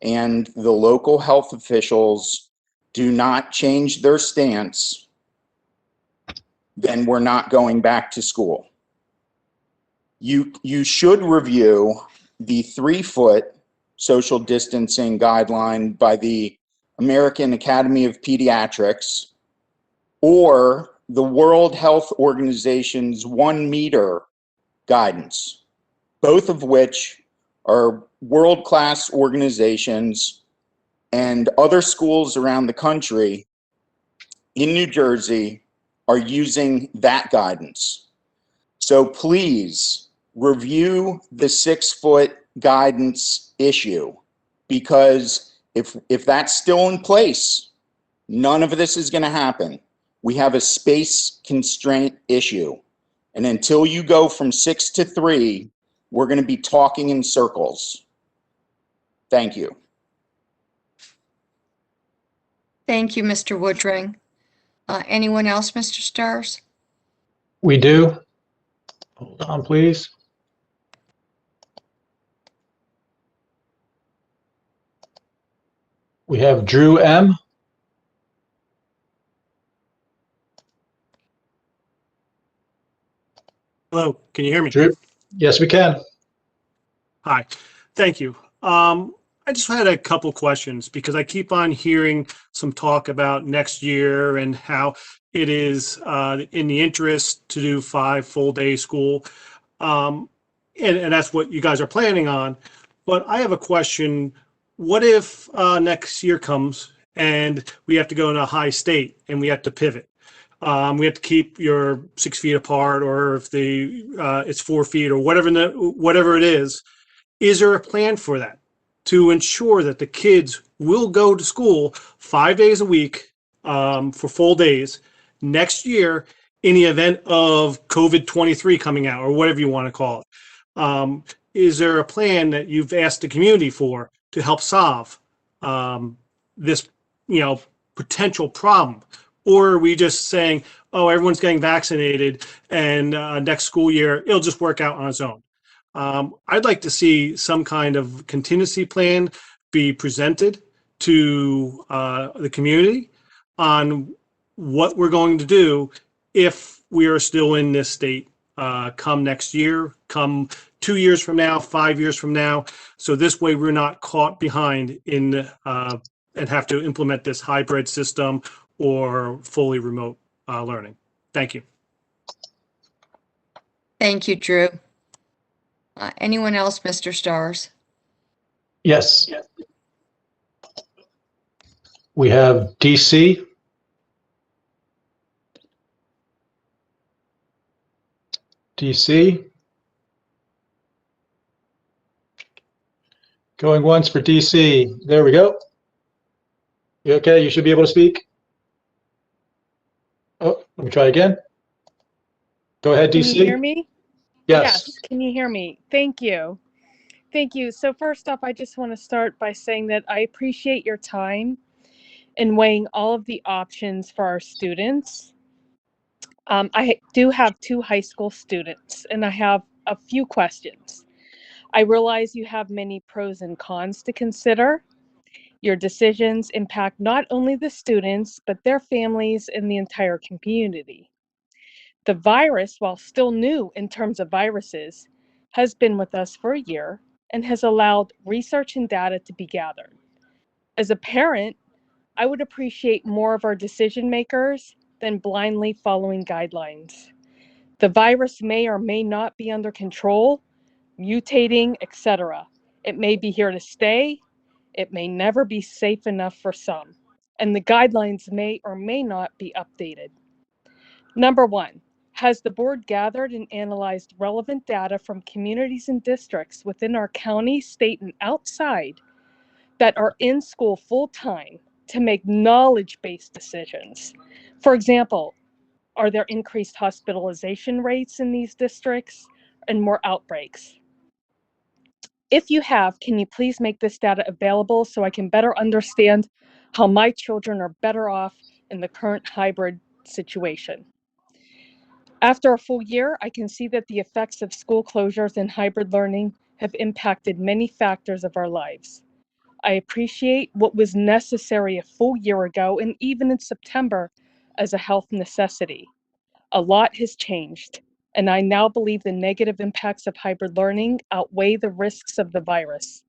and the local health officials do not change their stance, then we're not going back to school. You should review the 3-foot social distancing guideline by the American Academy of Pediatrics or the World Health Organization's 1-meter guidance, both of which are world-class organizations, and other schools around the country in New Jersey are using that guidance. So please review the 6-foot guidance issue, because if that's still in place, None of this is going to happen. We have a space constraint issue. And until you go from 6 to 3, we're going to be talking in circles. Thank you. Thank you, Mr. Woodring. Anyone else, Mr. Stars? We do. Hold on, please. We have Drew M. Hello, can you hear me? Drew? Yes, we can. Hi, thank you. I just had a couple questions because I keep on hearing some talk about next year and how it is in the interest to do 5 full-day school. And that's what you guys are planning on. But I have a question. What if next year comes and we have to go in a high state and we have to pivot? We have to keep your 6 feet apart, or if it's 4 feet or whatever it is. Is there a plan for that to ensure that the kids will go to school 5 days a week for full days next year in the event of COVID-23 coming out, or whatever you want to call it? Is there a plan that you've asked the community for to help solve this, potential problem? Or are we just saying, oh, everyone's getting vaccinated and next school year, it'll just work out on its own? I'd like to see some kind of contingency plan be presented to the community on what we're going to do if we are still in this state come next year, come 2 years from now, 5 years from now. So this way we're not caught behind in and have to implement this hybrid system or fully remote learning. Thank you. Thank you, Drew. Anyone else, Mr. Stars? Yes. We have DC. DC. Going once for DC. There we go. You okay? You should be able to speak. Oh, let me try again. Go ahead, DC. Can you hear me? Yes. Can you hear me? Thank you. Thank you. So first off, I just want to start by saying that I appreciate your time in weighing all of the options for our students. I do have 2 high school students, and I have a few questions. I realize you have many pros and cons to consider. Your decisions impact not only the students, but their families and the entire community. The virus, while still new in terms of viruses, has been with us for a year and has allowed research and data to be gathered. As a parent, I would appreciate more of our decision makers than blindly following guidelines. The virus may or may not be under control, mutating, etc. It may be here to stay. It may never be safe enough for some, and the guidelines may or may not be updated. Number 1, has the board gathered and analyzed relevant data from communities and districts within our county, state, and outside that are in school full-time to make knowledge-based decisions? For example, are there increased hospitalization rates in these districts and more outbreaks? If you have, can you please make this data available so I can better understand how my children are better off in the current hybrid situation? After a full year, I can see that the effects of school closures and hybrid learning have impacted many factors of our lives. I appreciate what was necessary a full year ago and even in September as a health necessity. A lot has changed, and I now believe the negative impacts of hybrid learning outweigh the risks of the virus.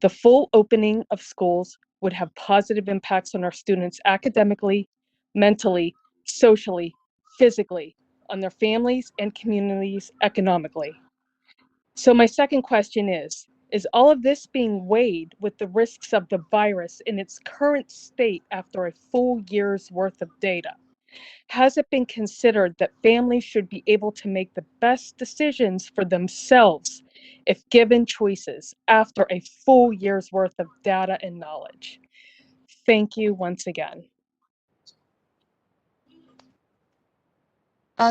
The full opening of schools would have positive impacts on our students academically, mentally, socially, physically, on their families and communities economically. So my second question is all of this being weighed with the risks of the virus in its current state after a full year's worth of data? Has it been considered that families should be able to make the best decisions for themselves if given choices after a full year's worth of data and knowledge? Thank you once again.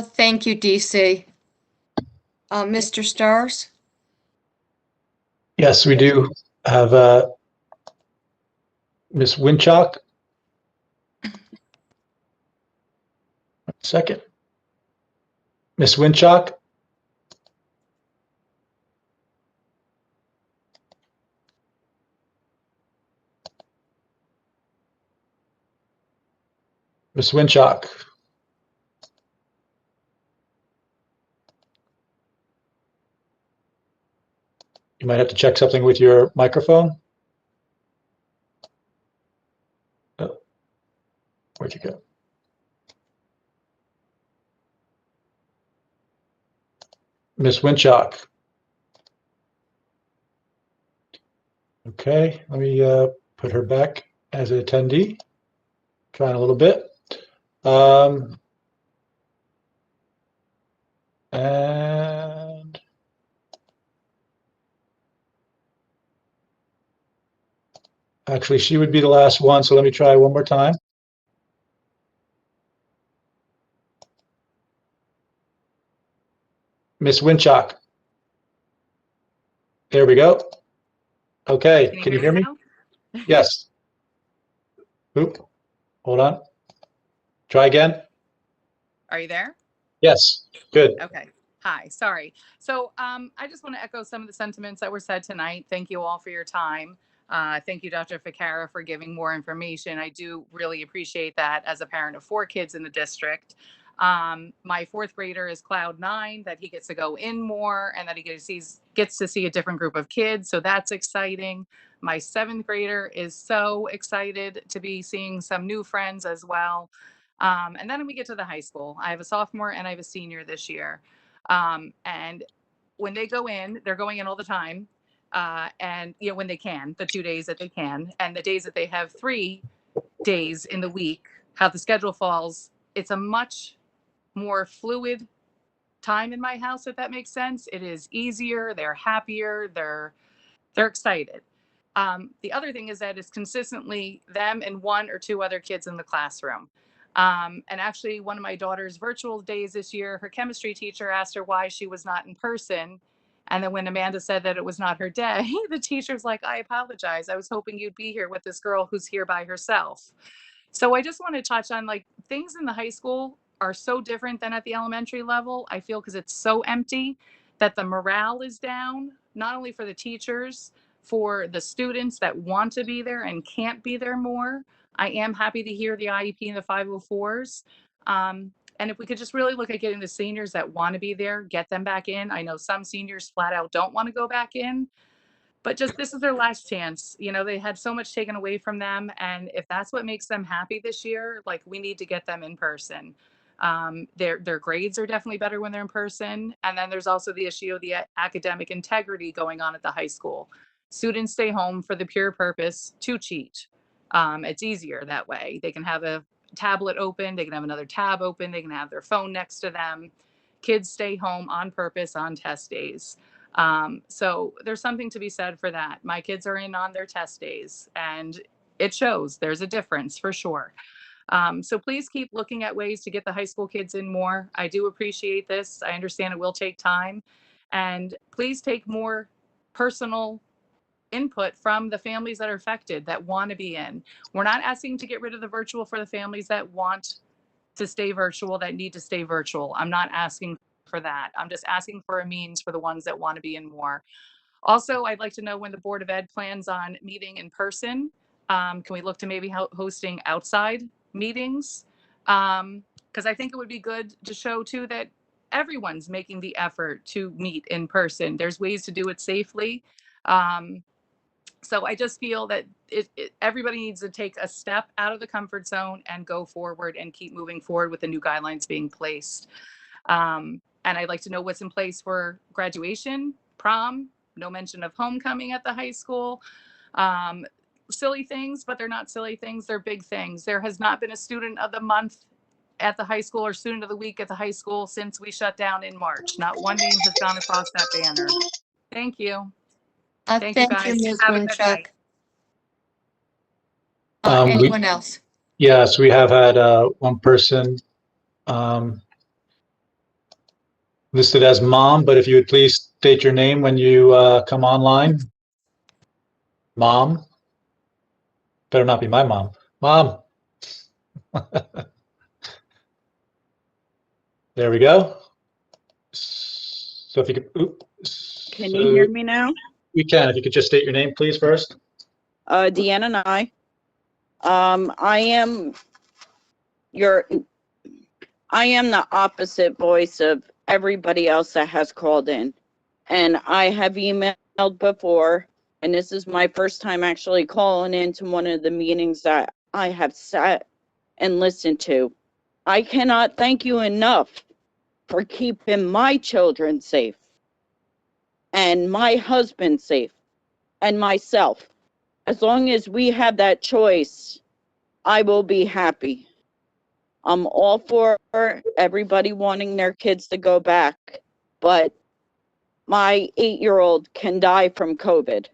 Thank you, DC. Mr. Stars? Yes, we do have Ms. Winchok. Second. Ms. Winchok? Ms. Winchok? You might have to check something with your microphone. Oh, where'd you go? Ms. Winchok? Okay, let me put her back as an attendee. Trying a little bit. And actually, she would be the last one, so let me try one more time. Miss Winchok. There we go. Okay, can you hear me? Yes. Oop, hold on. Try again. Are you there? Yes, good. Okay. Hi, sorry. So I just want to echo some of the sentiments that were said tonight. Thank you all for your time. Thank you, Dr. Cara, for giving more information. I do really appreciate that as a parent of 4 kids in the district. My 4th grader is Cloud 9, that he gets to go in more and that he gets to see a different group of kids. So that's exciting. My 7th grader is so excited to be seeing some new friends as well. And then we get to the high school. I have a sophomore and I have a senior this year. And when they go in, they're going in all the time. And when they can, the 2 days that they can, and the days that they have 3 days in the week, how the schedule falls, it's a much more fluid time in my house, if that makes sense. It is easier, they're happier, they're excited. The other thing is that it's consistently them and 1 or 2 other kids in the classroom. And actually, one of my daughter's virtual days this year, her chemistry teacher asked her why she was not in person. And then when Amanda said that it was not her day, the teacher's like, I apologize. I was hoping you'd be here with this girl who's here by herself. So I just want to touch on things in the high school are so different than at the elementary level. I feel because it's so empty that the morale is down, not only for the teachers, for the students that want to be there and can't be there more. I am happy to hear the IEP and the 504s. And if we could just really look at getting the seniors that want to be there, get them back in. I know some seniors flat out don't want to go back in, but just this is their last chance. They had so much taken away from them. And if that's what makes them happy this year, we need to get them in person. Their grades are definitely better when they're in person. And then there's also the issue of the academic integrity going on at the high school. Students stay home for the pure purpose to cheat. It's easier that way. They can have a tablet open, they can have another tab open, they can have their phone next to them. Kids stay home on purpose on test days. So there's something to be said for that. My kids are in on their test days and it shows. There's a difference for sure. So please keep looking at ways to get the high school kids in more. I do appreciate this. I understand it will take time. And please take more personal input from the families that are affected that want to be in. We're not asking to get rid of the virtual for the families that want to stay virtual, that need to stay virtual. I'm not asking for that. I'm just asking for a means for the ones that want to be in more. Also, I'd like to know when the Board of Ed plans on meeting in person. Can we look to maybe hosting outside meetings? Because I think it would be good to show too that everyone's making the effort to meet in person. There's ways to do it safely. So I just feel that everybody needs to take a step out of the comfort zone and go forward and keep moving forward with the new guidelines being placed. And I'd like to know what's in place for graduation, prom, no mention of homecoming at the high school. Silly things, but they're not silly things, they're big things. There has not been a student of the month at the high school or student of the week at the high school since we shut down in March. Not one name has gone across that banner. Thank you. Thank you, guys. Ms. Have a good Winchuk. night. Anyone else? Yes, we have had one person listed as mom, but if you would please state your name when you come online. Mom. Better not be my mom. Mom. There we go. So if you could, Can you hear me now? We can. If you could just state your name, please, first. Deanna and I am the opposite voice of everybody else that has called in. And I have emailed before, and this is my first time actually calling into one of the meetings that I have sat and listened to. I cannot thank you enough for keeping my children safe and my husband safe and myself. As long as we have that choice, I will be happy. I'm all for everybody wanting their kids to go back, but my 8-year-old can die from COVID.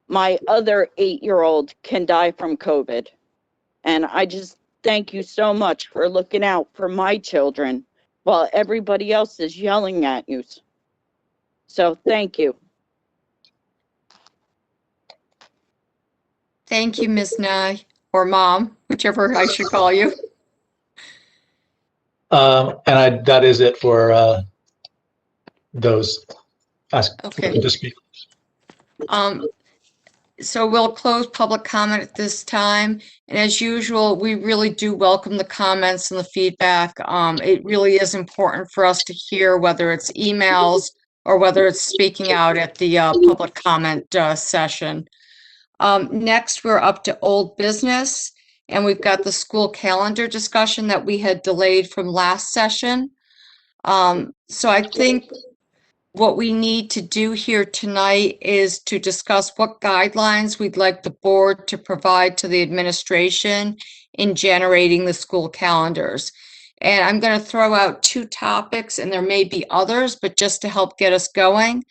My other 8-year-old can die from COVID. And I just thank you so much for looking out for my children while everybody else is yelling at you. So thank you. Thank you, Ms. Nye, or Mom, whichever I should call you. And that is it for those Okay. to speak. So we'll close public comment at this time. And as usual, we really do welcome the comments and the feedback. It really is important for us to hear whether it's emails or whether it's speaking out at the public comment session. Next, we're up to old business, and we've got the school calendar discussion that we had delayed from last session. So I think what we need to do here tonight is to discuss what guidelines we'd like the board to provide to the administration in generating the school calendars. And I'm going to throw out 2 topics, and there may be others, but just to help get us going.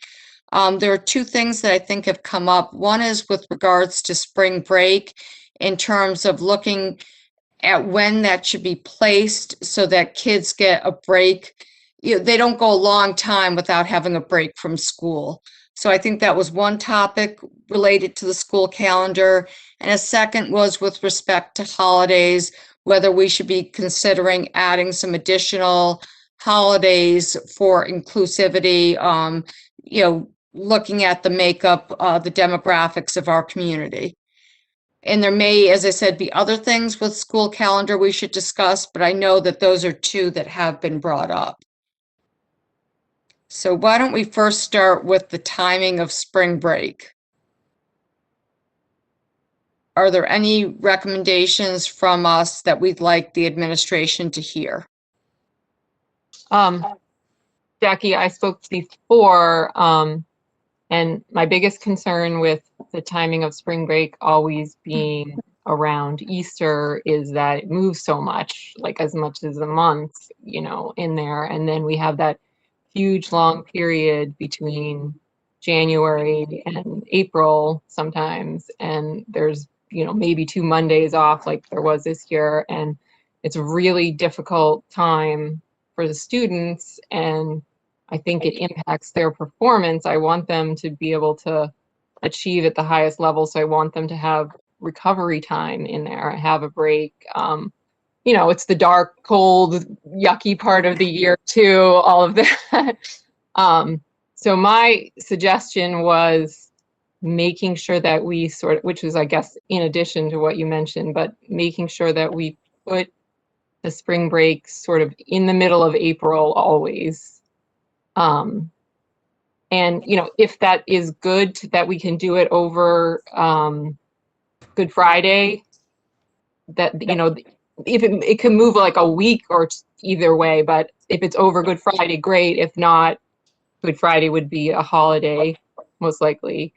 There are 2 things that I think have come up. One is with regards to spring break in terms of looking at when that should be placed so that kids get a break. You know, they don't go a long time without having a break from school. So I think that was one topic related to the school calendar. And a second was with respect to holidays, whether we should be considering adding some additional holidays for inclusivity, you know, looking at the makeup, the demographics of our community. And there may, as I said, be other things with school calendar we should discuss, but I know that those are 2 that have been brought up. So why don't we first start with the timing of spring break? Are there any recommendations from us that we'd like the administration to hear? Jackie, I spoke before, and my biggest concern with the timing of spring break always being around Easter is that it moves so much, like as much as a month, you know, in there. And then we have that huge long period between January and April sometimes. And there's, you know, maybe 2 Mondays off like there was this year. And it's a really difficult time for the students. And I think it impacts their performance. I want them to be able to achieve at the highest level. So I want them to have recovery time in there, have a break. You know, it's the dark, cold, yucky part of the year too, all of that. So my suggestion was making sure that we which is, I guess, in addition to what you mentioned, but making sure that we put the spring break sort of in the middle of April always. And, you know, if that is good, that we can do it over Good Friday, that, you know, if it can move like a week or either way, but if it's over Good Friday, great. If not, Good Friday would be a holiday, most likely.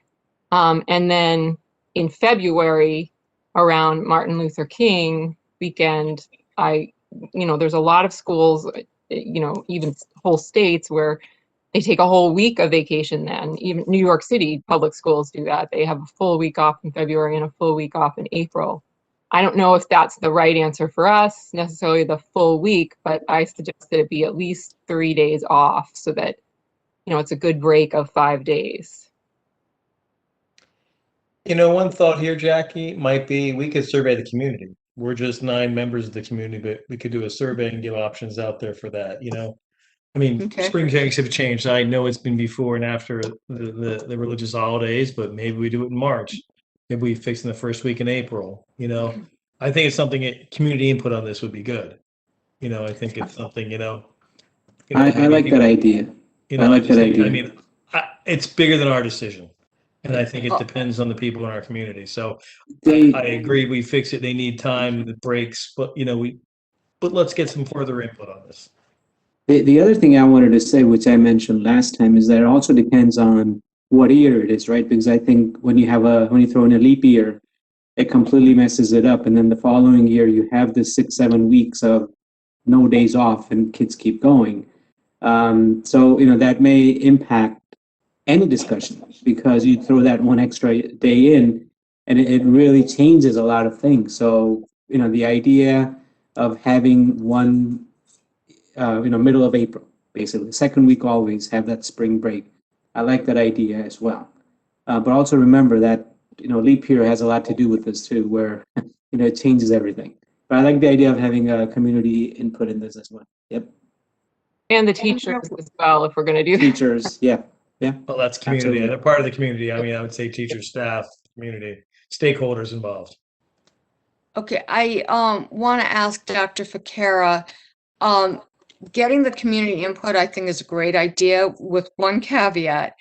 And then in February, around Martin Luther King weekend, you know, there's a lot of schools, you know, even whole states where they take a whole week of vacation then. Even New York City public schools do that. They have a full week off in February and a full week off in April. I don't know if that's the right answer for us, necessarily the full week, but I suggest that it be at least 3 days off so that, it's a good break of 5 days. One thought here, Jackie, might be we could survey the community. We're just 9 members of the community, but we could do a survey and give options out there for that, I mean, Okay. spring breaks have changed. I know it's been before and after the religious holidays, but maybe we do it in March. Maybe we fix in the first week in April, I think it's something, community input on this would be good. I think it's something, I like that idea. I like that idea. I mean, it's bigger than our decision. And I think it depends on the people in our community. So I agree, we fix it. They need time, the breaks, but but let's get some further input on this. The other thing I wanted to say, which I mentioned last time, is that it also depends on what year it is, right? Because I think when you throw in a leap year, it completely messes it up. And then the following year, you have this 6-7 weeks of no days off and kids keep going. So, that may impact any discussion because you throw that one extra day in and it really changes a lot of things. So, the idea of having one, middle of April, basically, second week always have that spring break. I like that idea as well. But also remember that, leap year has a lot to do with this too, where, it changes everything. But I like the idea of having a community input in this as well. Yep. And the teachers as well, if we're going to do that. Teachers, yeah. Yeah. Well, that's community. Absolutely. They're part of the community. I mean, I would say teachers, staff, community, stakeholders involved. Okay, I want to ask Dr. Ficara, getting the community input, I think, is a great idea with one caveat.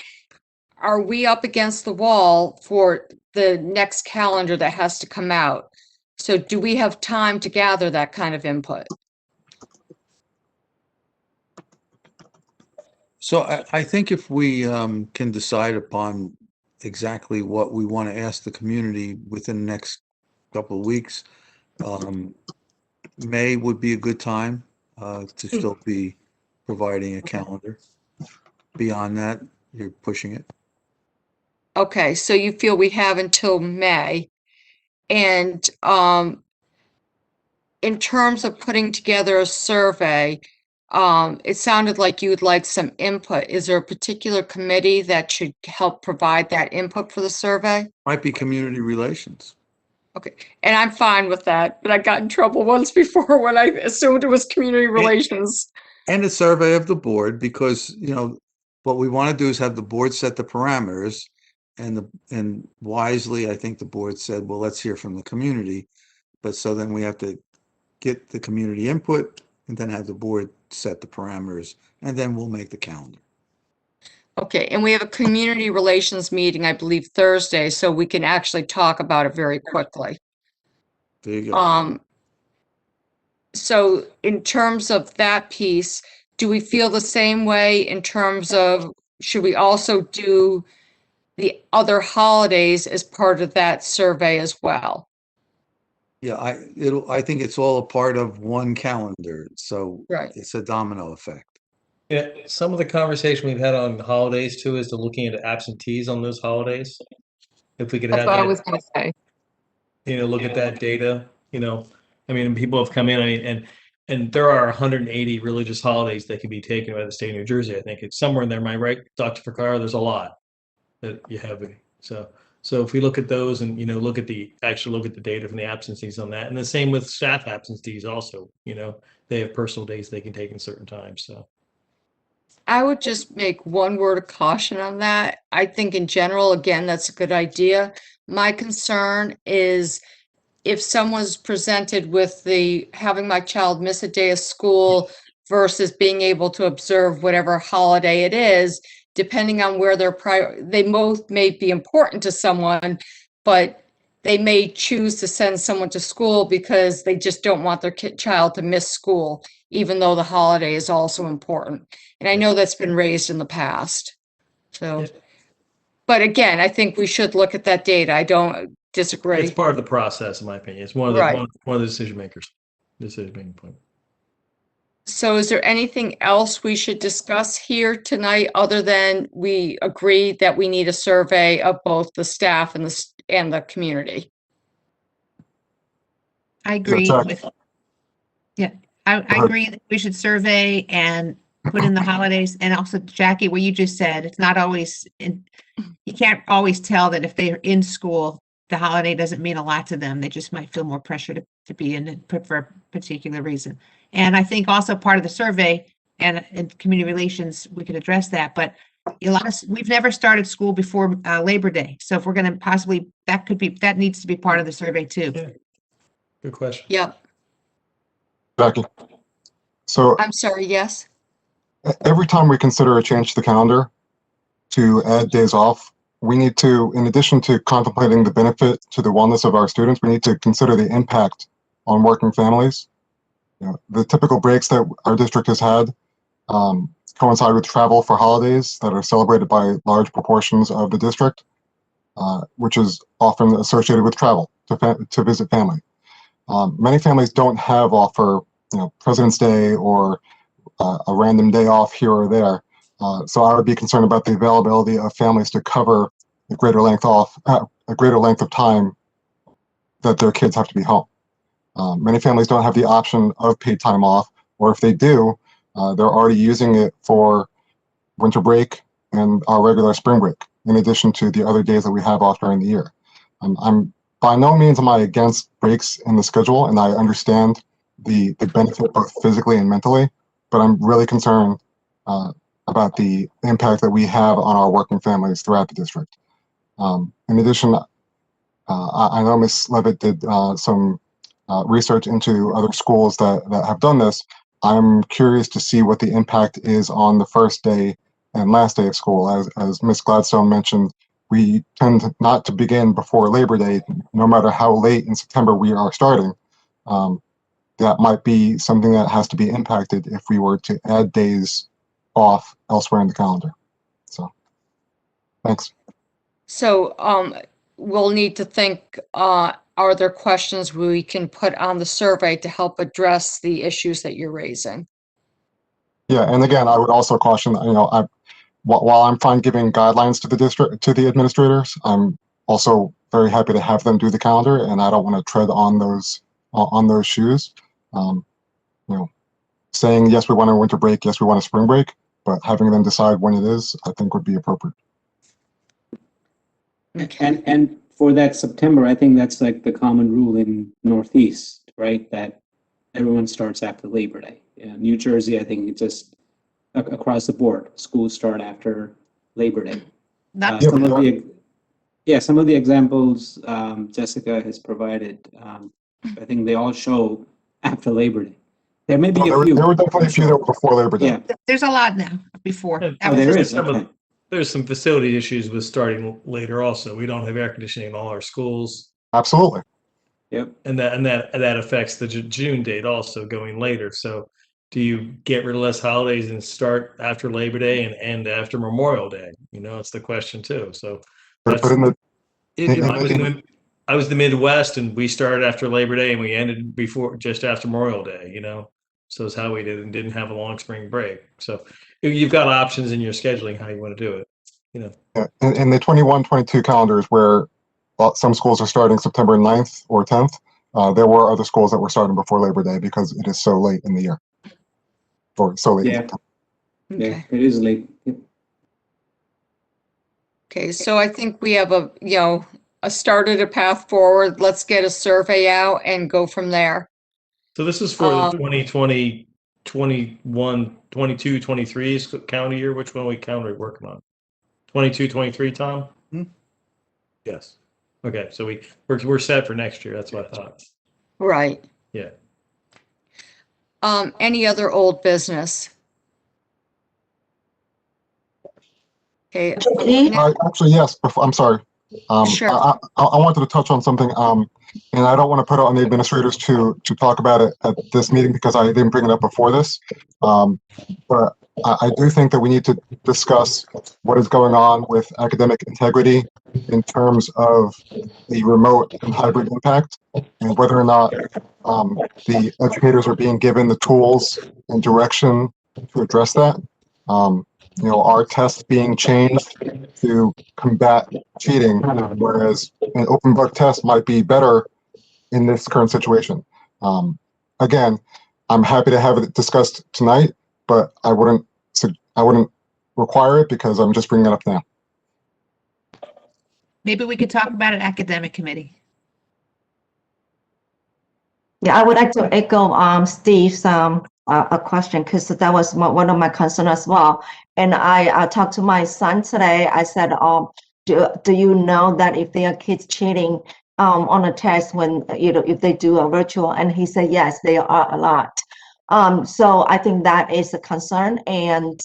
Are we up against the wall for the next calendar that has to come out? So do we have time to gather that kind of input? So I think if we can decide upon exactly what we want to ask the community within the next couple of weeks, May would be a good time to still be providing a calendar. Beyond that, you're pushing it. Okay, so you feel we have until May. And in terms of putting together a survey, it sounded like you would like some input. Is there a particular committee that should help provide that input for the survey? Might be community relations. Okay, and I'm fine with that, but I got in trouble once before when I assumed it was community relations. And a survey of the board, because, what we want to do is have the board set the parameters, and wisely, I think the board said, well, let's hear from the community. But so then we have to get the community input and then have the board set the parameters, and then we'll make the calendar. Okay, and we have a community relations meeting, I believe, Thursday, so we can actually talk about it very quickly. There you go. So in terms of that piece, do we feel the same way in terms of, should we also do the other holidays as part of that survey as well? Yeah, I think it's all a part of one calendar, so Right. it's a domino effect. Yeah, some of the conversation we've had on holidays too is to looking at absentees on those holidays. If we could That's have what I that, was going to say. look at that data, I mean, people have come in and there are 180 religious holidays that can be taken by the state of New Jersey. I think it's somewhere in there. Am I right, Dr. Ficara? There's a lot that you have. So if we look at those and, look at the data from the absentees on that, and the same with staff absentees also, they have personal days they can take in certain times, so. I would just make one word of caution on that. I think in general, again, that's a good idea. My concern is if someone's presented with having my child miss a day of school versus being able to observe whatever holiday it is, depending on where they both may be important to someone, but they may choose to send someone to school because they just don't want their child to miss school, even though the holiday is also important. And I know that's been raised in the past. So, but again, I think we should look at that data. I don't disagree. It's part of the process, in my opinion. It's one of the decision making point. So is there anything else we should discuss here tonight other than we agree that we need a survey of both the staff and the community? I agree check? with, yeah, I agree that we should survey and put in the holidays, and also Jackie, what you just said, it's not always, you can't always tell that if they're in school, the holiday doesn't mean a lot to them. They just might feel more pressure to be in it for a particular reason. And I think also part of the survey and community relations, we could address that, but we've never started school before Labor Day. So if we're going to possibly, that needs to be part of the survey too. Yeah. Good question. Yep. Jackie. So I'm sorry, yes? every time we consider a change to the calendar to add days off, we need to, in addition to contemplating the benefit to the wellness of our students, we need to consider the impact on working families. You know, the typical breaks that our district has had coincide with travel for holidays that are celebrated by large proportions of the district, which is often associated with travel to visit family. Many families don't have off for President's Day or a random day off here or there. So I would be concerned about the availability of families to cover a greater length of time that their kids have to be home. Many families don't have the option of paid time off, or if they do, they're already using it for winter break and our regular spring break, in addition to the other days that we have off during the year. I'm by no means am I against breaks in the schedule, and I understand the benefit both physically and mentally, but I'm really concerned about the impact that we have on our working families throughout the district. In addition, I know Ms. Levitt did some research into other schools that have done this. I'm curious to see what the impact is on the first day and last day of school. As Ms. Gladstone mentioned, we tend not to begin before Labor Day, no matter how late in September we are starting. That might be something that has to be impacted if we were to add days off elsewhere in the calendar. So, thanks. So we'll need to think, are there questions we can put on the survey to help address the issues that you're raising? Yeah, and again, I would also caution, while I'm fine giving guidelines to the district, to the administrators, I'm also very happy to have them do the calendar, and I don't want to tread on those shoes. Saying yes, we want a winter break, yes, we want a spring break, but having them decide when it is, I think would be appropriate. Okay. And for that September, I think that's like the common rule in Northeast, right? That everyone starts after Labor Day. Yeah, New Jersey, I think it's just across the board, schools start after Labor Day. Some of the examples Jessica has provided, I think they all show after Labor Day. There may be a few. There were definitely a few that were before Labor Day. Yeah. There's a lot now before. There is. There's some facility issues with starting later also. We don't have air conditioning in all our schools. Absolutely. Yep. And that affects the June date also, going later. So do you get rid of less holidays and start after Labor Day and end after Memorial Day? It's the question too. So that's, I was the Midwest, and we started after Labor Day and we ended just after Memorial Day, So it's how we did, and didn't have a long spring break. So you've got options in your scheduling how you want to do it. Yeah. In the 21-22 calendars, where some schools are starting September 9th or 10th, there were other schools that were starting before Labor Day because it is so late in the year. Or so late in September. Yeah, it is late. Yep. Okay, so I think we have a started a path forward. Let's get a survey out and go from there. So this is for the 2020, 21, 22, 23 calendar year. Which one are we working on? 22, 23, Tom? Yes. Okay, so we're set for next year. That's what I thought. Right. Yeah. Any other old business? Okay. Actually, yes. I'm sorry. Sure. I wanted to touch on something, and I don't want to put it on the administrators to talk about it at this meeting because I didn't bring it up before this. But I do think that we need to discuss what is going on with academic integrity in terms of the remote and hybrid impact, and whether or not the educators are being given the tools and direction to address that. Are tests being changed to combat cheating, whereas an open book test might be better in this current situation. Again, I'm happy to have it discussed tonight, but I wouldn't require it because I'm just bringing it up now. Maybe we could talk about it academic committee. Yeah, I would like to echo Steve's a question, because that was one of my concerns as well. And I talked to my son today. I said, do you know that if there are kids cheating on a test when, if they do a virtual? And he said, yes, there are a lot. So I think that is a concern. And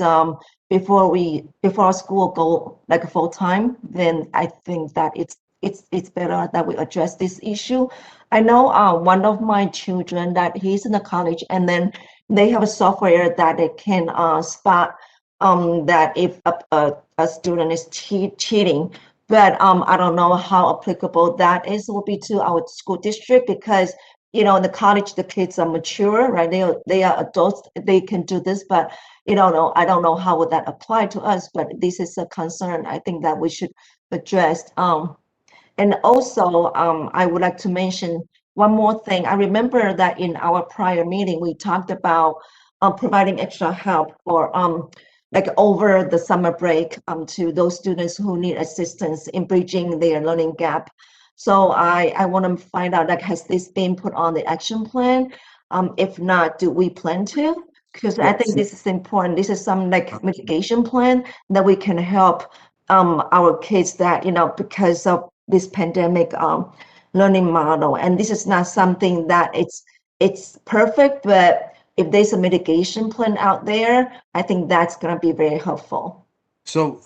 before school go like full time, then I think that it's better that we address this issue. I know one of my children that he's in the college, and then they have a software that it can spot that if a student is cheating. But I don't know how applicable that will be to our school district, because in the college the kids are mature, right? They are adults, they can do this, but I don't know how would that apply to us. But this is a concern I think that we should address. And also, I would like to mention one more thing. I remember that in our prior meeting, we talked about providing extra help for like over the summer break to those students who need assistance in bridging their learning gap. So I want to find out, like, has this been put on the action plan? If not, do we plan to? Because I think this is important. This is some like mitigation plan that we can help our kids that, because of this pandemic learning model. And this is not something that it's perfect, but if there's a mitigation plan out there, I think that's going to be very helpful. So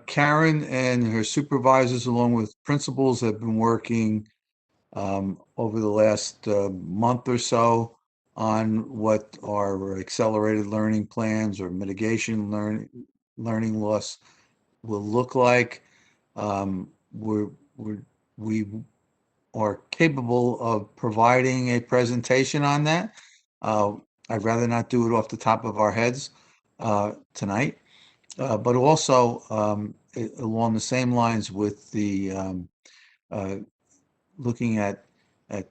Karen and her supervisors, along with principals, have been working over the last month or so on what our accelerated learning plans or mitigation learning loss will look like. We are capable of providing a presentation on that. I'd rather not do it off the top of our heads tonight, but also along the same lines with the looking at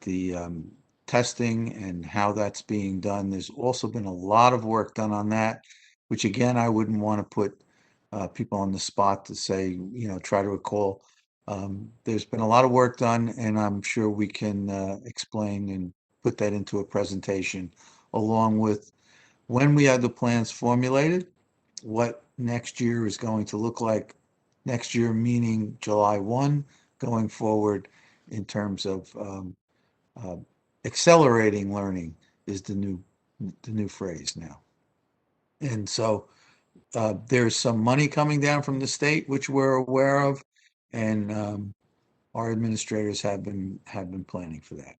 the testing and how that's being done. There's also been a lot of work done on that, which again, I wouldn't want to put people on the spot to say, try to recall. There's been a lot of work done, and I'm sure we can explain and put that into a presentation, along with when we have the plans formulated, what next year is going to look like. Next year, meaning July 1, going forward, in terms of accelerating learning is the new phrase now. And so there's some money coming down from the state, which we're aware of, and our administrators have been planning for that.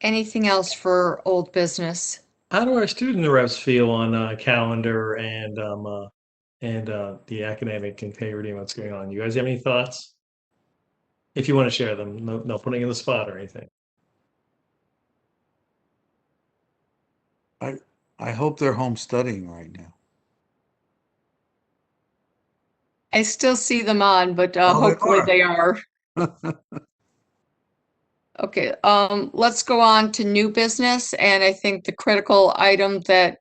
Anything else for old business? How do our student reps feel on calendar and the academic integrity and what's going on? You guys have any thoughts? If you want to share them, no putting in the spot or anything. I hope they're home studying right now. I still see them on, but hopefully they are. Okay, let's go on to new business. And I think the critical item that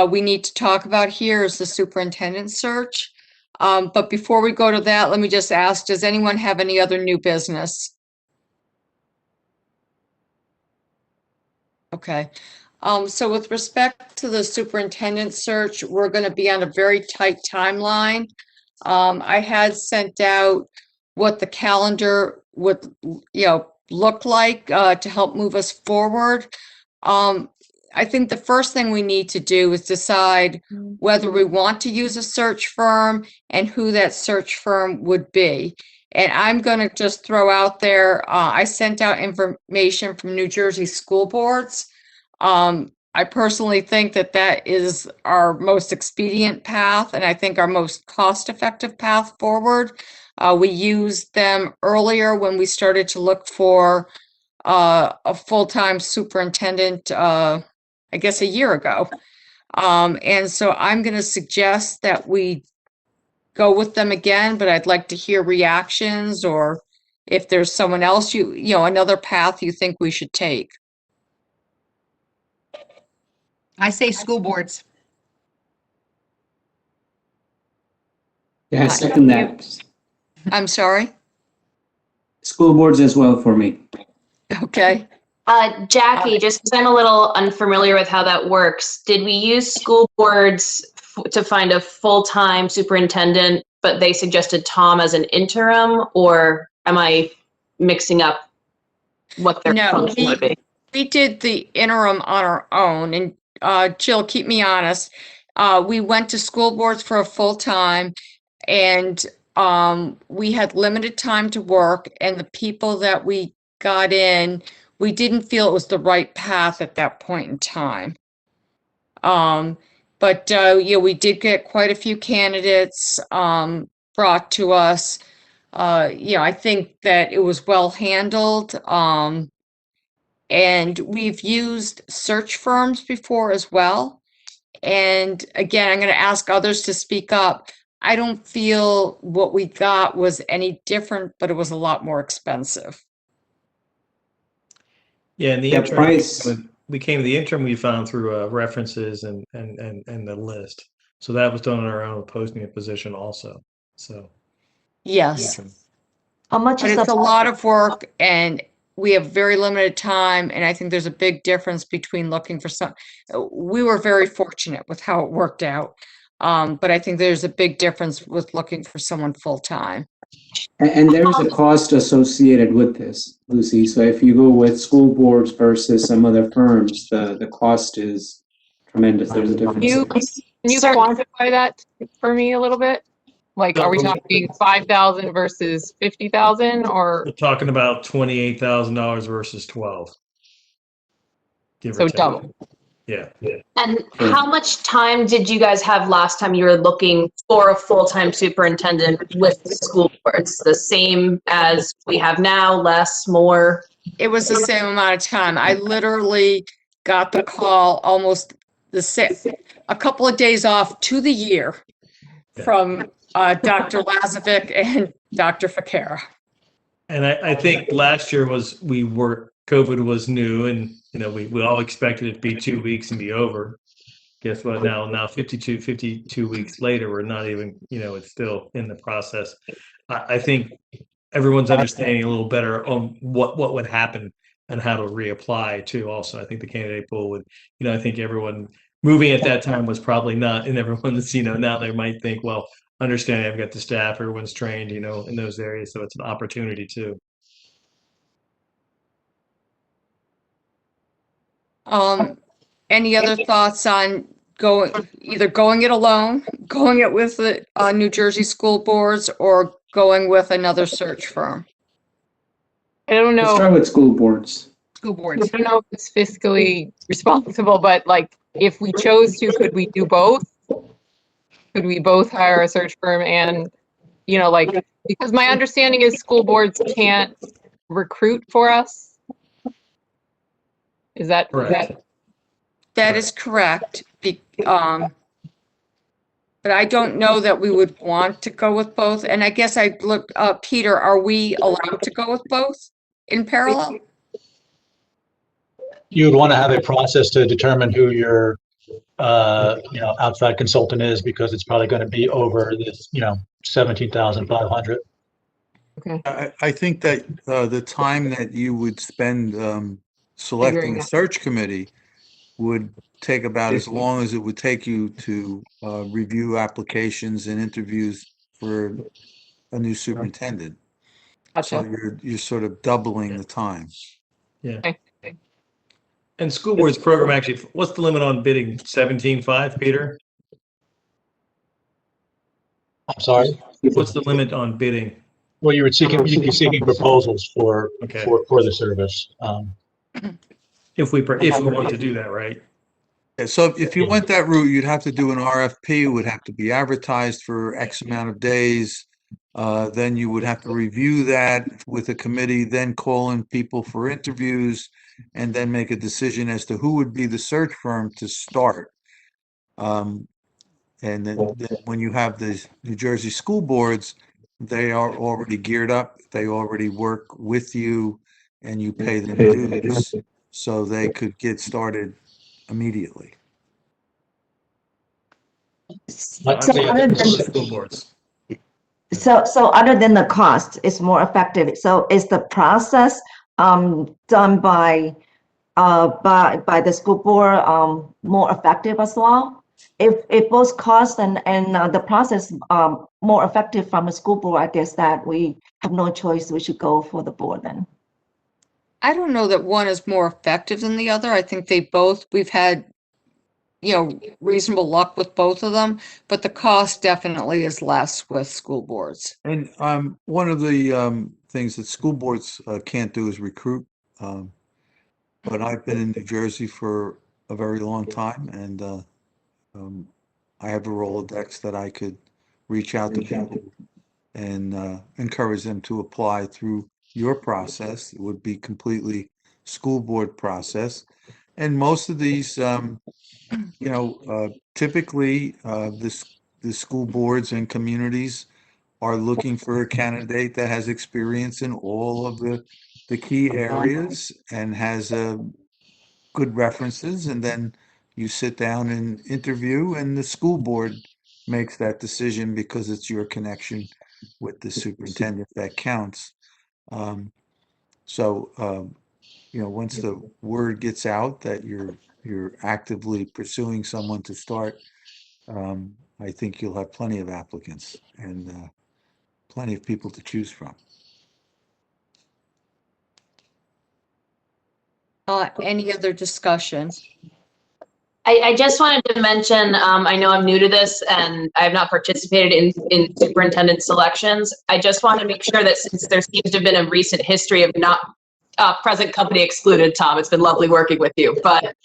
we need to talk about here is the superintendent search. But before we go to that, let me just ask, does anyone have any other new business? Okay. So with respect to the superintendent search, we're going to be on a very tight timeline. I had sent out what the calendar would, look like to help move us forward. I think the first thing we need to do is decide whether we want to use a search firm and who that search firm would be. And I'm going to just throw out there, I sent out information from New Jersey school boards. I personally think that is our most expedient path, and I think our most cost-effective path forward. We used them earlier when we started to look for a full-time superintendent, I guess a year ago. And so I'm going to suggest that we go with them again, but I'd like to hear reactions, or if there's someone else another path you think we should take. I say school boards. Yeah, I second that. I'm sorry? School boards as well for me. Okay. Jackie, just 'cause I'm a little unfamiliar with how that works, did we use school boards to find a full-time superintendent, but they suggested Tom as an interim, or am I mixing up what their No, function would be? we did the interim on our own, and Jill, keep me honest. We went to school boards for a full time, and we had limited time to work, and the people that we got in, we didn't feel it was the right path at that point in time. But we did get quite a few candidates brought to us. I think that it was well handled. And we've used search firms before as well. And again, I'm going to ask others to speak up. I don't feel what we got was any different, but it was a lot more expensive. Yeah, and the Yeah, interim, price. when we came to the interim, we found through references and the list. So that was done on our own, posting a position also. So Yes. interim. How much But is it's the a lot of work, and we have very limited time, and I think there's a big difference between looking for we were very fortunate with how it worked out. But I think there's a big difference with looking for someone full-time. And there is a cost associated with this, Lucy. So if you go with school boards versus some other firms, the cost is tremendous. There's a difference. Can you quantify that for me a little bit? Like, are we talking 5,000 versus 50,000, or? We're talking about $28,000 versus 12. Give or So take. double. Yeah. And how much time did you guys have last time you were looking for a full-time superintendent with the school boards? The same as we have now, less, more? It was the same amount of time. I literally got the call almost a couple of days off to the year from Dr. Lazovic and Dr. Ficara. And I think last year COVID was new, and we all expected it to be 2 weeks and be over. Guess what? Now 52 weeks later, we're not even, it's still in the process. I think everyone's understanding a little better on what would happen and how to reapply too. Also, I think the candidate pool would, I think everyone moving at that time was probably not, and everyone's, now they might think, well, understanding I've got the staff, everyone's trained, in those areas. So it's an opportunity too. Any other thoughts on either going it alone, going it with the New Jersey school boards, or going with another search firm? I don't Let's know. start with school boards. School boards. I don't know if it's fiscally responsible, but like, if we chose to, could we do both? Could we both hire a search firm and, because my understanding is school boards can't recruit for us. Is that correct? That is correct. But I don't know that we would want to go with both. And I guess I look, Peter, are we allowed to go with both in parallel? You would want to have a process to determine who your outside consultant is, because it's probably going to be over this, 17,500. Okay. I think that the time that you would spend selecting a search committee would take about as long as it would take you to review applications and interviews for a new superintendent. So you're sort of doubling the time. Yeah. Okay. And school board's program, actually, what's the limit on bidding? 17.5, Peter? I'm sorry? What's the limit on bidding? Well, you'd be seeking proposals for the service. If we want to do that, right? Yeah, so if you went that route, you'd have to do an RFP, it would have to be advertised for X amount of days. Then you would have to review that with a committee, then call in people for interviews, and then make a decision as to who would be the search firm to start. And then when you have the New Jersey school boards, they are already geared up. They already work with you and you pay them dues, so they could get started immediately. So Actually, I other think than, school boards. so other than the cost, it's more effective. So is the process done by the school board more effective as well? If both cost and the process more effective from a school board, I guess that we have no choice. We should go for the board then. I don't know that one is more effective than the other. I think we've had, reasonable luck with both of them, but the cost definitely is less with school boards. And one of the things that school boards can't do is recruit. But I've been in New Jersey for a very long time, and I have a Rolodex that I could reach out to people and encourage them to apply through your process. It would be completely school board process. And most of these, typically, the school boards and communities are looking for a candidate that has experience in all of the key areas and has good references, and then you sit down and interview, and the school board makes that decision because it's your connection with the superintendent that counts. Once the word gets out that you're actively pursuing someone to start, I think you'll have plenty of applicants and plenty of people to choose from. Any other discussion? I just wanted to mention, I know I'm new to this and I have not participated in superintendent selections. I just want to make sure that since there seems to have been a recent history of not present company excluded, Tom, it's been lovely working with you, but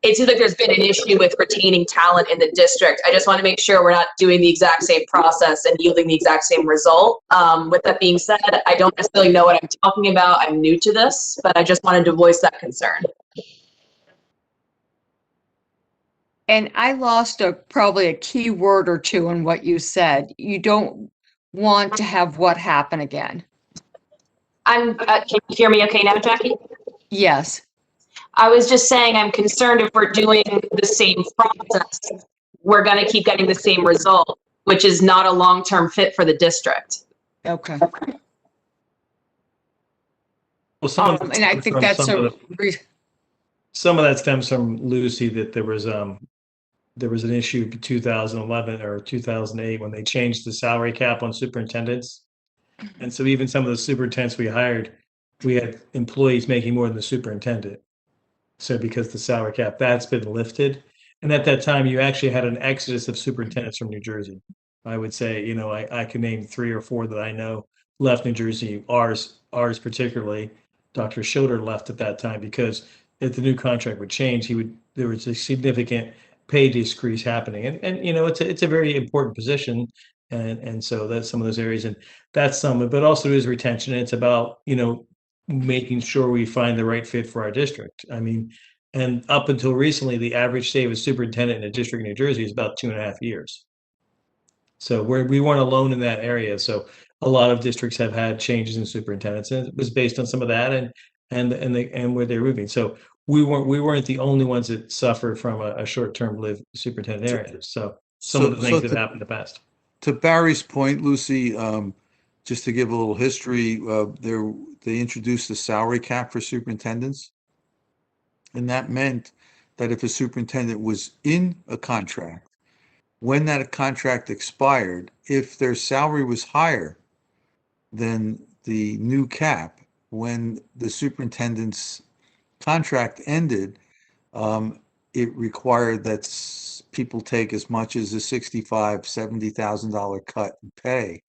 it seems like there's been an issue with retaining talent in the district. I just want to make sure we're not doing the exact same process and yielding the exact same result. With that being said, I don't necessarily know what I'm talking about. I'm new to this, but I just wanted to voice that concern. And I lost probably a key word or two in what you said. You don't want to have what happen again. Can you hear me okay now, Jackie? Yes. I was just saying I'm concerned if we're doing the same process, we're going to keep getting the same result, which is not a long-term fit for the district. Okay. Well, and I think that's some of that stems from Lucy, that there was an issue in 2011 or 2008 when they changed the salary cap on superintendents. And so even some of the superintendents we hired, we had employees making more than the superintendent. So because the salary cap, that's been lifted. And at that time, you actually had an exodus of superintendents from New Jersey. I would say, I can name 3 or 4 that I know left New Jersey, ours particularly. Dr. Schilder left at that time because if the new contract would change, there was a significant pay decrease happening. And it's a very important position. And so that's some of those areas, and that's some, but also is retention. It's about, making sure we find the right fit for our district. I mean, and up until recently, the average stay of a superintendent in a district in New Jersey is about 2.5 years. So we weren't alone in that area. So a lot of districts have had changes in superintendents, and it was based on some of that and where they're moving. So we weren't the only ones that suffered from a short-term lived superintendent area. So some of the things that happened in the past. To Barry's point, Lucy, just to give a little history, they introduced the salary cap for superintendents. And that meant that if a superintendent was in a contract, when that contract expired, if their salary was higher than the new cap, when the superintendent's contract ended, it required that people take as much as a $65,000, $70,000 cut in pay.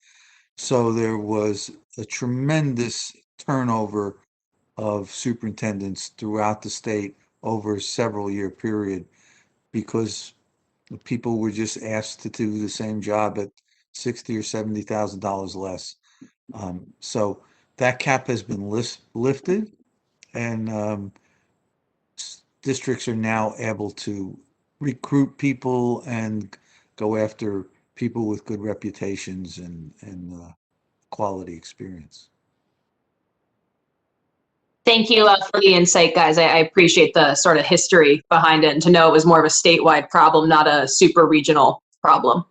So there was a tremendous turnover of superintendents throughout the state over a several-year period because people were just asked to do the same job at $60,000 or $70,000 less. So that cap has been lifted, and districts are now able to recruit people and go after people with good reputations and quality experience. Thank you for the insight, guys. I appreciate the sort of history behind it and to know it was more of a statewide problem, not a super regional problem.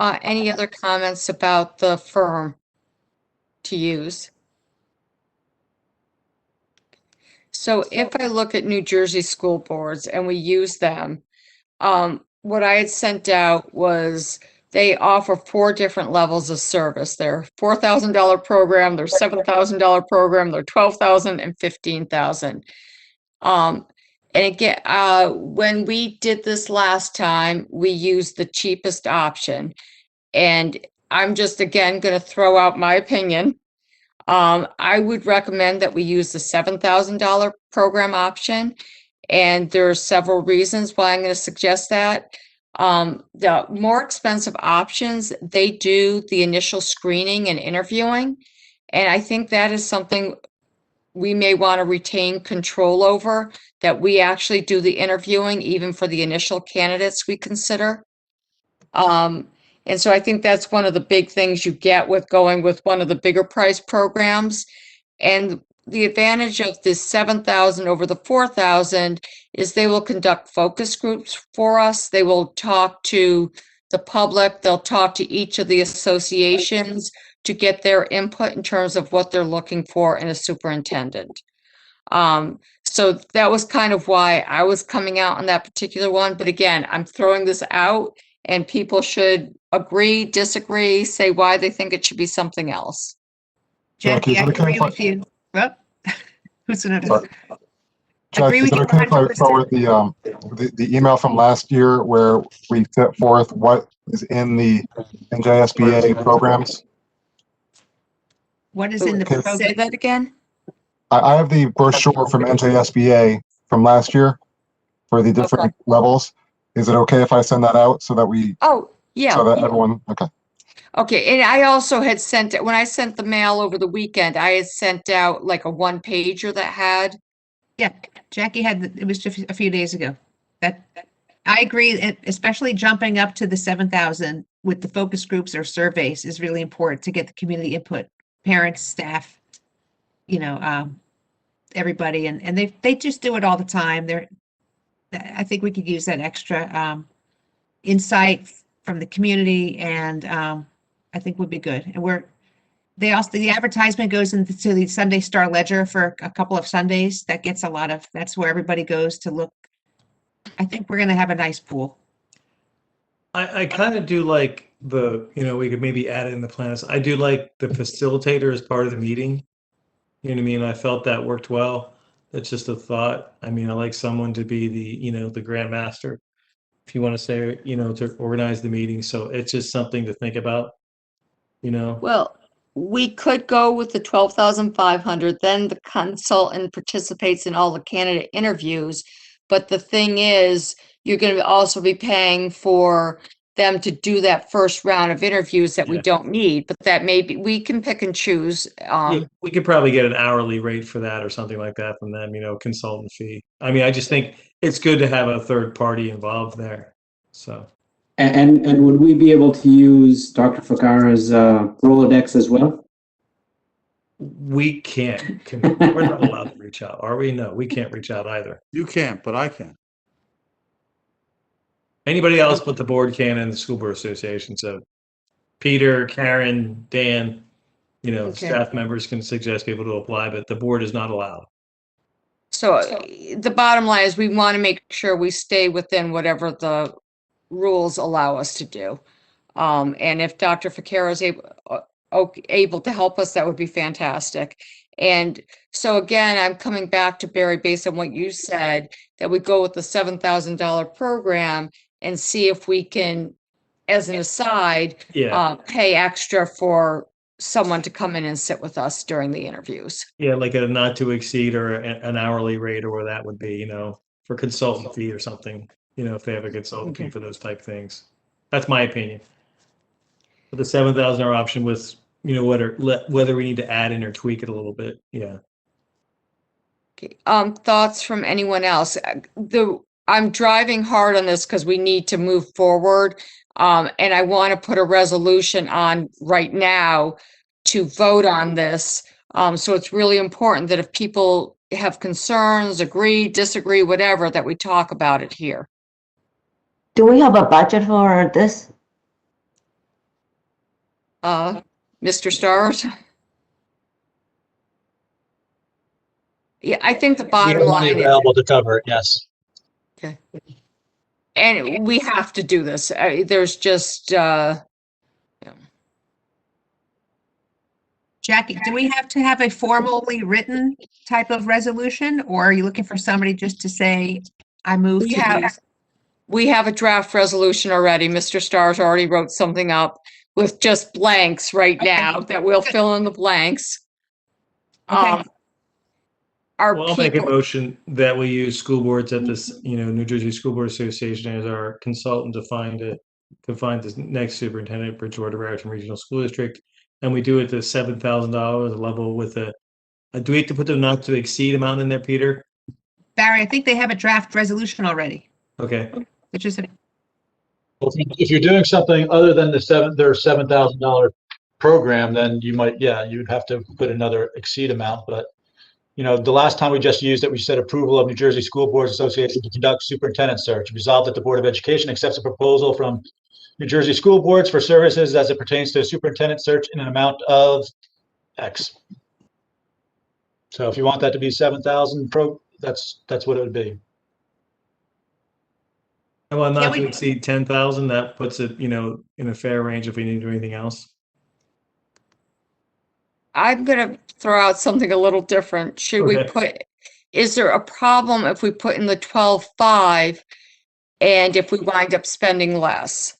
Any other comments about the firm to use? So if I look at New Jersey school boards and we use them, what I had sent out was they offer 4 different levels of service. Their $4,000 program, their $7,000 program, their $12,000 and $15,000. And again, when we did this last time, we used the cheapest option. And I'm just, again, going to throw out my opinion. I would recommend that we use the $7,000 program option. And there are several reasons why I'm going to suggest that. The more expensive options, they do the initial screening and interviewing. And I think that is something we may want to retain control over, that we actually do the interviewing even for the initial candidates we consider. And so I think that's one of the big things you get with going with one of the bigger price programs. And the advantage of this 7,000 over the 4,000 is they will conduct focus groups for us. They will talk to the public. They'll talk to each of the associations to get their input in terms of what they're looking for in a superintendent. So that was kind of why I was coming out on that particular one. But again, I'm throwing this out and people should agree, disagree, say why they think it should be something else. Jackie, I agree with you. Well, who's going to? Jackie, is it okay if I forward the email from last year where we set forth what is in the NJSBA programs? What is in the program? Say that again? I have the brochure from NJSBA from last year for the different levels. Is it okay if I send that out so that we? Oh, yeah. So that everyone, okay. Okay, and I also had sent, when I sent the mail over the weekend, I had sent out like a 1-pager that had. Yeah, Jackie had, it was just a few days ago. That I agree, especially jumping up to the 7,000 with the focus groups or surveys is really important to get the community input, parents, staff, you know, everybody, and they just do it all the time. I think we could use that extra insight from the community, and I think would be good. And the advertisement goes into the Sunday Star Ledger for a couple of Sundays. That gets that's where everybody goes to look. I think we're going to have a nice pool. I kind of do like we could maybe add it in the plans. I do like the facilitator as part of the meeting. You know what I mean? I felt that worked well. That's just a thought. I mean, I like someone to be the grand master, if you want to say, to organize the meeting. So it's just something to think about, Well, we could go with the 12,500, then the consultant participates in all the candidate interviews. But the thing is, you're going to also be paying for them to do that first round of interviews that we don't need, but that maybe we can pick and choose. We could probably get an hourly rate for that or something like that from them, consultant fee. I mean, I just think it's good to have a third party involved there. So. And would we be able to use Dr. Ficarra's Rolodex as well? We can't. We're not allowed to reach out, are we? No, we can't reach out either. You can't, but I can. Anybody else but the board can and the school board association. So Peter, Karen, Dan, staff members can suggest people to apply, but the board is not allowed. So the bottom line is we want to make sure we stay within whatever the rules allow us to do. And if Dr. Ficarra is able to help us, that would be fantastic. And so again, I'm coming back to Barry based on what you said, that we go with the $7,000 program and see if we can, as an aside, pay extra for someone to come in and sit with us during the interviews. Yeah, like a not to exceed or an hourly rate, or where that would be, for consultant fee or something, if they have a consultant fee for those type things. That's my opinion. But the $7,000 option with, whether we need to add in or tweak it a little bit. Yeah. Okay. Thoughts from anyone else? I'm driving hard on this because we need to move forward. And I want to put a resolution on right now to vote on this. So it's really important that if people have concerns, agree, disagree, whatever, that we talk about it here. Do we have a budget for this? Mr. Stars? Yeah, I think the We bottom have money line is, available to cover it, yes. okay. And we have to do this. There's just, Jackie, do we have to have a formally written type of resolution, or are you looking for somebody just to say, I move we to have, use? we have a draft resolution already. Mr. Stars already wrote something up with just blanks right now that we'll fill in the blanks. Okay. Our Well, I'll make a people, motion that we use school boards at this, New Jersey School Board Association as our consultant to find this next superintendent, Bridgewater-Raritan Regional School District. And we do it to $7,000 level with do we have to put the not to exceed amount in there, Peter? Barry, I think they have a draft resolution already. Okay. Which is, Well, if you're doing something other than their $7,000 program, then you might, you'd have to put another exceed amount. But, the last time we just used it, we said approval of New Jersey School Boards Association to conduct superintendent search. Resolved that the Board of Education accepts a proposal from New Jersey School Boards for services as it pertains to a superintendent search in an amount of X. So if you want that to be 7,000 that's what it would be. Well, not to exceed 10,000, that puts it, in a fair range if we need to do anything else. I'm gonna throw out something a little different. Should we is there a problem if we put in the 12.5 and if we wind up spending less?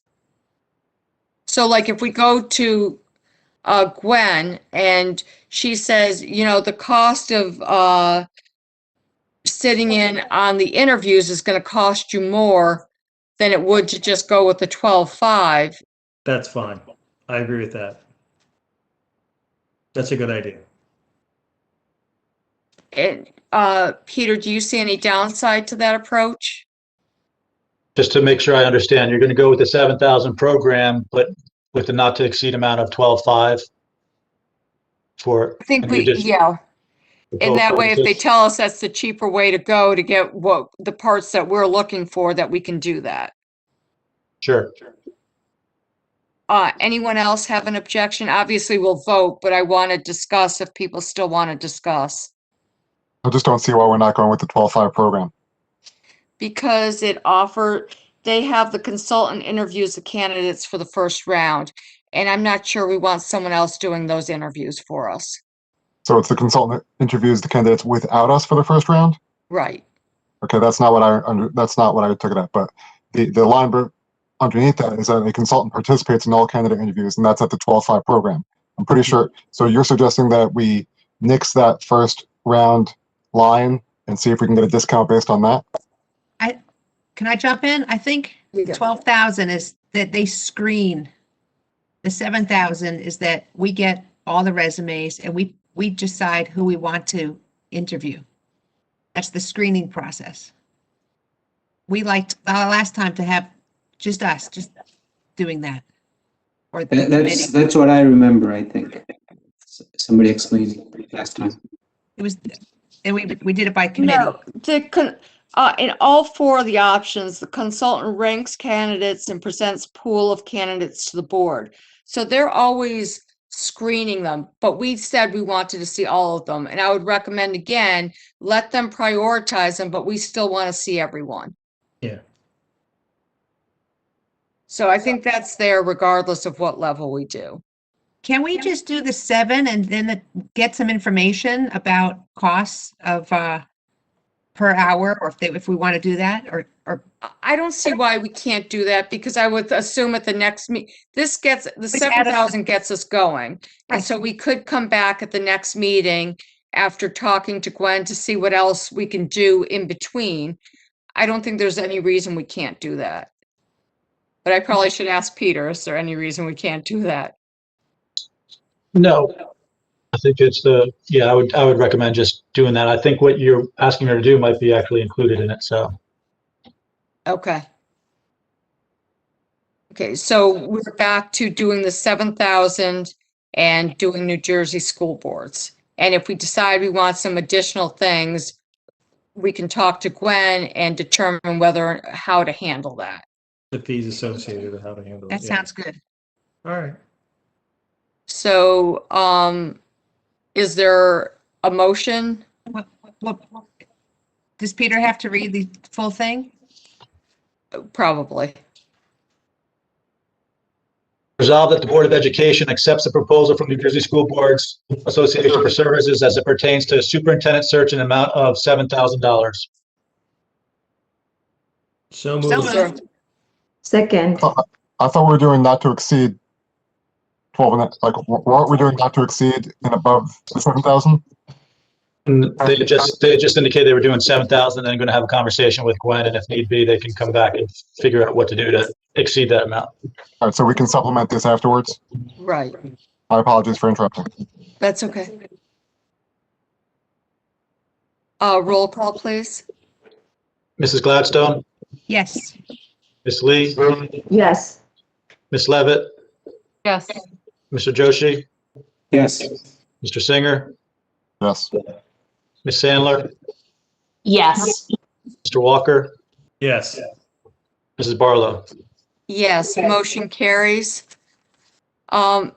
So like if we go to Gwen and she says, the cost of sitting in on the interviews is going to cost you more than it would to just go with the 12.5. That's fine. I agree with that. That's a good idea. And Peter, do you see any downside to that approach? Just to make sure I understand, you're going to go with the 7,000 program, but with the not to exceed amount of 12.5 for. I think and that way, if they tell us that's the cheaper way to go to get what the parts that we're looking for, that we can do that. Sure. Anyone else have an objection? Obviously, we'll vote, but I want to discuss if people still want to discuss. I just don't see why we're not going with the 12.5 program. Because they have the consultant interviews the candidates for the first round, and I'm not sure we want someone else doing those interviews for us. So it's the consultant interviews the candidates without us for the first round? Right. Okay, that's not what I took it at, but the line underneath that is that a consultant participates in all candidate interviews, and that's at the 12.5 program. I'm pretty sure. So you're suggesting that we nix that first round line and see if we can get a discount based on that? Can I jump in? I think 12,000 is that they screen. The 7,000 is that we get all the resumes and we decide who we want to interview. That's the screening process. We liked last time to have just us, just doing that. Or That's what I remember, I think. Somebody explaining last time. It was, and we did it by committee. No, in all four of the options, the consultant ranks candidates and presents pool of candidates to the board. So they're always screening them, but we said we wanted to see all of them. And I would recommend, again, let them prioritize them, but we still want to see everyone. Yeah. So I think that's there regardless of what level we do. Can we just do the 7 and then get some information about costs of per hour, or if we want to do that, or I don't see why we can't do that, because I would assume at the next this gets the 7,000 gets us going, and so we could come back at the next meeting after talking to Gwen to see what else we can do in between. I don't think there's any reason we can't do that, but I probably should ask Peter, is there any reason we can't do that? No, I think it's I would recommend just doing that. I think what you're asking her to do might be actually included in it, so. Okay. Okay, so we're back to doing the 7,000 and doing New Jersey school boards. And if we decide we want some additional things, we can talk to Gwen and determine how to handle that. The fees associated with how to handle it. That yeah. sounds good. All right. So, is there a motion? Well, does Peter have to read the full thing? Probably. Resolved that the Board of Education accepts the proposal from New Jersey School Boards Association for services as it pertains to superintendent search in an amount of $7,000. So So moved. moved. Second, I thought we were doing not to exceed 12 and like, weren't we doing not to exceed and above the 7,000? They just indicated they were doing 7,000 and going to have a conversation with Gwen, and if need be, they can come back and figure out what to do to exceed that amount. All right, so we can supplement this afterwards. Right. My apologies for interrupting. That's okay. Roll call, please. Mrs. Gladstone, Yes. Ms. Lee, yes. Ms. Levitt, Yes. Mr. Joshi, Yes. Mr. Singer, Yes. Ms. Sandler, Yes. Mr. Walker, Yes. Mrs. Barlow. Yes, motion carries. Now,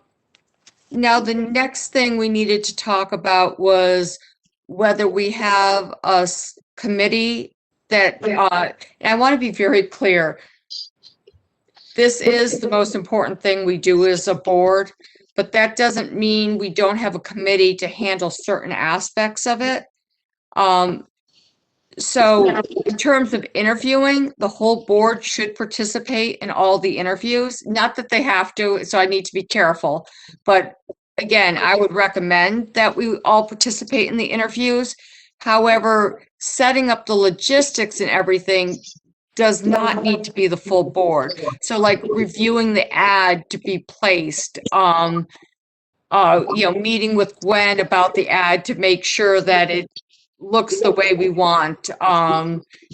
the next thing we needed to talk about was whether we have a committee that, and I want to be very clear. This is the most important thing we do as a board, but that doesn't mean we don't have a committee to handle certain aspects of it. So in terms of interviewing, the whole board should participate in all the interviews. Not that they have to, so I need to be careful. But again, I would recommend that we all participate in the interviews. However, setting up the logistics and everything does not need to be the full board. So like reviewing the ad to be placed, meeting with Gwen about the ad to make sure that it looks the way we want,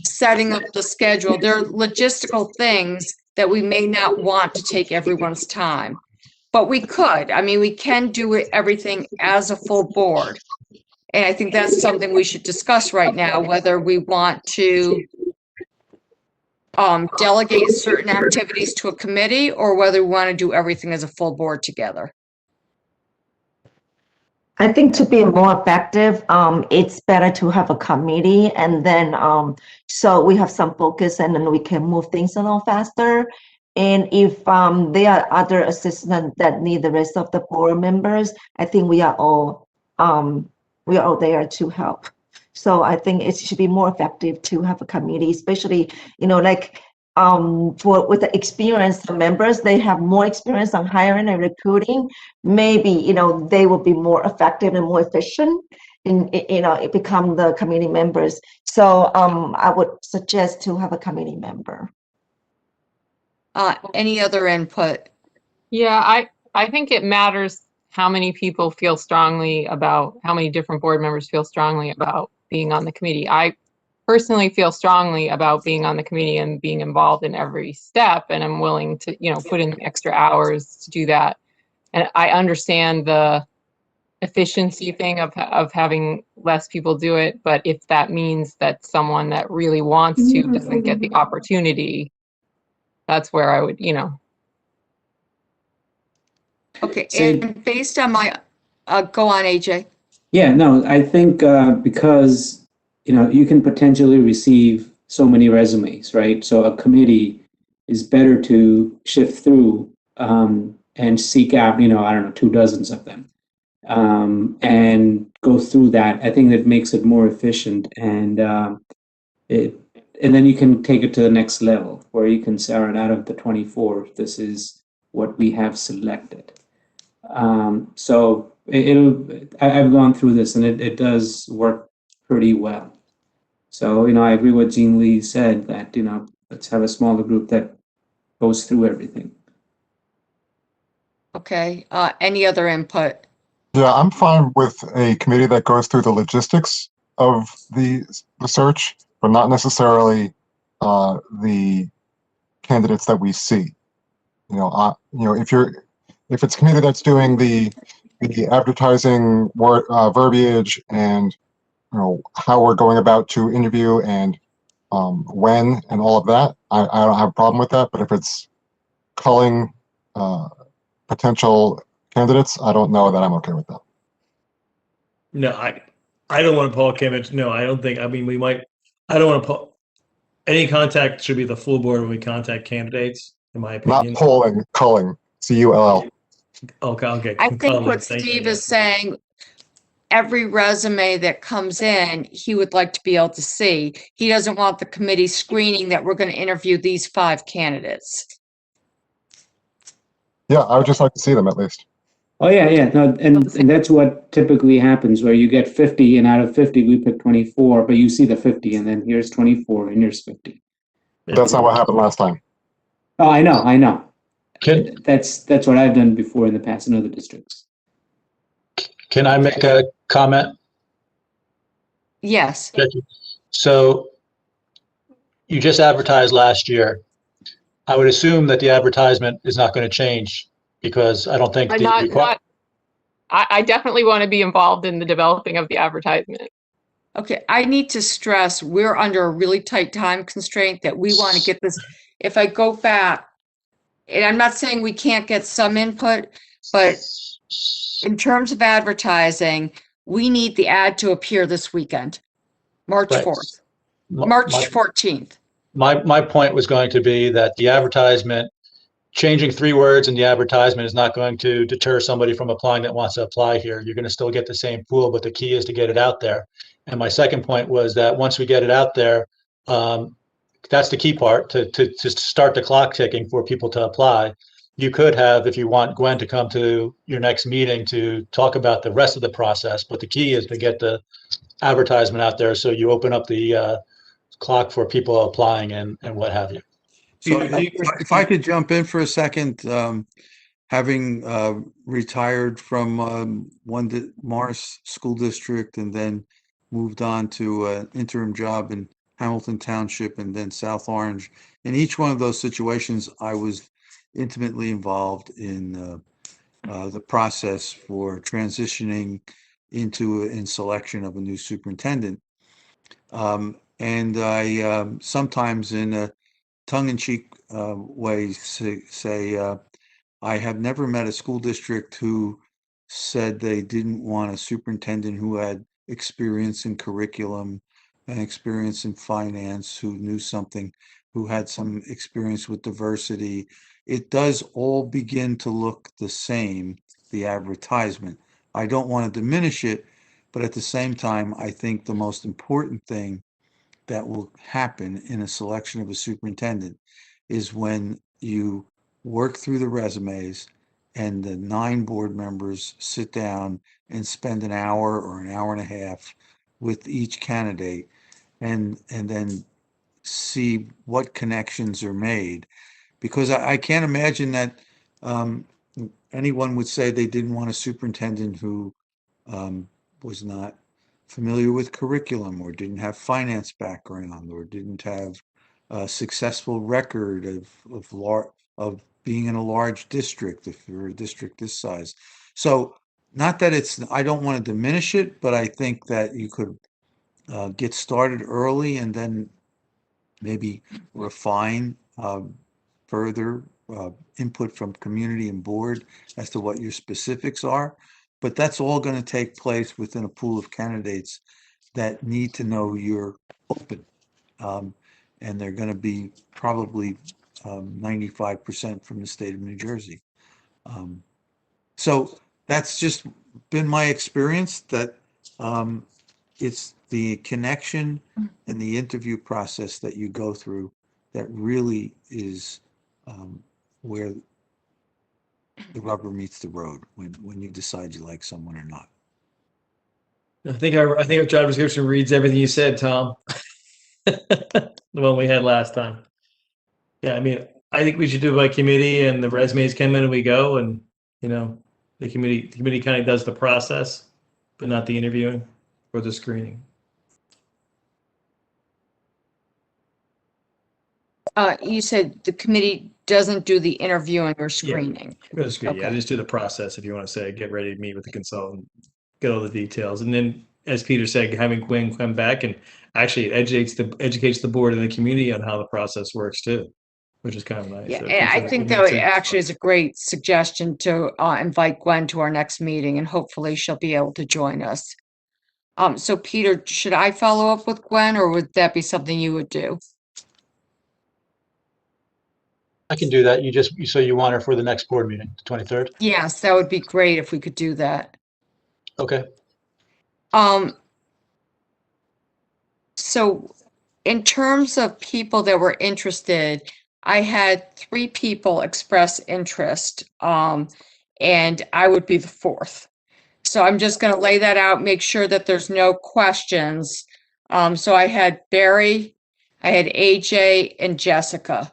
setting up the schedule. There are logistical things that we may not want to take everyone's time, but we could. I mean, we can do everything as a full board. And I think that's something we should discuss right now, whether we want to delegate certain activities to a committee or whether we want to do everything as a full board together. I think to be more effective, it's better to have a committee and then so we have some focus and then we can move things a little faster. And if there are other assistants that need the rest of the board members, I think we are all there to help. So I think it should be more effective to have a committee, especially, with the experienced members, they have more experience on hiring and recruiting. Maybe, they will be more effective and more efficient in, become the committee members. So I would suggest to have a committee member. Any other input? Yeah, I think it matters how many people feel strongly about, how many different board members feel strongly about being on the committee. I personally feel strongly about being on the committee and being involved in every step, and I'm willing to, put in the extra hours to do that. And I understand the efficiency thing of having less people do it, but if that means that someone that really wants to doesn't get the opportunity, that's where I would, Okay, So- and based on my, go on, AJ. Yeah, no, I think because you can potentially receive so many resumes, right? So a committee is better to shift through and seek out, 24 of them, and go through that. I think that makes it more efficient, and then you can take it to the next level where you can say, all right, out of the 24, this is what we have selected. So I've gone through this and it does work pretty well. So, I agree with Jean Lee said that, let's have a smaller group that goes through everything. Okay, any other input? Yeah, I'm fine with a committee that goes through the logistics of the search, but not necessarily the candidates that we see. If it's a committee that's doing the advertising verbiage and how we're going about to interview and when and all of that, I don't have a problem with that. But if it's culling potential candidates, I don't know that I'm okay with that. No, I don't want to pull candidates. No, I don't think. I mean, we might. I don't want to pull. Any contact should be the full board when we contact candidates, in my opinion. Not polling, culling. CULL. Okay. I think what Thank you, Steve yeah. is saying, every resume that comes in, he would like to be able to see. He doesn't want the committee screening that we're going to interview these 5 candidates. Yeah, I would just like to see them at least. Oh, yeah. No, and that's what typically happens, where you get 50 and out of 50, we pick 24, but you see the 50 and then here's 24 and here's 50. That's not what happened last time. Oh, I know. Can That's what I've done before in the past in other districts. can I make a comment? Yes. So you just advertised last year. I would assume that the advertisement is not going to change because I don't think I definitely want to be involved in the developing of the advertisement. Okay, I need to stress we're under a really tight time constraint that we want to get this. If I go back, and I'm not saying we can't get some input, but in terms of advertising, we need the ad to appear this weekend, March Right. 4th, My- March my- 14th. My point was going to be that the advertisement, changing 3 words in the advertisement is not going to deter somebody from applying that wants to apply here. You're going to still get the same pool, but the key is to get it out there. And my second point was that once we get it out there, that's the key part, to start the clock ticking for people to apply. You could have, if you want Gwen to come to your next meeting to talk about the rest of the process, but the key is to get the advertisement out there so you open up the clock for people applying and what have you. So if I could jump in for a second, having retired from Morris School District and then moved on to an interim job in Hamilton Township and then South Orange. In each one of those situations, I was intimately involved in the process for transitioning in selection of a new superintendent. And I sometimes in a tongue-in-cheek way say I have never met a school district who said they didn't want a superintendent who had experience in curriculum and experience in finance, who knew something, who had some experience with diversity. It does all begin to look the same, the advertisement. I don't want to diminish it, but at the same time, I think the most important thing that will happen in a selection of a superintendent is when you work through the resumes and the 9 board members sit down and spend an hour or an hour and a half with each candidate and then see what connections are made. Because I can't imagine that anyone would say they didn't want a superintendent who was not familiar with curriculum or didn't have finance background or didn't have a successful record of being in a large district if you're a district this size. So not that I don't want to diminish it, but I think that you could get started early and then maybe refine further input from community and board as to what your specifics are. But that's all going to take place within a pool of candidates that need to know you're open. And they're going to be probably 95% from the state of New Jersey. So that's just been my experience, that it's the connection and the interview process that you go through that really is where the rubber meets the road when you decide you like someone or not. I think our job description reads everything you said, Tom. The one we had last time. Yeah, I mean, I think we should do it by committee, and the resumes come in and we go, and the committee kind of does the process, but not the interviewing or the screening. You said the committee doesn't do the interviewing or screening. That's good. Yeah, Okay. just do the process if you want to say, get ready to meet with the consultant, get all the details. And then, as Peter said, having Gwen come back and actually it educates the board and the community on how the process works too, which is kind of nice. Yeah, So and I it think makes that it- actually is a great suggestion to invite Gwen to our next meeting, and hopefully she'll be able to join us. So Peter, should I follow up with Gwen, or would that be something you would do? I can do that. So you want her for the next board meeting, the 23rd? Yes, that would be great if we could do that. Okay. So in terms of people that were interested, I had 3 people express interest, and I would be the 4th. So I'm just going to lay that out, make sure that there's no questions. So I had Barry, I had AJ, and Jessica.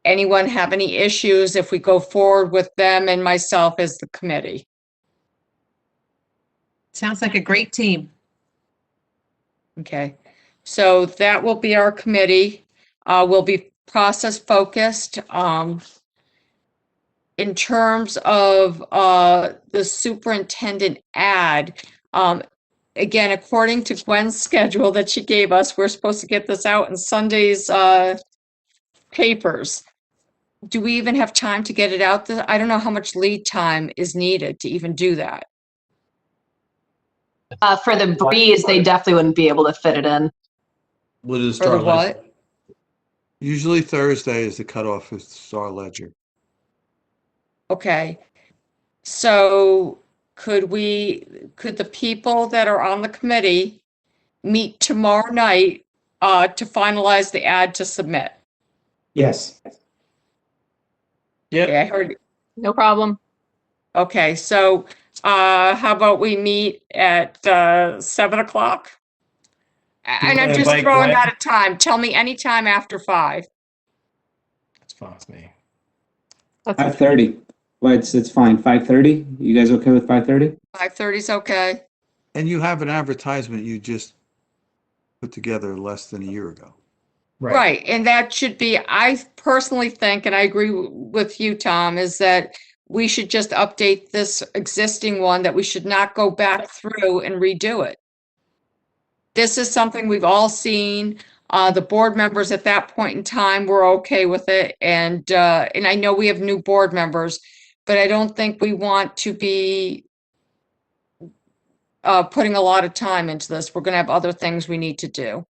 Anyone have any issues if we go forward with them and myself as the committee? Sounds like a great team. Okay, so that will be our committee. We'll be process focused. In terms of the superintendent ad, again, according to Gwen's schedule that she gave us, we're supposed to get this out in Sunday's papers. Do we even have time to get it out? I don't know how much lead time is needed to even do that. For the Breeze, they definitely wouldn't be able to fit it in. What is For the Star Ledger? what? Usually Thursday is the cutoff for Star Ledger. Okay. So could the people that are on the committee meet tomorrow night to finalize the ad to submit? Yes. Yeah. Okay, I heard. No problem. Okay, so how about we meet at 7 o'clock? And I'm just invite throwing Gwen? out a time. Tell me anytime after 5. That's fine with me. 5:30. Well, it's fine. 5:30. You guys okay with 5:30? 5:30 is okay. And you have an advertisement you just put together less than a year ago. Right, and that should be, I personally think, and I agree with you, Tom, is that we should just update this existing one, that we should not go back through and redo it. This is something we've all seen. The board members at that point in time were okay with it, and I know we have new board members, but I don't think we want to be putting a lot of time into this. We're gonna have other things we need to do.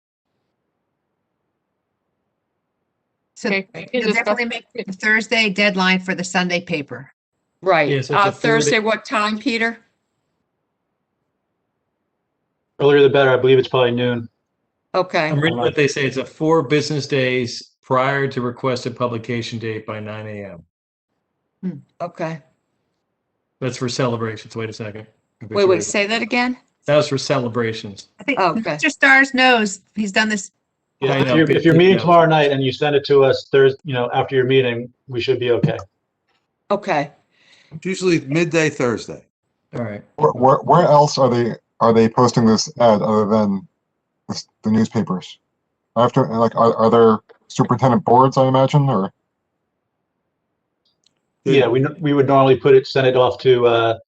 So Okay, you'll just- definitely make the Thursday deadline for the Sunday paper. Right. Yeah, so it's a Thursday, 4-day what time, Peter? Earlier the better. I believe it's probably noon. Okay. I'm reading what they say. It's a 4 business days prior to requested publication date by 9 a.m. Okay. That's for celebrations. Wait a second. Wait, say that again? That was for celebrations. I think Okay. Mr. Stars knows he's done this. Yeah, I if know, you're, good if you're meeting details. tomorrow night and you send it to us Thursday, after your meeting, we should be okay. Okay. It's usually midday Thursday. All right. Where else are they posting this ad other than the newspapers? After, like, are there superintendent boards, I imagine, or? Yeah, we would normally send it off to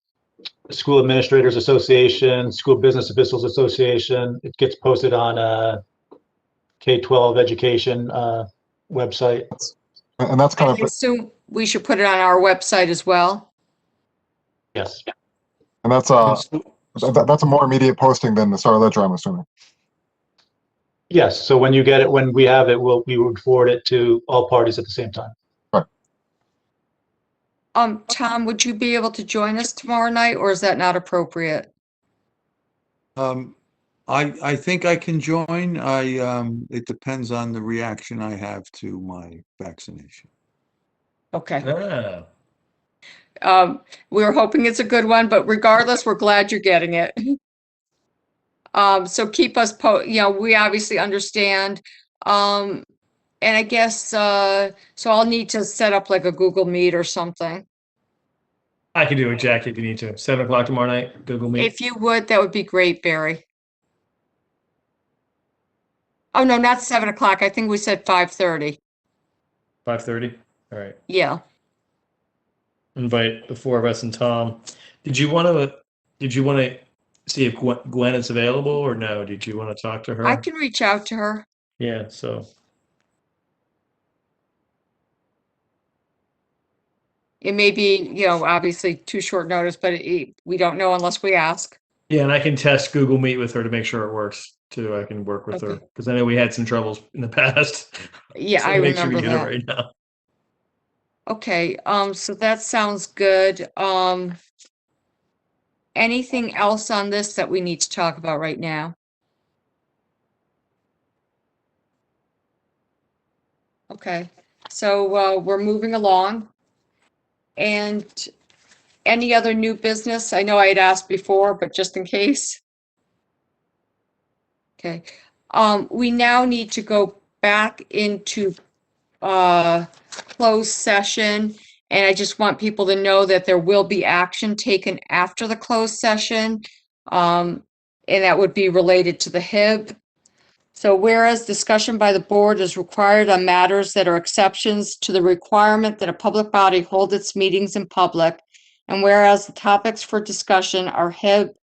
School Administrators Association, School Business Officials Association. It gets posted on K-12 education website. And that's kind I of, assume we should put it on our website as well. Yes. and that's a more immediate posting than the Star Ledger, I'm assuming. Yes. So when we have it, we would forward it to all parties at the same time. Tom, would you be able to join us tomorrow night, or is that not appropriate? I think I can join. It depends on the reaction I have to my vaccination. Okay. We were hoping it's a good one, but regardless, we're glad you're getting it. So keep us we obviously understand. And I guess, so I'll need to set up like a Google Meet or something. I can do it, Jackie, if you need to. 7 o'clock tomorrow night, Google Meet. If you would, that would be great, Barry. Oh, no, not 7 o'clock. I think we said 5:30. 5:30? All right. Yeah. Invite the four of us and Tom. Did you want to see if Gwen is available or no? Did you want to talk to her? I can reach out to her. Yeah, so It may be, obviously too short notice, but we don't know unless we ask. yeah, and I can test Google Meet with her to make sure it works too. I can work with her Okay. because I know we had some troubles in the past. Yeah, So I make sure we remember get that. it right now. Okay, so that sounds good. Anything else on this that we need to talk about right now? Okay, so we're moving along. And any other new business? I know I had asked before, but just in case. Okay, we now need to go back into closed session. And I just want people to know that there will be action taken after the closed session. And that would be related to the HIB. So whereas discussion by the board is required on matters that are exceptions to the requirement that a public body hold its meetings in public, and whereas the topics for discussion are HIB,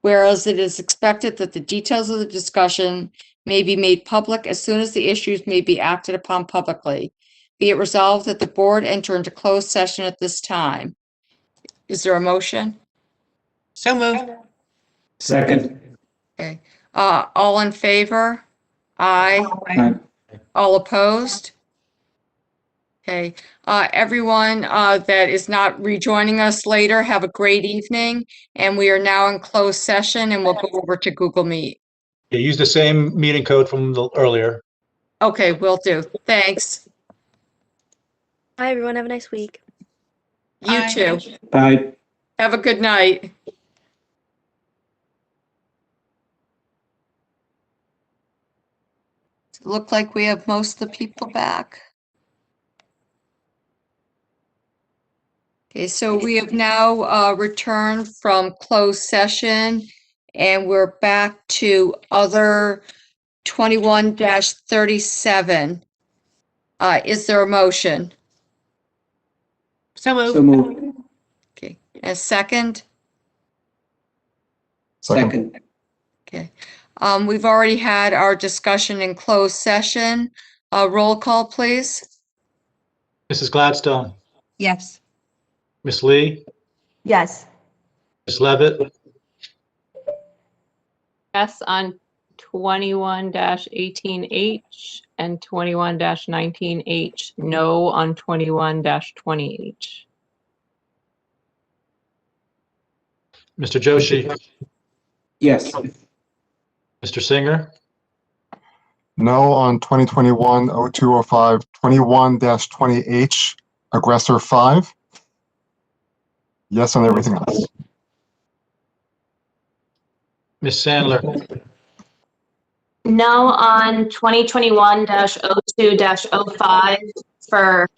whereas it is expected that the details of the discussion may be made public as soon as the issues may be acted upon publicly. Be it resolved that the board enter into closed session at this time. Is there a motion? So moved. Second. Okay. All in favor? Aye. Aye. All opposed? Okay. Everyone that is not rejoining us later, have a great evening. And we are now in closed session and we'll go over to Google Meet. Yeah, use the same meeting code from earlier. Okay, will do. Thanks. Hi, everyone. Have a nice week. You too. Bye. Have a good night. Look like we have most of the people back. Okay, so we have now returned from closed session and we're back to other 21-37. Is there a motion? So moved. So moved. Okay, a second? Second. Okay. We've already had our discussion in closed session. Roll call, please. Mrs. Gladstone, Yes. Miss Lee, Yes. Miss Levitt, Yes on 21-18H and 21-19H. No on 21-20H. Mr. Joshi, Yes. Mr. Singer, No on 2021-0205, 21-20H, aggressor 5. Yes on everything else. Miss Sandler, No on 2021-02-05 for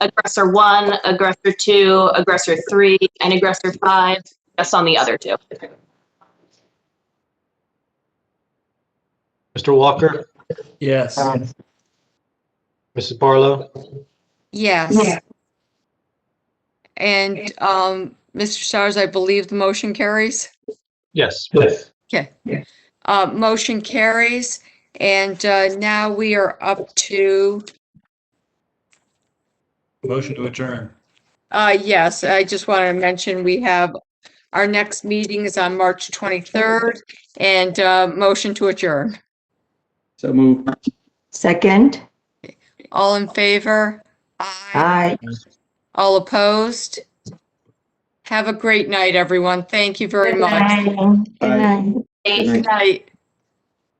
aggressor 1, aggressor 2, aggressor 3, and aggressor 5. Yes on the other two. Mr. Walker, Yes. Mrs. Barlow, Yes. And Mr. Stars, I believe the motion carries? yes. Okay. Motion carries. And now we are up to, Motion to adjourn. yes, I just want to mention we have our next meeting is on March 23rd and motion to adjourn. So moved. Second. All in favor? Aye. All opposed? Have a great night, everyone. Thank you very much. Good night. Bye. Eight. Good night. Good night.